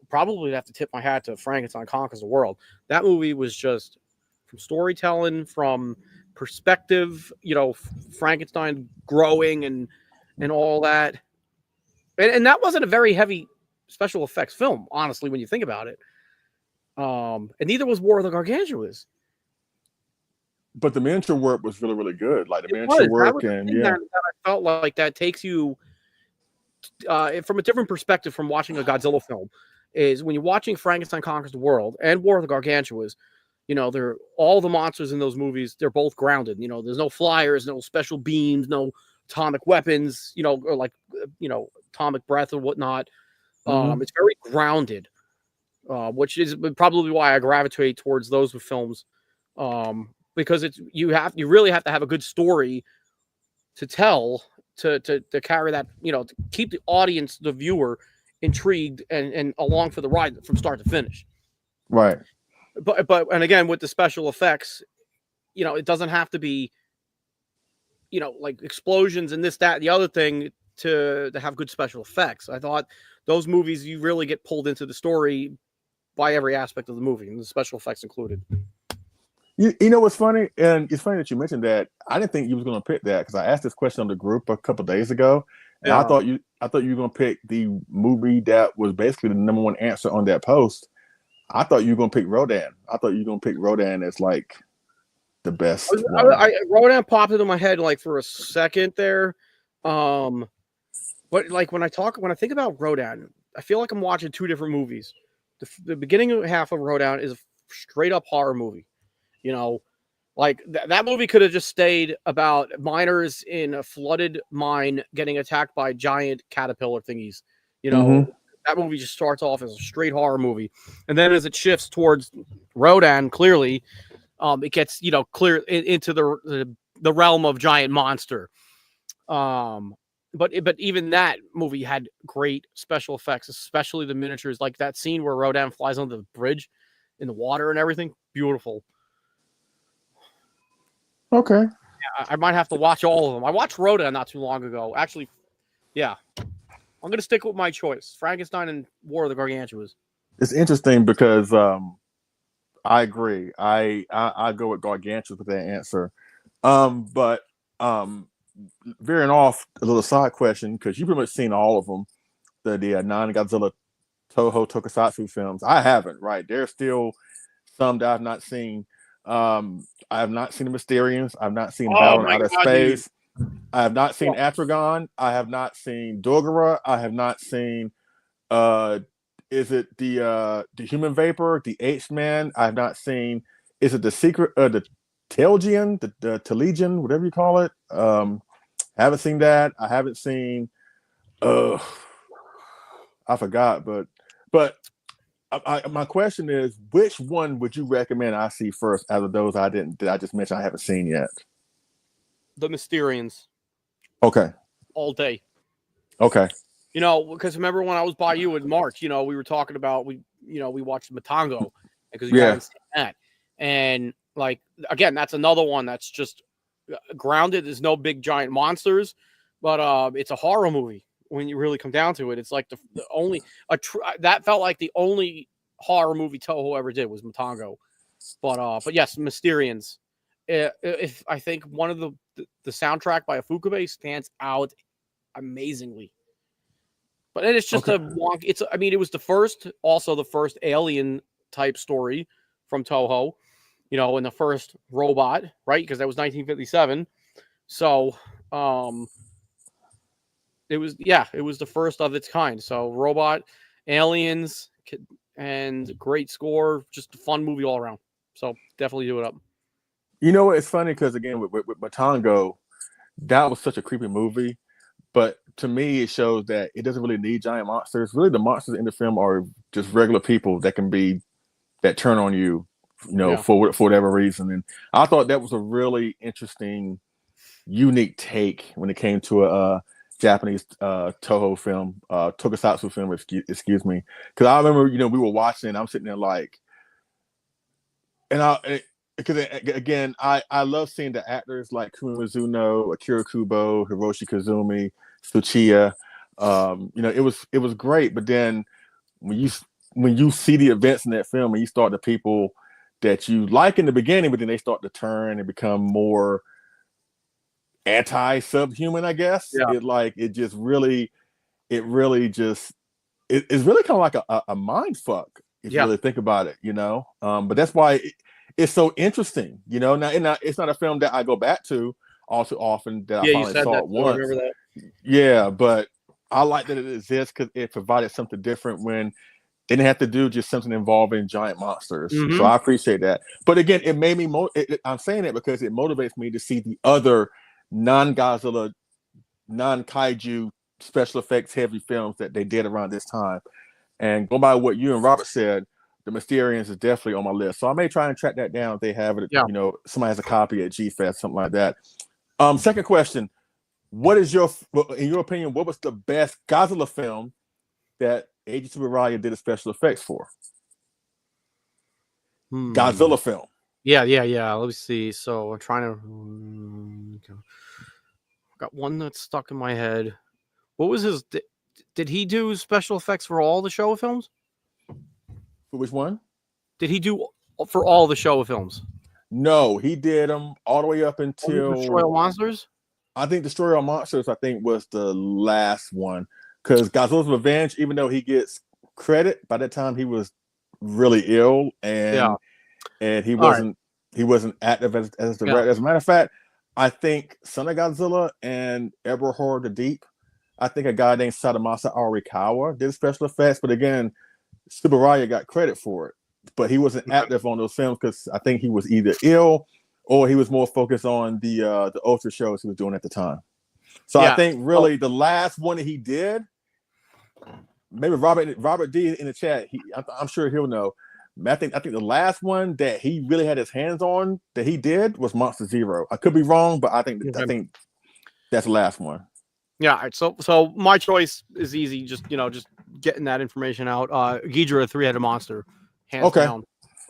probably have to tip my hat to Frankenstein Conquers the World. That movie was just from storytelling, from perspective, Frankenstein growing and all that. And that wasn't a very heavy special effects film, honestly, when you think about it. And neither was War of the Gargantuas. But the miniature work was really, really good. The miniature work that I felt like that takes you from a different perspective from watching a Godzilla film. Is when you're watching Frankenstein Conquers the World and War of the Gargantuas, they're all the monsters in those movies. They're both grounded. There's no flyers, no special beams, no atomic weapons. Or atomic breath or whatnot. It's very grounded, which is probably why I gravitate towards those films. Because you really have to have a good story to tell to carry that, to keep the audience, the viewer, intrigued and along for the ride from start to finish. Right. But and again with the special effects, it doesn't have to be, like explosions and this, that, the other thing to have good special effects. I thought those movies, you really get pulled into the story by every aspect of the movie, and the special effects included. You know what's funny? And it's funny that you mentioned that. I didn't think you was going to pick that because I asked this question on the group a couple of days ago, and I thought you were going to pick the movie that was basically the number one answer on that post. I thought you were going to pick Rodan. I thought you were going to pick Rodan as the best. Rodan popped into my head for a second there, but when I think about Rodan, I feel like I'm watching two different movies. The beginning half of Rodan is a straight up horror movie. That movie could have just stayed about miners in a flooded mine getting attacked by giant caterpillar thingies. That movie just starts off as a straight horror movie. And then as it shifts towards Rodan, clearly, it gets, clear into the realm of giant monster. But even that movie had great special effects, especially the miniatures, like that scene where Rodan flies on the bridge in the water and everything. Beautiful. Okay. Yeah, I might have to watch all of them. I watched Rodan not too long ago. Actually, yeah. I'm going to stick with my choice: Frankenstein and War of the Gargantuas. It's interesting because I agree. I go with Gargantuas with that answer. But veering off a little side question, because you've pretty much seen all of them, the non-Godzilla Toho Tokusatsu films. I haven't, right? There's still some that I've not seen. I have not seen the Mysterians. I've not seen Battle in Outer Space. Dude. I have not seen Atragon. I have not seen Dogora. I have not seen is it the Human Vapor, the H-Man? I have not seen. Is it the Secret the Telgian, the Telegian, whatever you call it? Haven't seen that. I haven't seen I forgot, but my question is, which one would you recommend I see first out of those I just mentioned I haven't seen yet? The Mysterians. Okay. All day. Okay. You know, because remember when I was by you in March, you know, we were talking about we watched Matango because we haven't seen that. And like again, that's another one that's just grounded. There's no big giant monsters, but it's a horror movie when you really come down to it. It's like the only that felt like the only horror movie Toho ever did was Matango. But yes, Mysterians. If I think one of the soundtrack by Afukube stands out amazingly. But it's just a wonk. It was the first alien type story from Toho, you know, and the first robot, right? Because that was 1957. So, it was the first of its kind. So, robot, aliens, and great score, just a fun movie all around. So, definitely do it up. You know, it's funny because again with Matango, that was such a creepy movie. But to me, it shows that it doesn't really need giant monsters. Really, the monsters in the film are just regular people that turn on you, you know, for whatever reason. And I thought that was a really interesting, unique take when it came to a Japanese Toho film, Tokusatsu film, excuse me. Because I remember, you know, we were watching and I'm sitting there like, because again, I love seeing the actors like Kuma Mizuno, Akira Kubo, Hiroshi Kazumi, Tsuchiya. You know, it was great. But then when you see the events in that film and you start the people that you like in the beginning, but then they start to turn and become more anti-subhuman, I guess. Yeah. It's really kind of like a mind fuck if you really think about it, you know. But that's why it's so interesting, you know. Now it's not a film that I go back to all too often. That I finally saw it once. I remember that. Yeah, but I like that it exists because it provided something different when they didn't have to do just something involving giant monsters. Mm-hmm. So I appreciate that. But again, it made me. I'm saying that because it motivates me to see the other non-Godzilla, non-kaiju special effects heavy films that they did around this time. And going by what you and Robert said, the Mysterians is definitely on my list. So I may try and track that down if they have it. You know, somebody has a copy at G-Fest, something like that. Second question: what is in your opinion, what was the best Godzilla film that Eiji Tsuburaya did a special effects for? Godzilla film. Yeah. Let me see. So I'm trying to. Got one that's stuck in my head. What was his? Did he do special effects for all the Showa films? For which one? Did he do for all the Showa films? No, he did them all the way up until Destroy All Monsters. I think Destroy All Monsters, I think, was the last one. Because Godzilla's Revenge, even though he gets credit, by that time he was really ill and he wasn't active as director. As a matter of fact, I think Son of Godzilla and Eberhard the Deep, I think a guy named Sadamasa Arikawa did special effects, but again, Tsuburaya got credit for it. But he wasn't active on those films because I think he was either ill or he was more focused on the Ultra shows he was doing at the time. So I think really the last one that he did, maybe Robert D in the chat, I'm sure he'll know. I think the last one that he really had his hands on that he did was Monster Zero. I could be wrong, but I think that's the last one. Yeah, all right. So my choice is easy. Just getting that information out. Ghidorah, three-headed monster, hands down.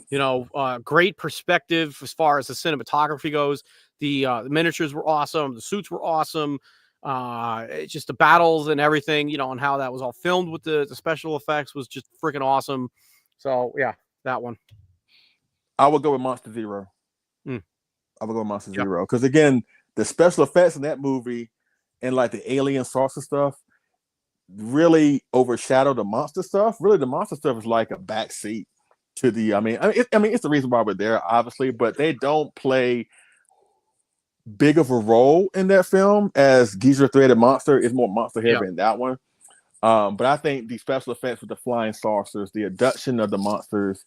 You know, great perspective as far as the cinematography goes. The miniatures were awesome. The suits were awesome. It's just the battles and everything, and how that was all filmed with the special effects was just freaking awesome. So yeah, that one. I would go with Monster Zero. Mm. I would go with Monster Zero because again, the special effects in that movie and like the alien saucer stuff really overshadow the monster stuff. Really, the monster stuff is like a backseat to the. I mean, it's the reason why we're there, obviously, but they don't play big of a role in that film as Geezer Threaded Monster is more monster heavy in that one. But I think the special effects with the flying saucers, the abduction of the monsters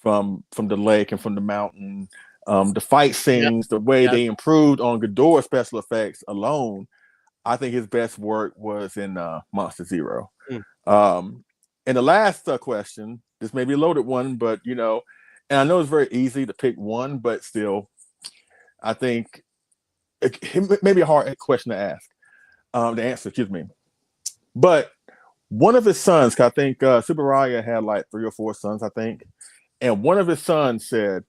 from the lake and from the mountain, the fight scenes, the way they improved on Ghidorah's special effects alone, I think his best work was in Monster Zero. And the last question, this may be a loaded one, but and I know it's very easy to pick one, but still, I think it may be a hard question to ask, to answer, excuse me. But one of his sons, I think Tsuburaya had like 3 or 4 sons, I think. And one of his sons said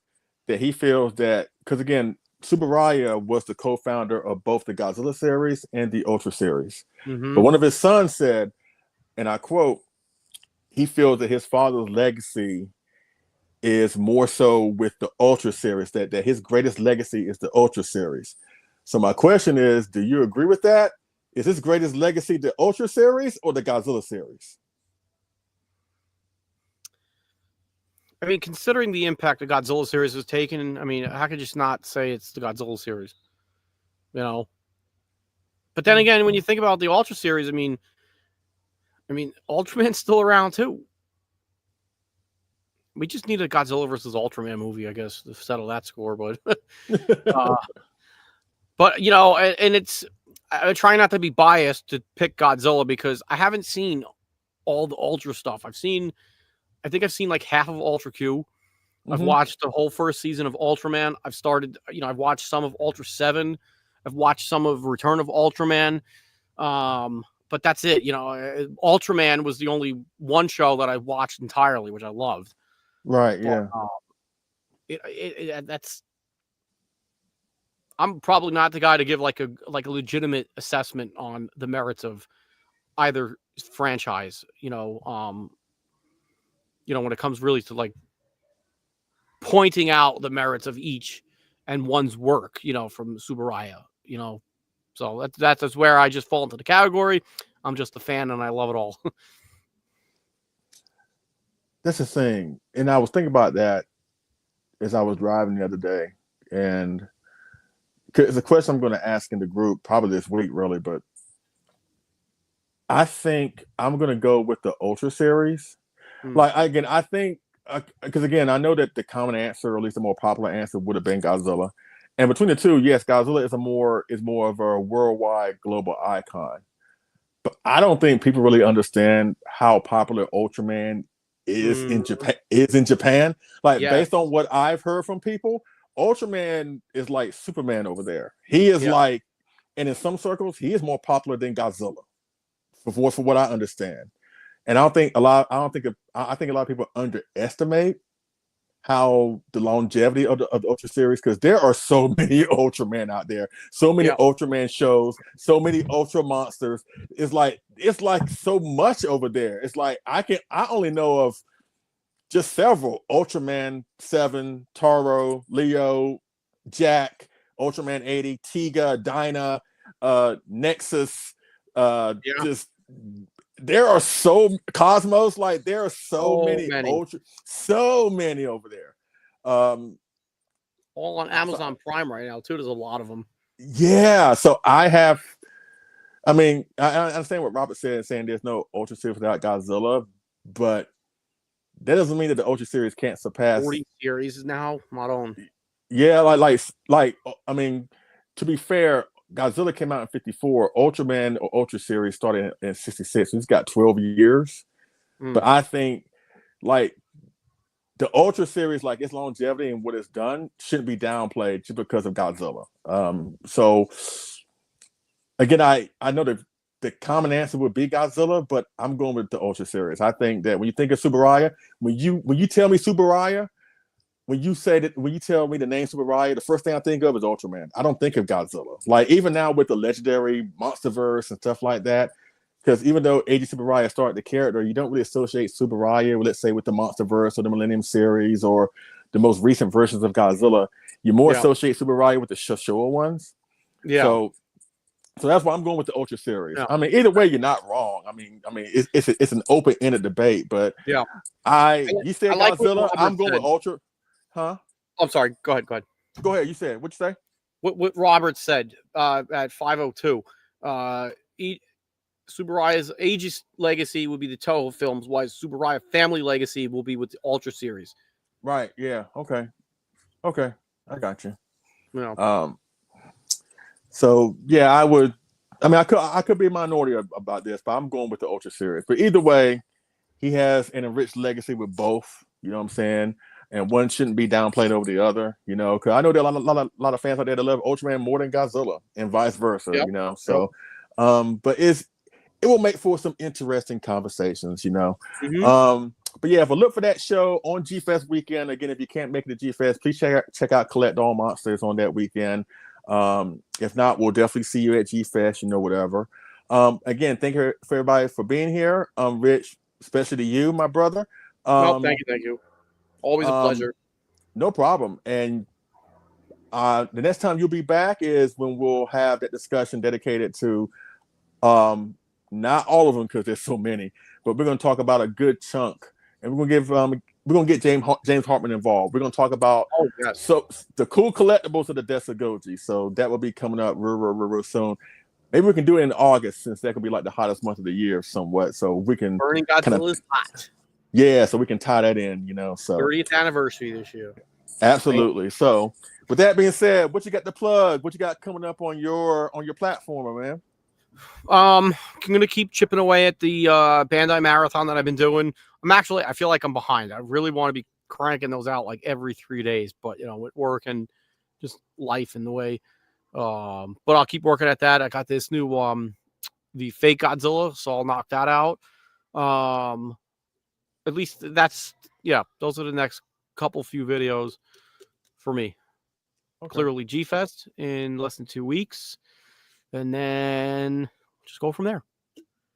that he feels that, because again, Tsuburaya was the co-founder of both the Godzilla series and the Ultra series. But one of his sons said, and I quote, he feels that his father's legacy is more so with the Ultra series, that his greatest legacy is the Ultra series. So my question is, do you agree with that? Is his greatest legacy the Ultra series or the Godzilla series? I mean, considering the impact the Godzilla series has taken, I mean, how could you just not say it's the Godzilla series? But then again, when you think about the Ultra series, I mean, Ultraman's still around too. We just need a Godzilla versus Ultraman movie, I guess, to settle that score. But, and it's, I try not to be biased to pick Godzilla because I haven't seen all the Ultra stuff. I think I've seen like half of Ultra Q. I've watched the whole first season of Ultraman. I've watched some of Ultra 7. I've watched some of Return of Ultraman. But that's it. Ultraman was the only one show that I watched entirely, which I loved. Right. Yeah. That's. I'm probably not the guy to give like a legitimate assessment on the merits of either franchise. When it comes really to like pointing out the merits of each and one's work, from Tsuburaya, so that's where I just fall into the category. I'm just a fan and I love it all. That's the thing. And I was thinking about that as I was driving the other day. And it's a question I'm going to ask in the group probably this week, really. But I think I'm going to go with the Ultra series. I think, because again, I know that the common answer, or at least the more popular answer, would have been Godzilla. And between the two, yes, Godzilla is more of a worldwide global icon. But I don't think people really understand how popular Ultraman is in Japan. Based on what I've heard from people, Ultraman is like Superman over there. He is like, and in some circles, he is more popular than Godzilla, for what I understand. And I think a lot of people underestimate how the longevity of the Ultra series, because there are so many Ultraman out there, so many Ultraman shows, so many Ultra monsters. It's like so much over there. It's like I only know of just several: Ultraman 7, Taro, Leo, Jack, Ultraman 80, Tiga, Dyna, Nexus, just. There are Cosmos, like there are so many over there. All on Amazon Prime right now too. There's a lot of them. Yeah, so I understand what Robert said, saying there's no Ultra series without Godzilla, but that doesn't mean that the Ultra series can't surpass 40 series now. Not on. Yeah, to be fair, Godzilla came out in 54. Ultraman or Ultra series started in 66. So he's got 12 years. But I think like the Ultra series, like its longevity and what it's done shouldn't be downplayed just because of Godzilla. So again, I know that the common answer would be Godzilla, but I'm going with the Ultra series. I think that when you think of Tsuburaya, when you tell me Tsuburaya, when you tell me the name Tsuburaya, the first thing I think of is Ultraman. I don't think of Godzilla. Like even now with the legendary MonsterVerse and stuff like that, because even though AG Tsuburaya started the character, you don't really associate Tsuburaya, let's say, with the MonsterVerse or the Millennium series or the most recent versions of Godzilla. You more associate Tsuburaya with the Showa ones. Yeah. So that's why I'm going with the Ultra series. Yeah. I mean, either way, you're not wrong. I mean, it's an open-ended debate, but you said like Godzilla. I'm going with Ultra. Huh? I'm sorry. Go ahead. Go ahead. You said what'd you say? What Robert said at 5:02. Tsuburaya's Aegis legacy will be the Toho films, while Tsuburaya family legacy will be with the Ultra series. Right. Yeah. Okay. I got you. Yeah. So yeah, I could be a minority about this, but I'm going with the Ultra series. But either way, he has an enriched legacy with both. You know what I'm saying? And one shouldn't be downplayed over the other. You know, because I know there are a lot of fans out there that love Ultraman more than Godzilla, and vice versa. Yep. You know, so but it will make for some interesting conversations. You know, but yeah, but look for that show on G Fest weekend. Again, if you can't make it to G Fest, please check out Collect All Monsters on that weekend. If not, we'll definitely see you at G Fest, whatever. Again, thank you for everybody for being here. Rich, especially to you, my brother. Thank you. Always a pleasure. No problem. And the next time you'll be back is when we'll have that discussion dedicated to not all of them because there's so many, but we're going to talk about a good chunk, and we're going to get James Hartman involved. We're going to talk about so the cool collectibles of the Desa Goji. So that will be coming up real soon. Maybe we can do it in August, since that could be like the hottest month of the year somewhat. So we can Burning Godzilla is hot. Yeah, so we can tie that in, So 30th anniversary this year. Absolutely. So with that being said, what you got to plug? What you got coming up on your platform, man? I'm gonna keep chipping away at the Bandai Marathon that I've been doing. I feel like I'm behind. I really want to be cranking those out like every 3 days, but with work and just life in the way. But I'll keep working at that. I got this new the fake Godzilla, so I'll knock that out. At least those are the next few videos for me. Okay. Clearly G-Fest in less than 2 weeks. And then just go from there.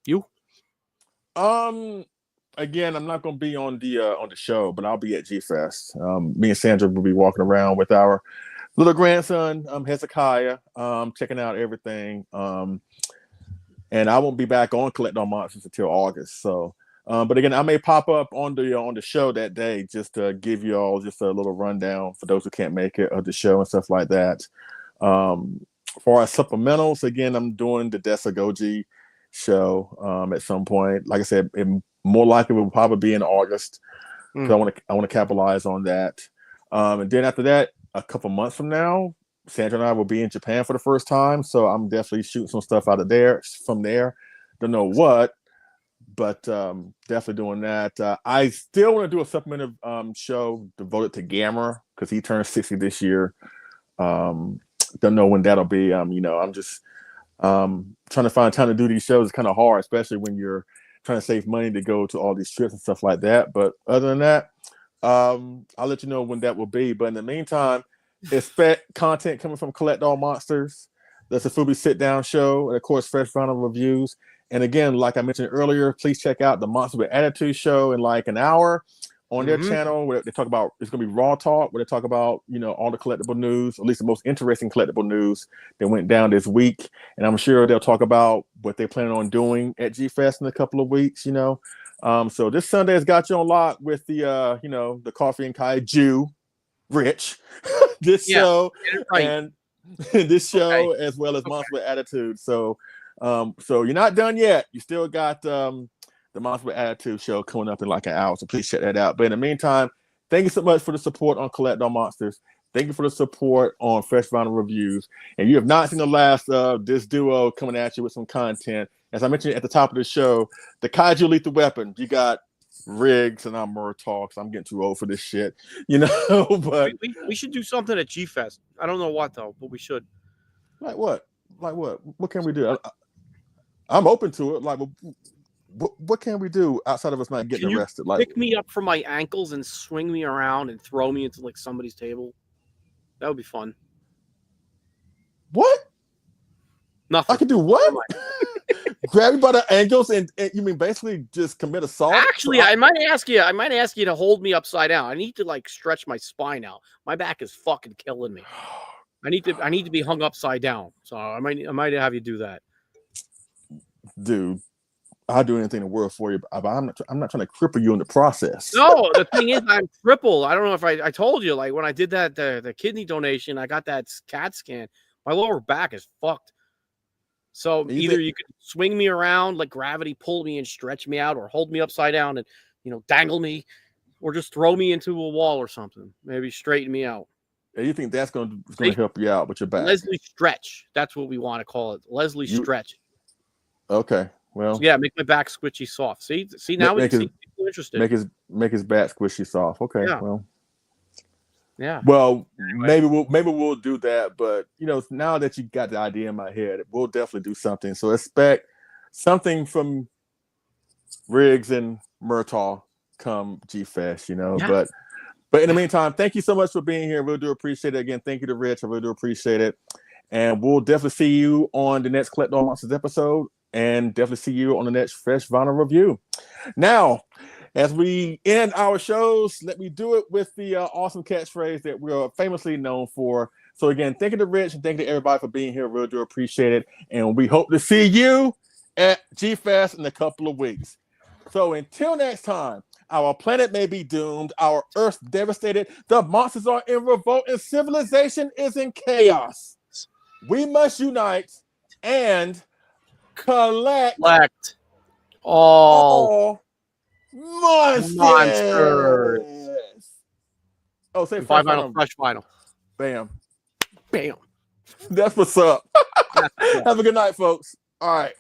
You? Again, I'm not going to be on the show, but I'll be at G-Fest. Me and Sandra will be walking around with our little grandson, Hezekiah, checking out everything. And I won't be back on Collect All Monsters until August. So, but again, I may pop up on the show that day just to give you all just a little rundown for those who can't make it of the show and stuff like that. For our supplementals, again, I'm doing the Desa Goji show at some point. Like I said, it more likely will probably be in August. I want to capitalize on that. And then after that, a couple months from now, Sandra and I will be in Japan for the first time. So I'm definitely shooting some stuff out of there from there. Don't know what, but definitely doing that. I still want to do a supplemental show devoted to Gamera because he turned 60 this year. Don't know when that'll be. I'm just trying to find time to do these shows. It's kind of hard, especially when you're trying to save money to go to all these trips and stuff like that. But other than that, I'll let you know when that will be. But in the meantime, expect content coming from Collect All Monsters. That's a Fubi sit-down show, and of course, fresh vinyl reviews. And again, like I mentioned earlier, please check out the Monster with Attitude show in like an hour on their channel, where they talk about, it's going to be Raw Talk, where they talk about, all the collectible news, at least the most interesting collectible news that went down this week. And I'm sure they'll talk about what they plan on doing at G-Fest in a couple of weeks, So this Sunday has got you on lock with the, the Coffee and Kaiju, Rich, show, and this show, as well as Monster with Attitude. So you're not done yet. You still got, the Monster with Attitude show coming up in like an hour, so please check that out. But in the meantime, thank you so much for the support on Collect All Monsters. Thank you for the support on Fresh Vinyl Reviews. And you have not seen the last of this duo coming at you with some content. As I mentioned at the top of the show, the Kaiju Lethal Weapon. You got Riggs and I'm Murtaugh, so I'm getting too old for this shit, But we should do something at G-Fest. I don't know what though, but we should. Like what? What can we do? I'm open to it. Like, what can we do outside of us not getting arrested? Like, pick me up from my ankles and swing me around and throw me into like somebody's table? That would be fun. What? Nothing. I could do what? Grab you by the ankles and you mean basically just commit assault? Actually, I might ask you to hold me upside down. I need to like stretch my spine out. My back is fucking killing me. I need to be hung upside down. So I might have you do that. Dude, I'll do anything in the world for you, but I'm not trying to cripple you in the process. No, the thing is, I'm crippled. I don't know if I told you, like when I did that the kidney donation, I got that CAT scan. My lower back is fucked. So either you could swing me around, like gravity pull me and stretch me out, or hold me upside down and dangle me, or just throw me into a wall or something. Maybe straighten me out. Yeah, you think that's going to help you out with your back? Leslie stretch. That's what we want to call it. Leslie stretch. Okay. Well. So yeah, make my back squishy soft. See now we see people interested. Make his back squishy soft. Okay. Yeah. Well. Yeah. Well, anyway. maybe we'll do that, but now that you got the idea in my head, we'll definitely do something. So expect something from Riggs and Murtaugh come G-Fest, Yeah. But in the meantime, thank you so much for being here. Really do appreciate it. Again, thank you to Rich. I really do appreciate it. And we'll definitely see you on the next Collect All Monsters episode, and definitely see you on the next Fresh Vinyl Review. Now, as we end our shows, let me do it with the awesome catchphrase that we're famously known for. So again, thank you to Rich and thank you to everybody for being here. Really do appreciate it. And we hope to see you at G-Fest in a couple of weeks. So until next time, our planet may be doomed, our Earth devastated, the monsters are in revolt, and civilization is in chaos. We must unite and collect all monsters. Oh, say Fresh Vinyl. Bam. Bam. That's what's up. Have a good night, folks. All right.